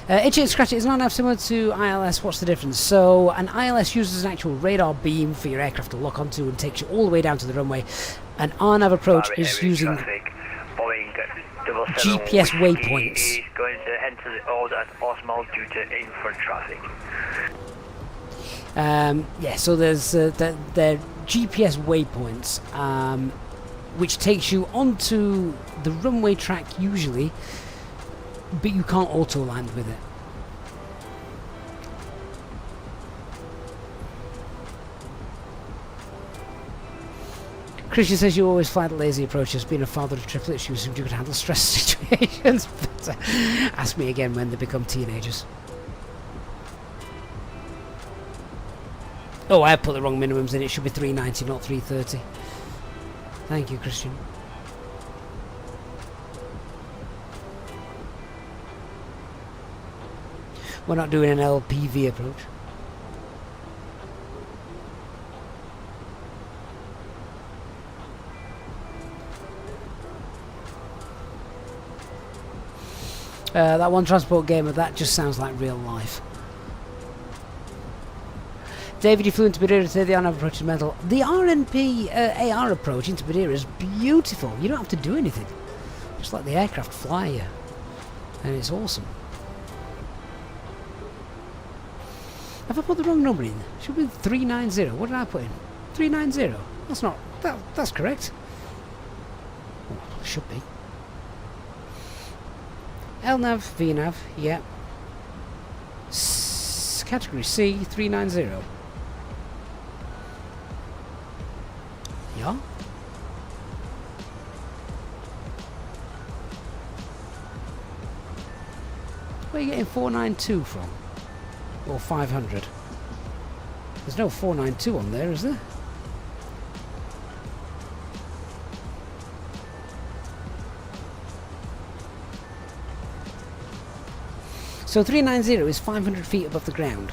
Itchy and Scratchy is not similar to ILS. What's the difference? So an ILS uses an actual radar beam for your aircraft to lock onto and takes you all the way down to the runway. An RNAV approach is using GPS waypoints. Is going to enter the order at Osmal due to in-front traffic. Yeah, so there's the GPS waypoints, which takes you onto the runway track usually, but you can't auto land with it. Christian says you always fly the lazy approaches. Being a father of triplets, you assumed you could handle stress situations. But, ask me again when they become teenagers. Oh, I put the wrong minimums in. It should be 390, not 330. Thank you, Christian. We're not doing an LPV approach. That one transport gamer, that just sounds like real life. David, you flew into Madeira today. The RNAV approach is mental. The RNP AR approach into Madeira is beautiful. You don't have to do anything. Just let the aircraft fly you. And it's awesome. Have I put the wrong number in? Should be 390. What did I put in? 390. That's not... That's correct. Oh, it should be. LNAV, VNAV, yeah. category C 390. Yeah? Where are you getting 492 from? Or 500? There's no 492 on there, is there? So 390 is 500 feet above the ground.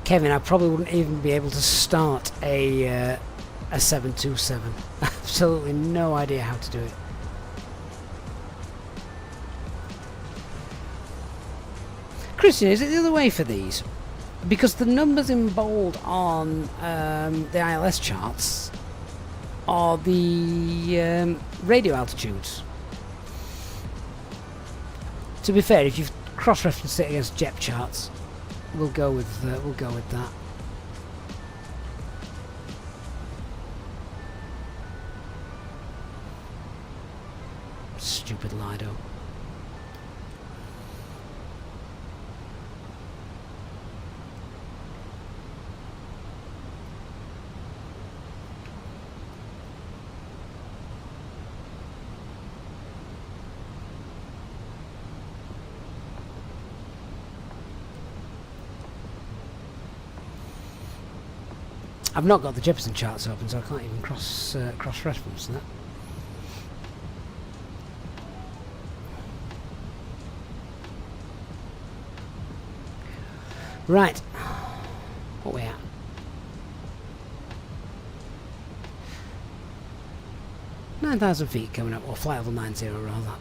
Kevin, I probably wouldn't even be able to start a 727. Absolutely no idea how to do it. Christian, is it the other way for these? Because the numbers in bold on the ILS charts are the radio altitudes. To be fair, if you've cross-referenced it against JEP charts, we'll go with that. Stupid Lido. I've not got the Jefferson charts open, so I can't even cross-reference that. Right, what are we at? 9,000 feet coming up, or flight level 90 rather.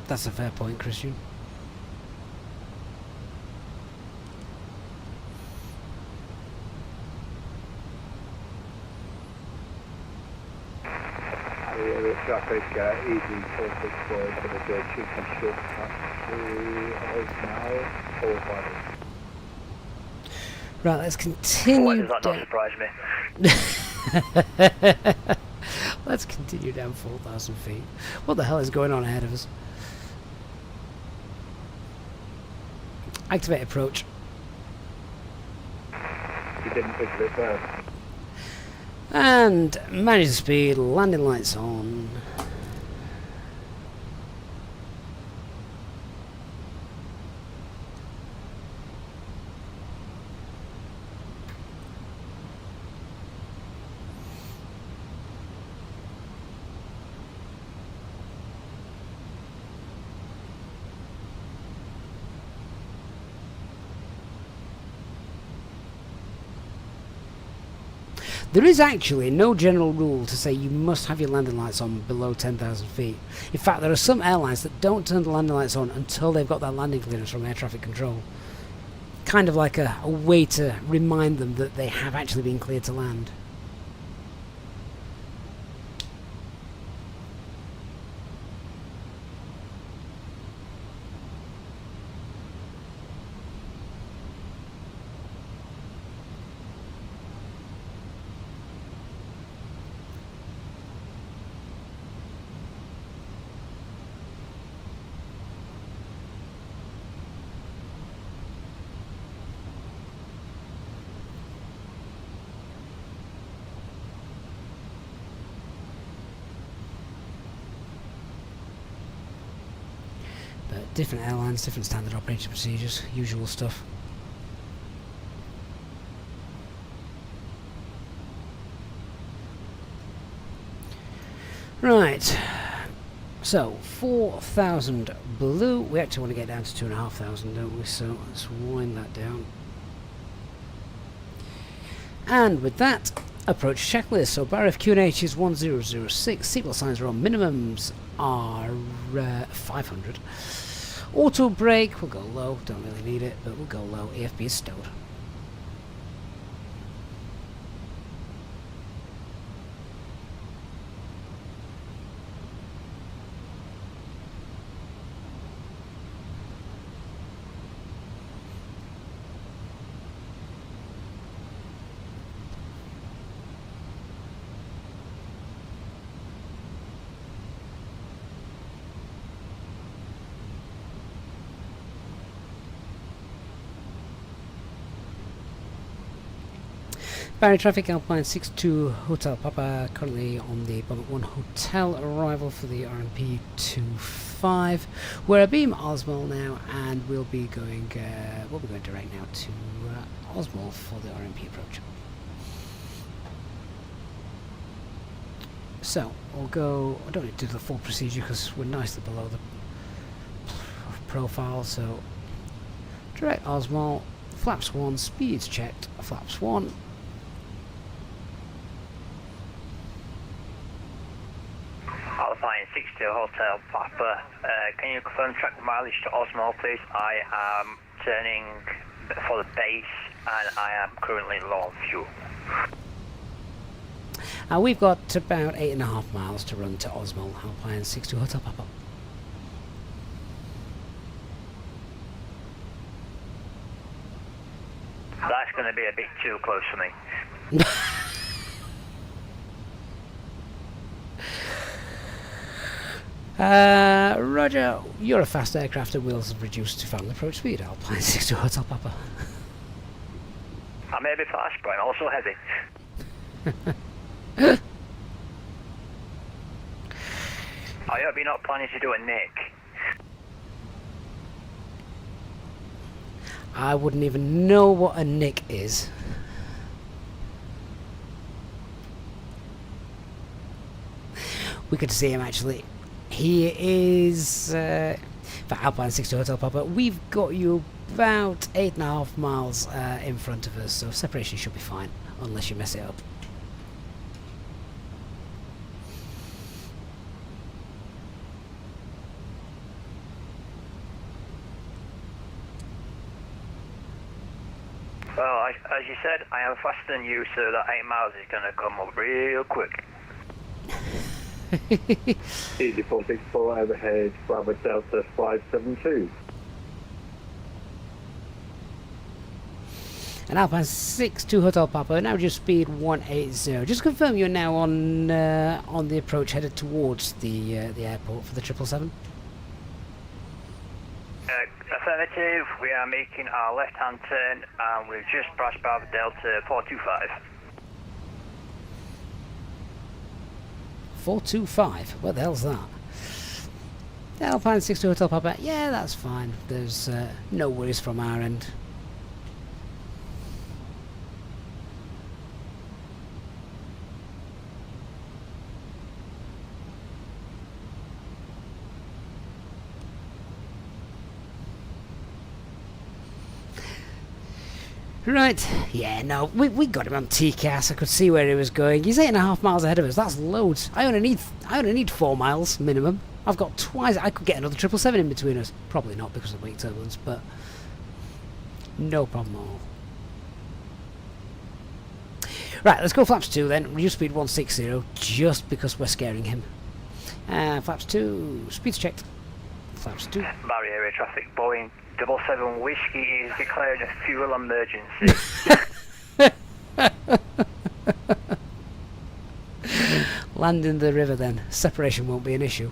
That's a fair point, Christian. Traffic Easy 464 for the chief and short now 450. Right, let's continue. Why does that not surprise me? Let's continue down 4,000 feet. What the hell is going on ahead of us? Activate approach. You didn't think of it first. And manage the speed, landing lights on. There is actually no general rule to say you must have your landing lights on below 10,000 feet. In fact, there are some airlines that don't turn the landing lights on until they've got their landing clearance from air traffic control. Kind of like a way to remind them that they have actually been cleared to land. Different airlines, different standard operating procedures, usual stuff. Right, so 4,000 blue. We actually want to get down to 2,500, don't we? So let's wind that down. And with that, approach checklist. So bar of QNH is 1006. Seatbelt signs are on. Minimums are 500. Auto brake, we'll go low. Don't really need it, but we'll go low. AFB is stowed. Bari traffic, Alpine 62 Hotel Papa, currently on the Bomber 1 hotel arrival for the RMP 25. We're a beam Osmol now, and we'll be going direct now to Osmol for the RMP approach. So we'll go. I don't need to do the full procedure because we're nicely below the profile. So direct Osmol, flaps 1, speeds checked, flaps 1. Alpine 62 Hotel Papa, can you confirm track mileage to Osmo, please? I am turning for the base and I am currently low on fuel. We've got about 8.5 miles to run to Osmo, Alpine 62 Hotel Papa. That's going to be a bit too close for me. Roger, you're a fast aircraft and wheels have reduced to final approach speed. Alpine 62 Hotel Papa. I may be fast, but I'm also heavy. I hope you're not planning to do a nick. I wouldn't even know what a nick is. We could see him actually. He is for Alpine 62 Hotel Papa. We've got you about 8.5 miles in front of us, so separation should be fine unless you mess it up. Well, as you said, I am faster than you, so that 8 miles is going to come up real quick. Easy 464 overhead, Bravo Delta 572. And Alpine 62 Hotel Papa, now just speed 180. Just confirm you're now on the approach headed towards the airport for the 777. Affirmative, we are making our left-hand turn and we've just passed Bravo Delta 425. 425? What the hell's that? Alpine 62 Hotel Papa, yeah, that's fine. There's no worries from our end. Right, yeah, no, we got him on TCAS. I could see where he was going. He's 8.5 miles ahead of us. That's loads. I only need 4 miles minimum. I've got twice. I could get another 777 in between us. Probably not because of wake turbulence, but no problem at all. Right, let's go flaps 2 then. Reduce speed 160 just because we're scaring him. Flaps 2, speeds checked. Flaps 2. Bari area traffic, Boeing 77 Whiskey is declaring a fuel emergency. Land in the river then. Separation won't be an issue.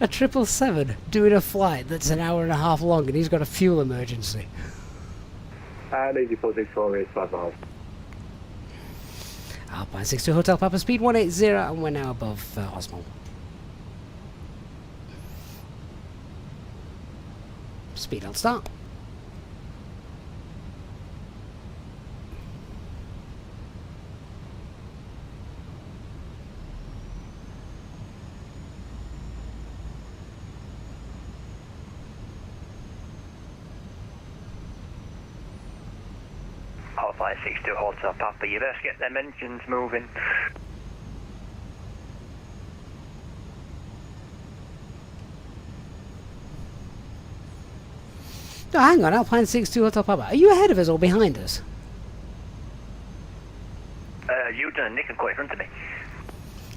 A 777 doing a flight that's an hour and a half long and he's got a fuel emergency. And Easy464 is 5 miles. Alpine 62 Hotel Papa, speed 180, and we're now above Osmo. Speed on start. Alpine 62 Hotel Papa, you best get them engines moving. No, hang on, Alpine 62 Hotel Papa. Are you ahead of us or behind us? You've done a nick and quite in front of me.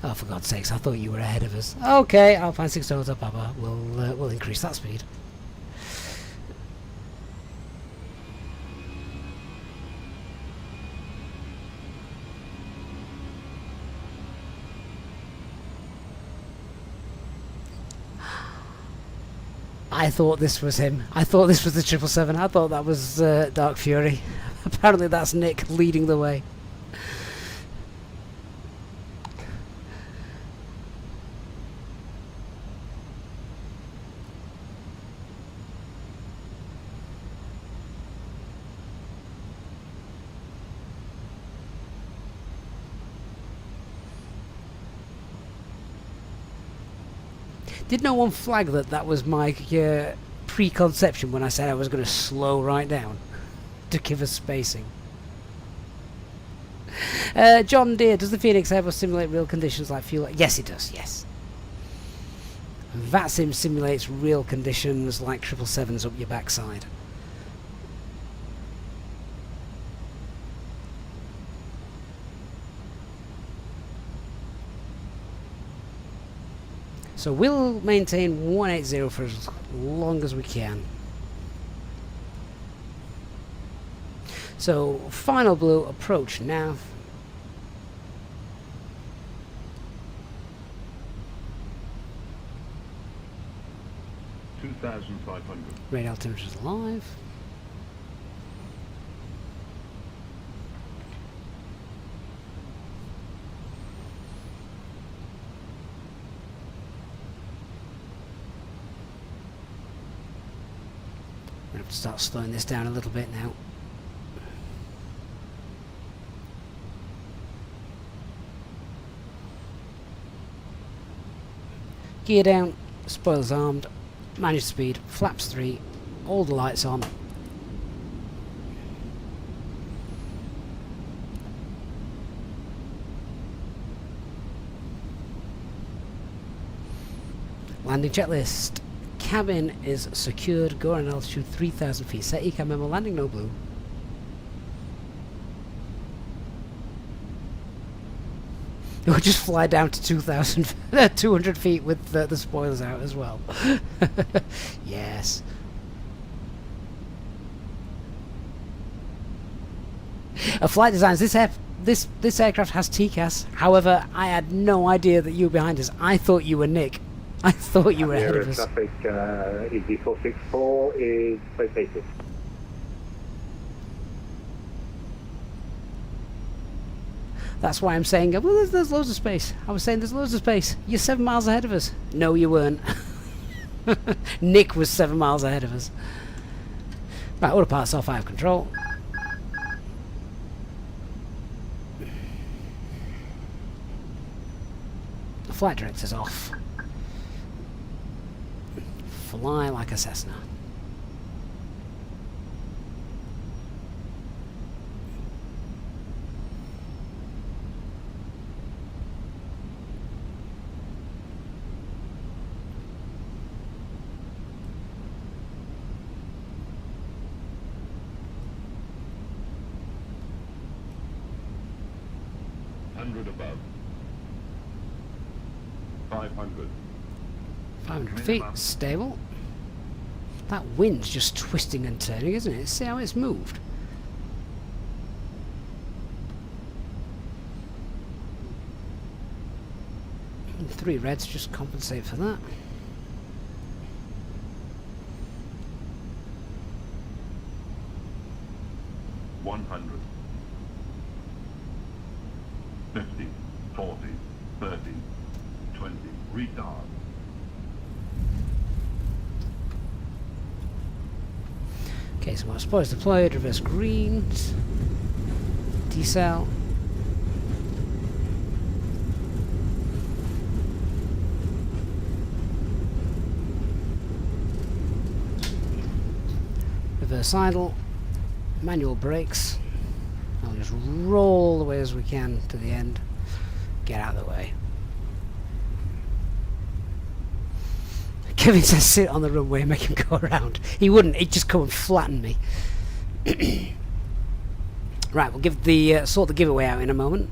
Oh, for God's sakes, I thought you were ahead of us. Okay, Alpine 62 Hotel Papa. We'll increase that speed. I thought this was him. I thought this was the 777. I thought that was Dark Fury. Apparently that's Nick leading the way. Did no one flag that was my preconception when I said I was going to slow right down to give us spacing? John Deere, does the Phoenix ever simulate real conditions like fuel? Yes, it does, yes. VATSIM simulates real conditions like 777s up your backside. So we'll maintain 180 for as long as we can. So final blue approach now. Radar temperatures live. I'm going to have to start slowing this down a little bit now. Gear down, spoilers armed, manage speed, flaps 3, all the lights on. Landing checklist. Cabin is secured, go on altitude 3,000 feet. Set ECAM memo, landing no blue. We'll just fly down to 200 feet with the spoilers out as well. Yes. Flight designs. This aircraft has TCAS. However, I had no idea that you were behind us. I thought you were Nick. I thought you were ahead of us. Traffic, Easy464 is vacated. That's why I'm saying, well, there's loads of space. I was saying there's loads of space. You're 7 miles ahead of us. No, you weren't. Nick was 7 miles ahead of us. Right, autopilot's off, I have control. The flight director's off. Fly like a Cessna. Above. 500. 500 feet, stable. That wind's just twisting and turning, isn't it? See how it's moved? And 3 reds just compensate for that. 50, 40, 30, 20. Retard. Okay, so our spoilers deployed, reverse greens, decel. Reverse idle, manual brakes. I'll just roll all the way as we can to the end. Get out of the way. Kevin says sit on the runway and make him go around. He wouldn't, he'd just come and flatten me. Right, we'll give the sort the giveaway out in a moment.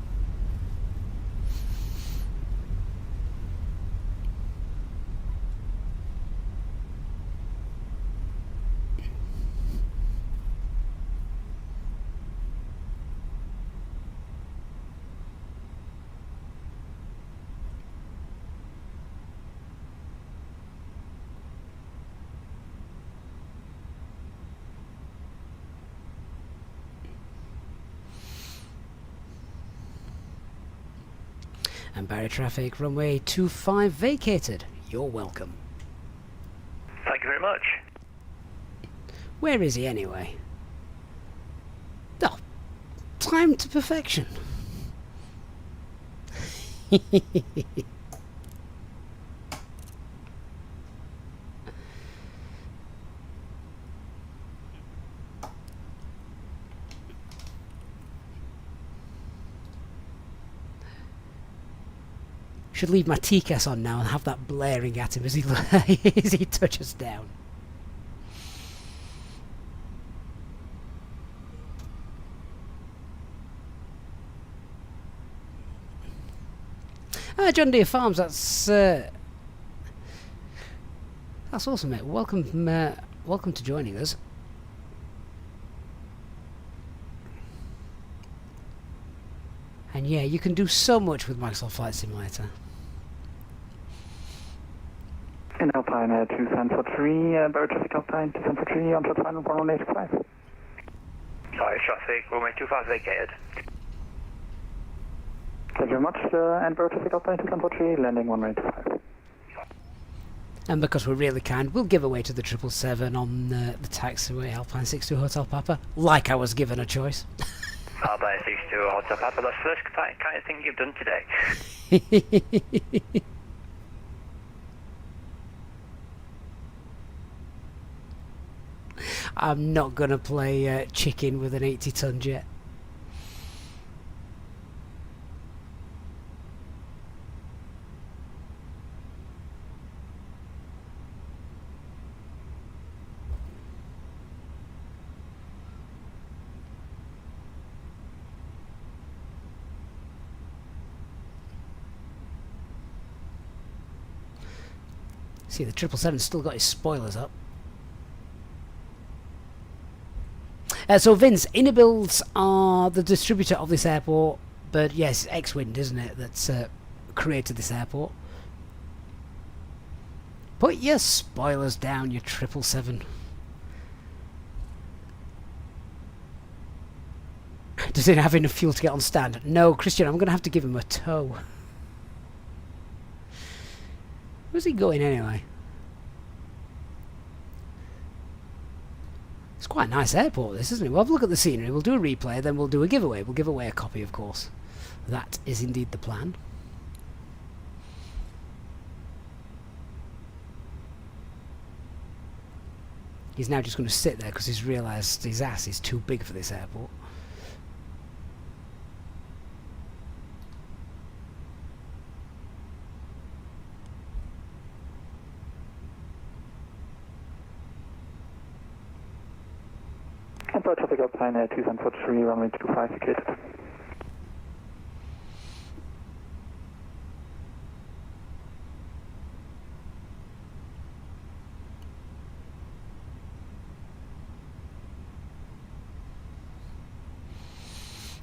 And Bari traffic, runway 25 vacated. You're welcome. Thank you very much. Where is he anyway? Oh, time to perfection. Should leave my TCAS on now and have that blaring at him as he as he touches down. John Deere Farms, that's awesome, mate. Welcome, welcome to joining us. And yeah, you can do so much with Microsoft Flight Simulator. In Alpine 243, Bari traffic Alpine 243, on track final 1185. Sorry, traffic, runway 25 vacated. Thank you very much, and Bari traffic Alpine 243, landing 1185. And because we're really kind, we'll give away to the 777 on the taxiway Alpine 62 Hotel Papa, like I was given a choice. Alpine 62 Hotel Papa, that's the first kind of thing you've done today. I'm not going to play chicken with an 80-ton jet. See, the 777's still got his spoilers up. So Vince, Innobuilds are the distributor of this airport, but yes, X-Wind, isn't it, that's created this airport. Put your spoilers down, you 777. Does it have enough fuel to get on stand? No, Christian, I'm going to have to give him a tow. Where's he going anyway? It's quite a nice airport, this, isn't it? We'll have a look at the scenery, we'll do a replay, then we'll do a giveaway. We'll give away a copy, of course. That is indeed the plan. He's now just going to sit there because he's realised his ass is too big for this airport. Empire traffic Alpine 2743, runway 25 vacated.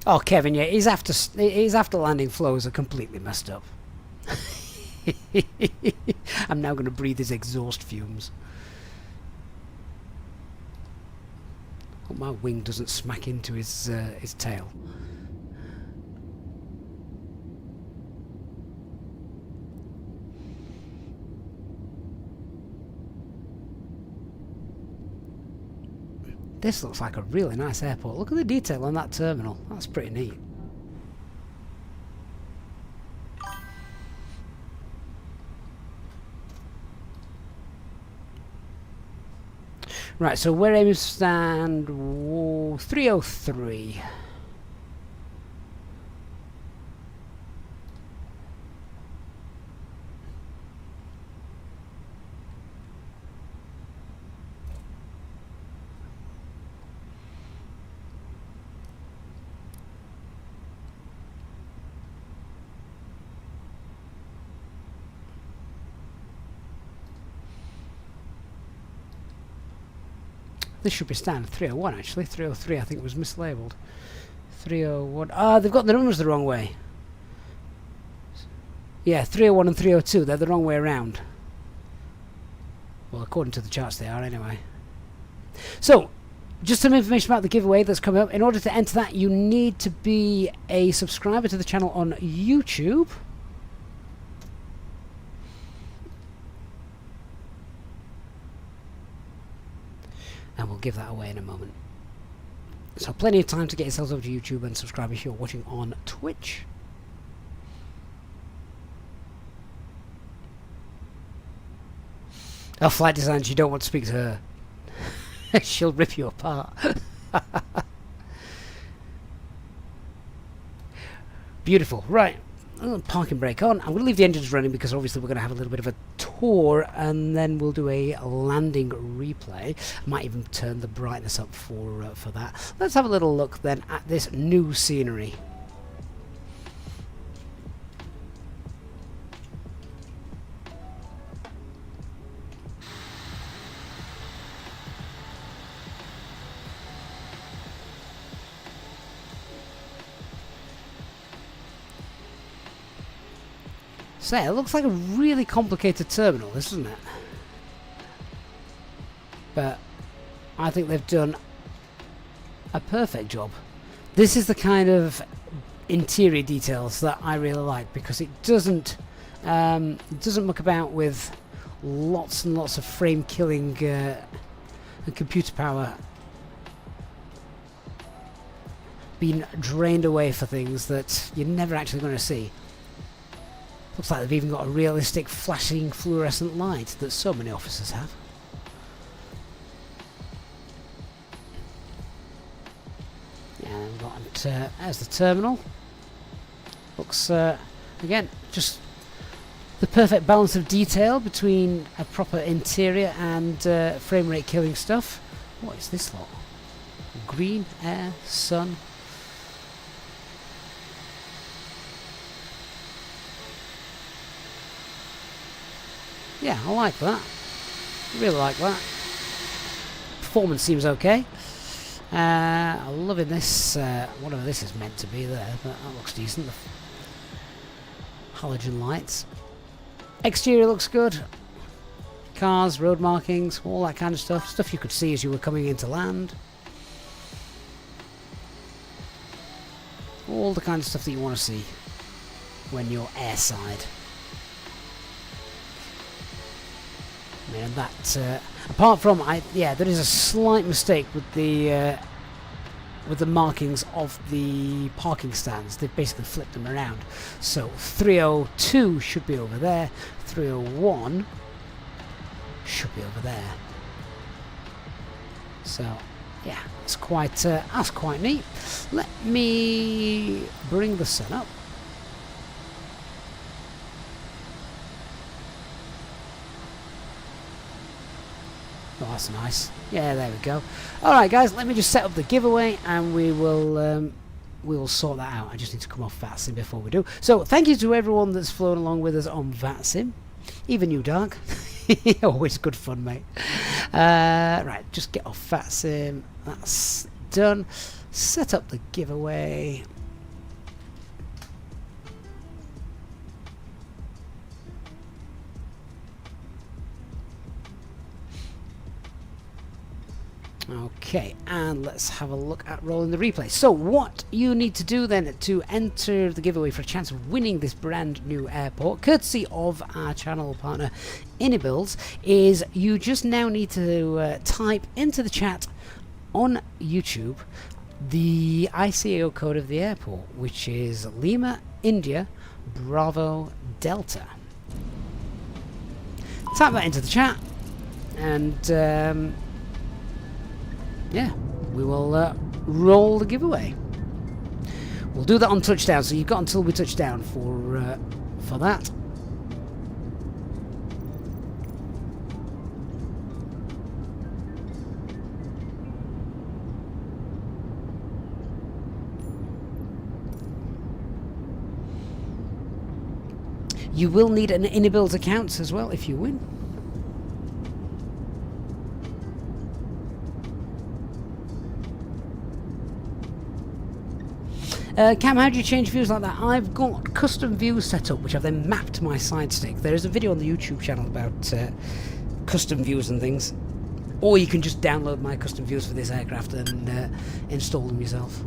Oh, Kevin, yeah, his after landing flows are completely messed up. I'm now going to breathe his exhaust fumes. Hope my wing doesn't smack into his tail. This looks like a really nice airport. Look at the detail on that terminal. That's pretty neat. Right, so we're aiming to stand 303. This should be standard 301 actually. 303 I think was mislabeled. 301. Ah, they've got the numbers the wrong way. Yeah, 301 and 302, they're the wrong way around. Well, according to the charts they are anyway. So, just some information about the giveaway that's coming up. In order to enter that, you need to be a subscriber to the channel on YouTube. And we'll give that away in a moment. So plenty of time to get yourselves over to YouTube and subscribe if you're watching on Twitch. Oh, flight designers, you don't want to speak to her. She'll rip you apart. Beautiful. Right. Parking brake on. I'm going to leave the engines running because obviously we're going to have a little bit of a tour and then we'll do a landing replay. Might even turn the brightness up for that. Let's have a little look then at this new scenery. So it looks like a really complicated terminal, this, doesn't it? But I think they've done a perfect job. This is the kind of interior details that I really like because it doesn't muck about with lots and lots of frame killing and computer power being drained away for things that you're never actually going to see. Looks like they've even got a realistic flashing fluorescent light that so many officers have. Yeah, we've got there's the terminal. Looks again just the perfect balance of detail between a proper interior and frame rate killing stuff. What is this lot? Green, air, sun. Yeah, I like that. I really like that. Performance seems okay. I'm loving this, whatever this is meant to be there, but that looks decent. The halogen lights. Exterior looks good. Cars, road markings, all that kind of stuff. Stuff you could see as you were coming into land. All the kind of stuff that you want to see when you're airside. And that, apart from, there is a slight mistake with the markings of the parking stands. They've basically flipped them around. So 302 should be over there. 301 should be over there. So yeah, that's quite neat. Let me bring the sun up. Oh, that's nice. Yeah, there we go. Alright guys, let me just set up the giveaway and we will sort that out. I just need to come off VATSIM before we do. So, thank you to everyone that's flown along with us on VATSIM. Even you, Dark. Always good fun, mate. Right, just get off VATSIM. That's done. Set up the giveaway. Okay, and let's have a look at rolling the replay. So what you need to do then to enter the giveaway for a chance of winning this brand new airport, courtesy of our channel partner Anybuilds, is you just now need to type into the chat on YouTube the ICAO code of the airport, which is Lima India Bravo Delta. Type that into the chat, and yeah, we will roll the giveaway. We'll do that on touchdown, so you've got until we touch down for that. You will need an Innobuild account as well if you win. Cam, how do you change views like that? I've got custom views set up, which I've then mapped to my side stick. There is a video on the YouTube channel about custom views and things. Or you can just download my custom views for this aircraft and install them yourself.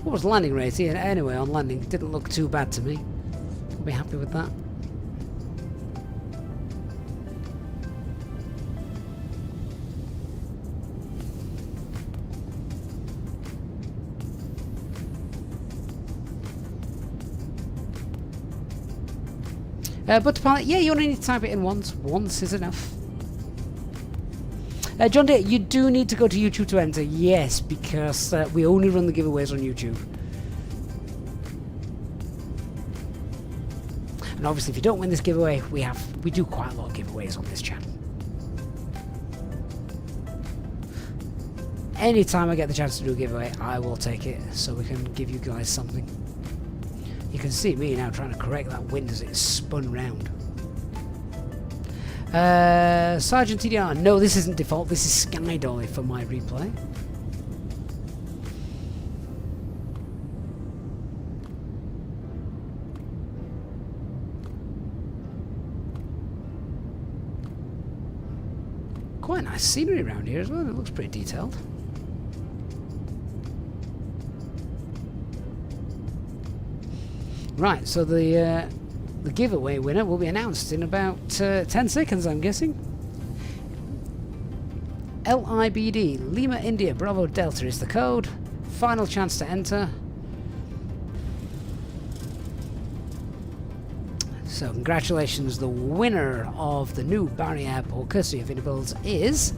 What was landing rate here? Anyway, on landing, it didn't look too bad to me. I'll be happy with that. But to pilot, yeah, you only need to type it in once. Once is enough. John Deere, you do need to go to YouTube to enter. Yes, because we only run the giveaways on YouTube. And obviously, if you don't win this giveaway, we do quite a lot of giveaways on this channel. Anytime I get the chance to do a giveaway, I will take it so we can give you guys something. You can see me now trying to correct that wind as it spun round. Sergeant TDR, no, this isn't default, this is Sky Dolly for my replay. Quite nice scenery around here as well, it looks pretty detailed. Right, so the giveaway winner will be announced in about 10 seconds, I'm guessing. LIBD, Lima India Bravo Delta is the code. Final chance to enter. So congratulations, the winner of the new Bari Airport courtesy of Innobuilds is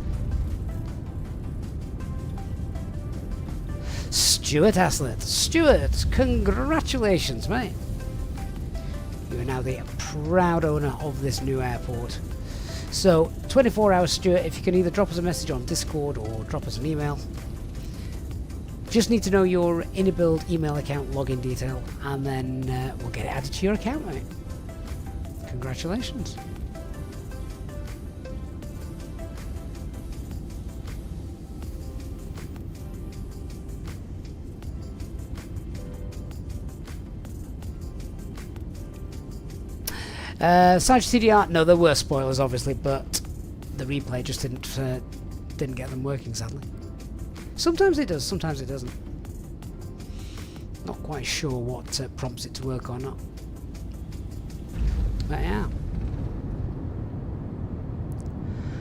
Stuart Haslett. Stuart, congratulations, mate. You are now the proud owner of this new airport. So, 24 hours, Stuart, if you can either drop us a message on Discord or drop us an email. Just need to know your Innobuild email account login detail, and then we'll get it added to your account, mate. Congratulations. Sergeant TDR, no, there were spoilers obviously, but the replay just didn't get them working, sadly. Sometimes it does, sometimes it doesn't. Not quite sure what prompts it to work or not. But yeah.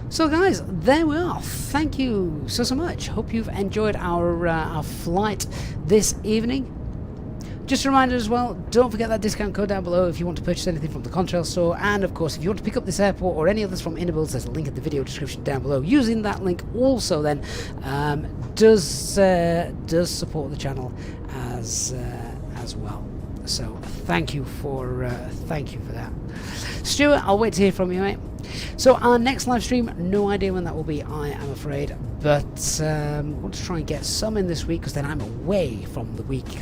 So guys, there we are. Thank you so much. Hope you've enjoyed our flight this evening. Just a reminder as well, don't forget that discount code down below if you want to purchase anything from the Contrail store, and of course if you want to pick up this airport or any others from Innobuilds, there's a link in the video description down below. Using that link also then does support the channel as well. So thank you for that. Stuart, I'll wait to hear from you, mate. So our next live stream, no idea when that will be, I am afraid, but I want to try and get some in this week because then I'm away from the weekend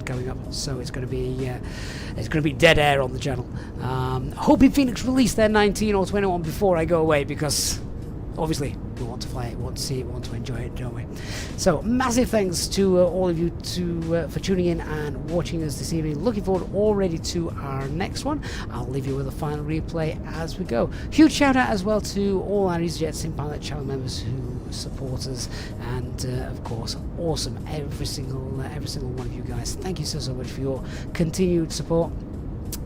coming up. So it's going to be dead air on the channel. Hoping Phoenix release their 19 or 21 before I go away because obviously We want to fly it, we want to see it, we want to enjoy it, don't we? So massive thanks to all of you for tuning in and watching us this evening. Looking forward already to our next one. I'll leave you with a final replay as we go. Huge shout out as well to all our Easyjet Sim Pilot channel members who support us, and of course, awesome every single one of you guys. Thank you so much for your continued support.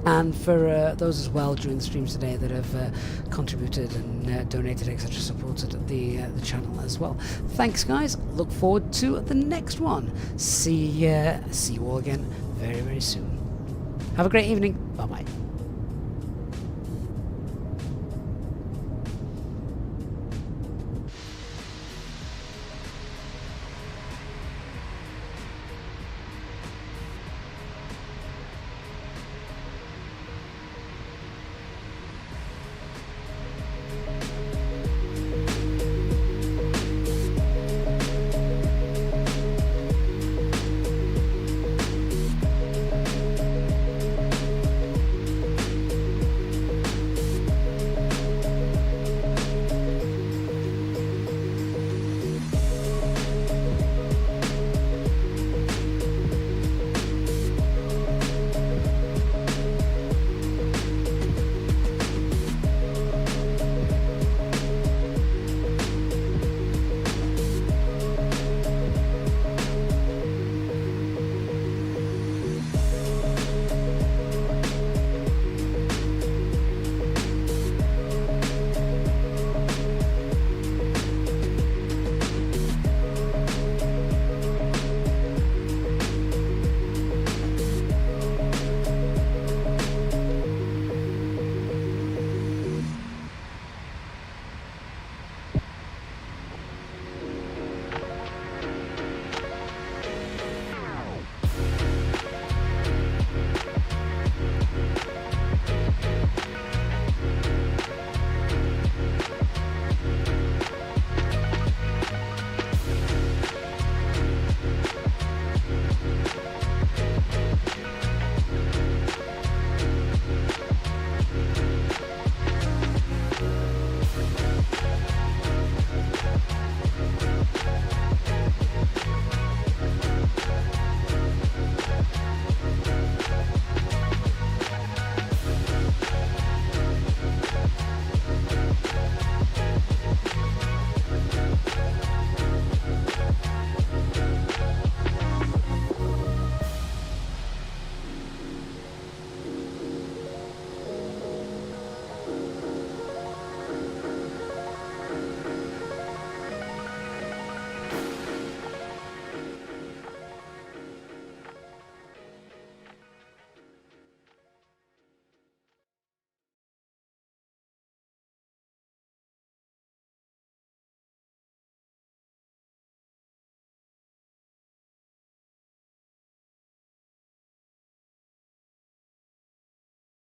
And for those as well during the streams today that have contributed and donated, etc., supported the channel as well. Thanks, guys. Look forward to the next one. See you all again very soon. Have a great evening. Bye bye.